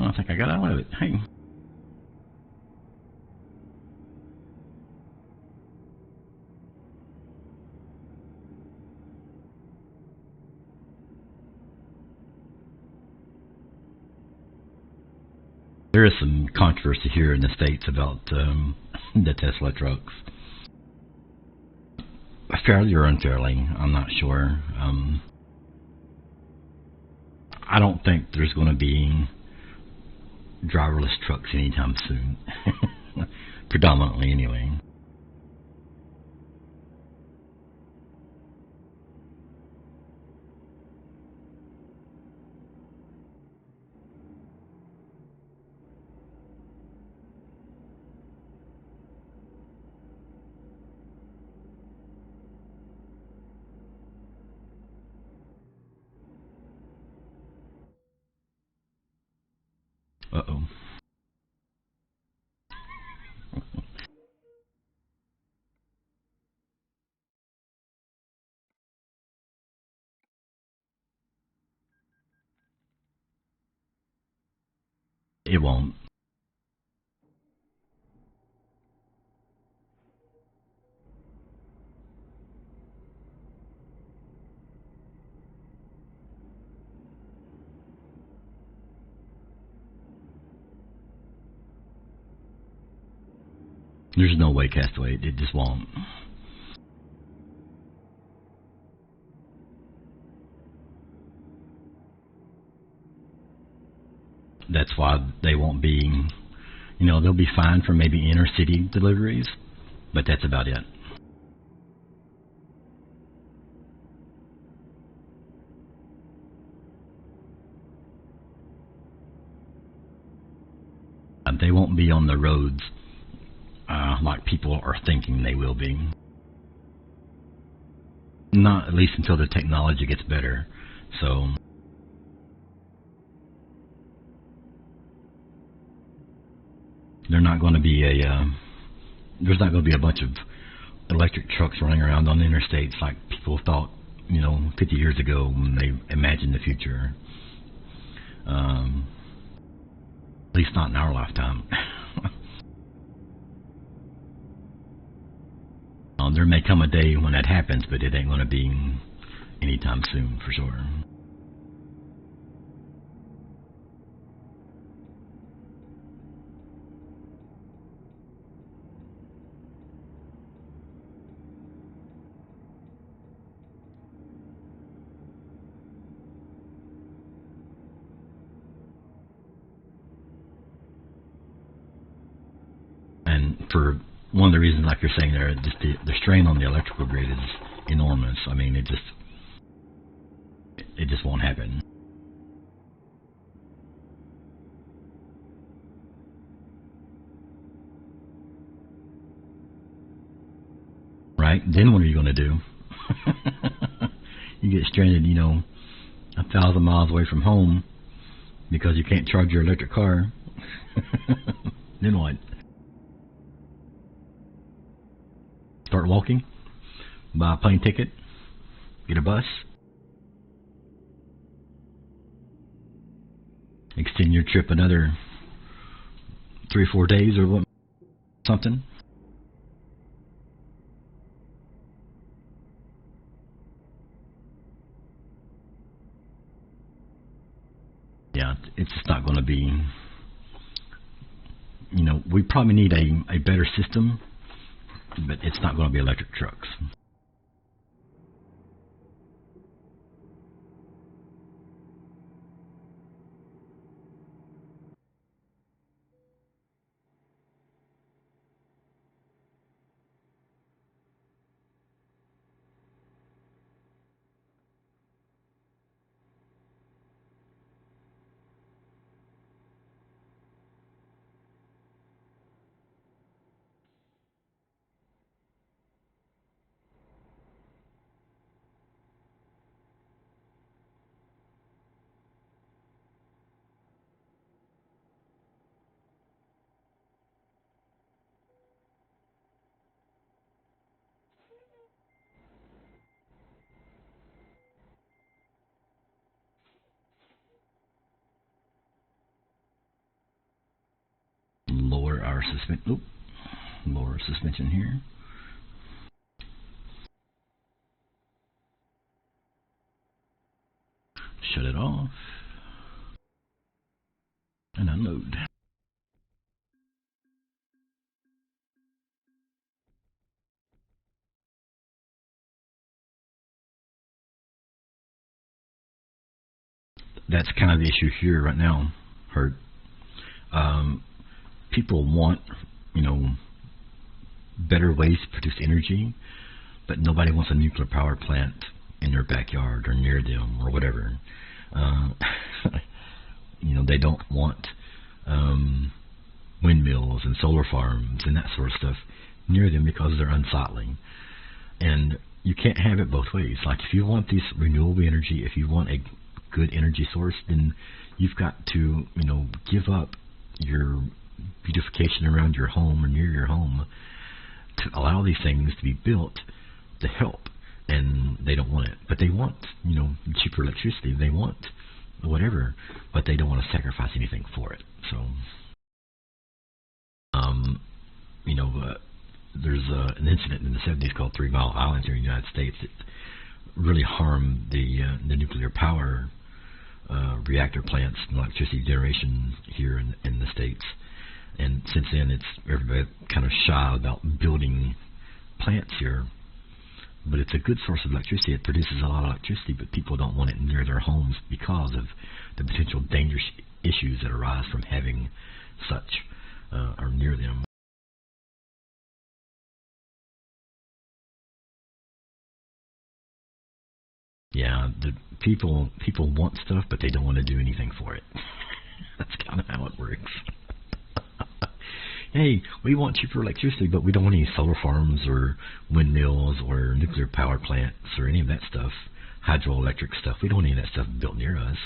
I think I got out of it. Hey. There is some controversy here in the States about the Tesla trucks. Fairly or unfairly, I'm not sure. I don't think there's going to be driverless trucks anytime soon. Predominantly, anyway. Uh-oh. It won't. There's no way, Castaway. It just won't. That's why they won't be, they'll be fine for maybe inner city deliveries, but that's about it. They won't be on the roads like people are thinking they will be. Not at least until the technology gets better. So they're not going to be there's not going to be a bunch of electric trucks running around on the interstates like people thought, 50 years ago when they imagined the future. At least not in our lifetime. There may come a day when that happens, but it ain't going to be anytime soon, for sure. And for one of the reasons, like you're saying there, just the strain on the electrical grid is enormous. I mean, it just won't happen. Right? Then what are you going to do? You get stranded, 1,000 miles away from home because you can't charge your electric car. Then what? Start walking? Buy a plane ticket? Get a bus? Extend your trip another 3 or 4 days or what? Something? Yeah, it's just not going to be. We probably need a better system, but it's not going to be electric trucks. Lower suspension here. Shut it off and unload. that's kind of the issue here right now, Hurt. People want, better ways to produce energy, but nobody wants a nuclear power plant in their backyard or near them or whatever. They don't want windmills and solar farms and that sort of stuff near them because they're unsightly. And you can't have it both ways. Like, if you want this renewable energy, if you want a good energy source, then you've got to, give up your beautification around your home or near your home to allow these things to be built to help. And they don't want it. But they want, cheaper electricity. They want whatever, but they don't want to sacrifice anything for it. So, there's an incident in the 70s called 3 Mile Island here in the United States that really harmed the nuclear power reactor plants and electricity generation here in the States. And since then, everybody kind of shy about building plants here. But it's a good source of electricity. It produces a lot of electricity, but people don't want it near their homes because of the potential dangerous issues that arise from having such or near them. Yeah, the people want stuff, but they don't want to do anything for it. That's kind of how it works. Hey, we want cheaper electricity, but we don't want any solar farms or windmills or nuclear power plants or any of that stuff, hydroelectric stuff. We don't want any of that stuff built near us.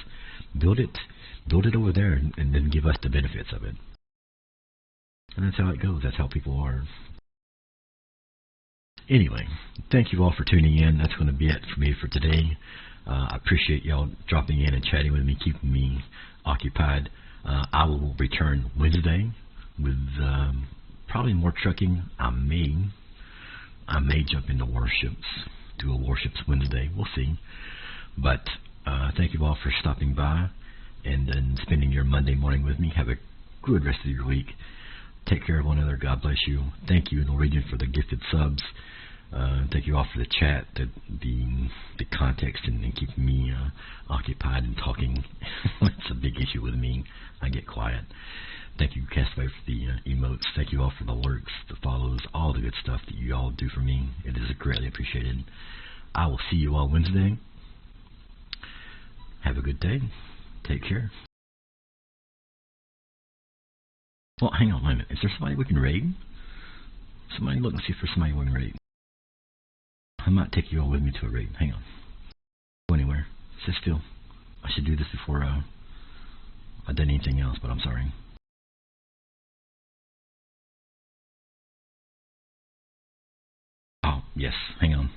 Build it over there, and then give us the benefits of it. And that's how it goes. That's how people are. Anyway, thank you all for tuning in. That's going to be it for me for today. I appreciate y'all dropping in and chatting with me, keeping me occupied. I will return Wednesday with probably more trucking. I may jump into warships, do a warships Wednesday. We'll see. But thank you all for stopping by and spending your Monday morning with me. Have a good rest of your week. Take care of one another. God bless you. Thank you, Norwegian, for the gifted subs. Thank you all for the chat, the context, and keeping me occupied and talking. It's a big issue with me. I get quiet. Thank you, Castaway, for the emotes. Thank you all for the alerts, the follows, all the good stuff that you all do for me. It is greatly appreciated. I will see you all Wednesday. Have a good day. Take care. Well, hang on, wait a minute. Is there somebody we can raid? Somebody look and see if there's somebody we can raid. I might take you all with me to a raid. Hang on. Go anywhere. Sit still. I should do this before I've done anything else, but I'm sorry. Oh, yes. Hang on.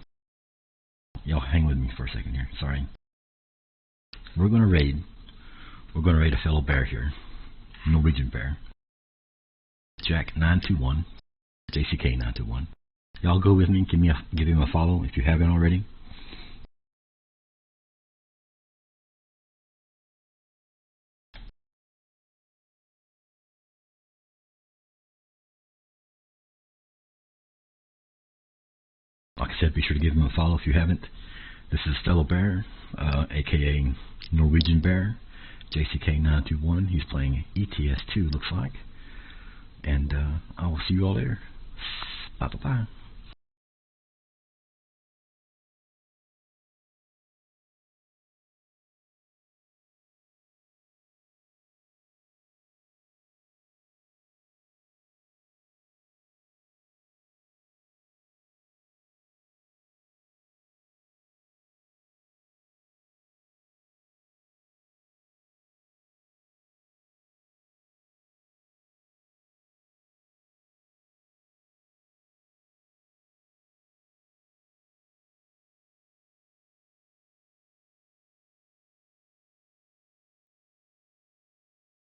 Y'all hang with me for a second here. Sorry. We're going to raid a fellow bear here. Norwegian bear. Jack 921. JCK 921. Y'all go with me. Give him a follow if you haven't already. Like I said, be sure to give him a follow if you haven't. This is Fellow Bear, aka Norwegian Bear, JCK 921. He's playing ETS2, looks like. And I will see you all later. Bye bye bye.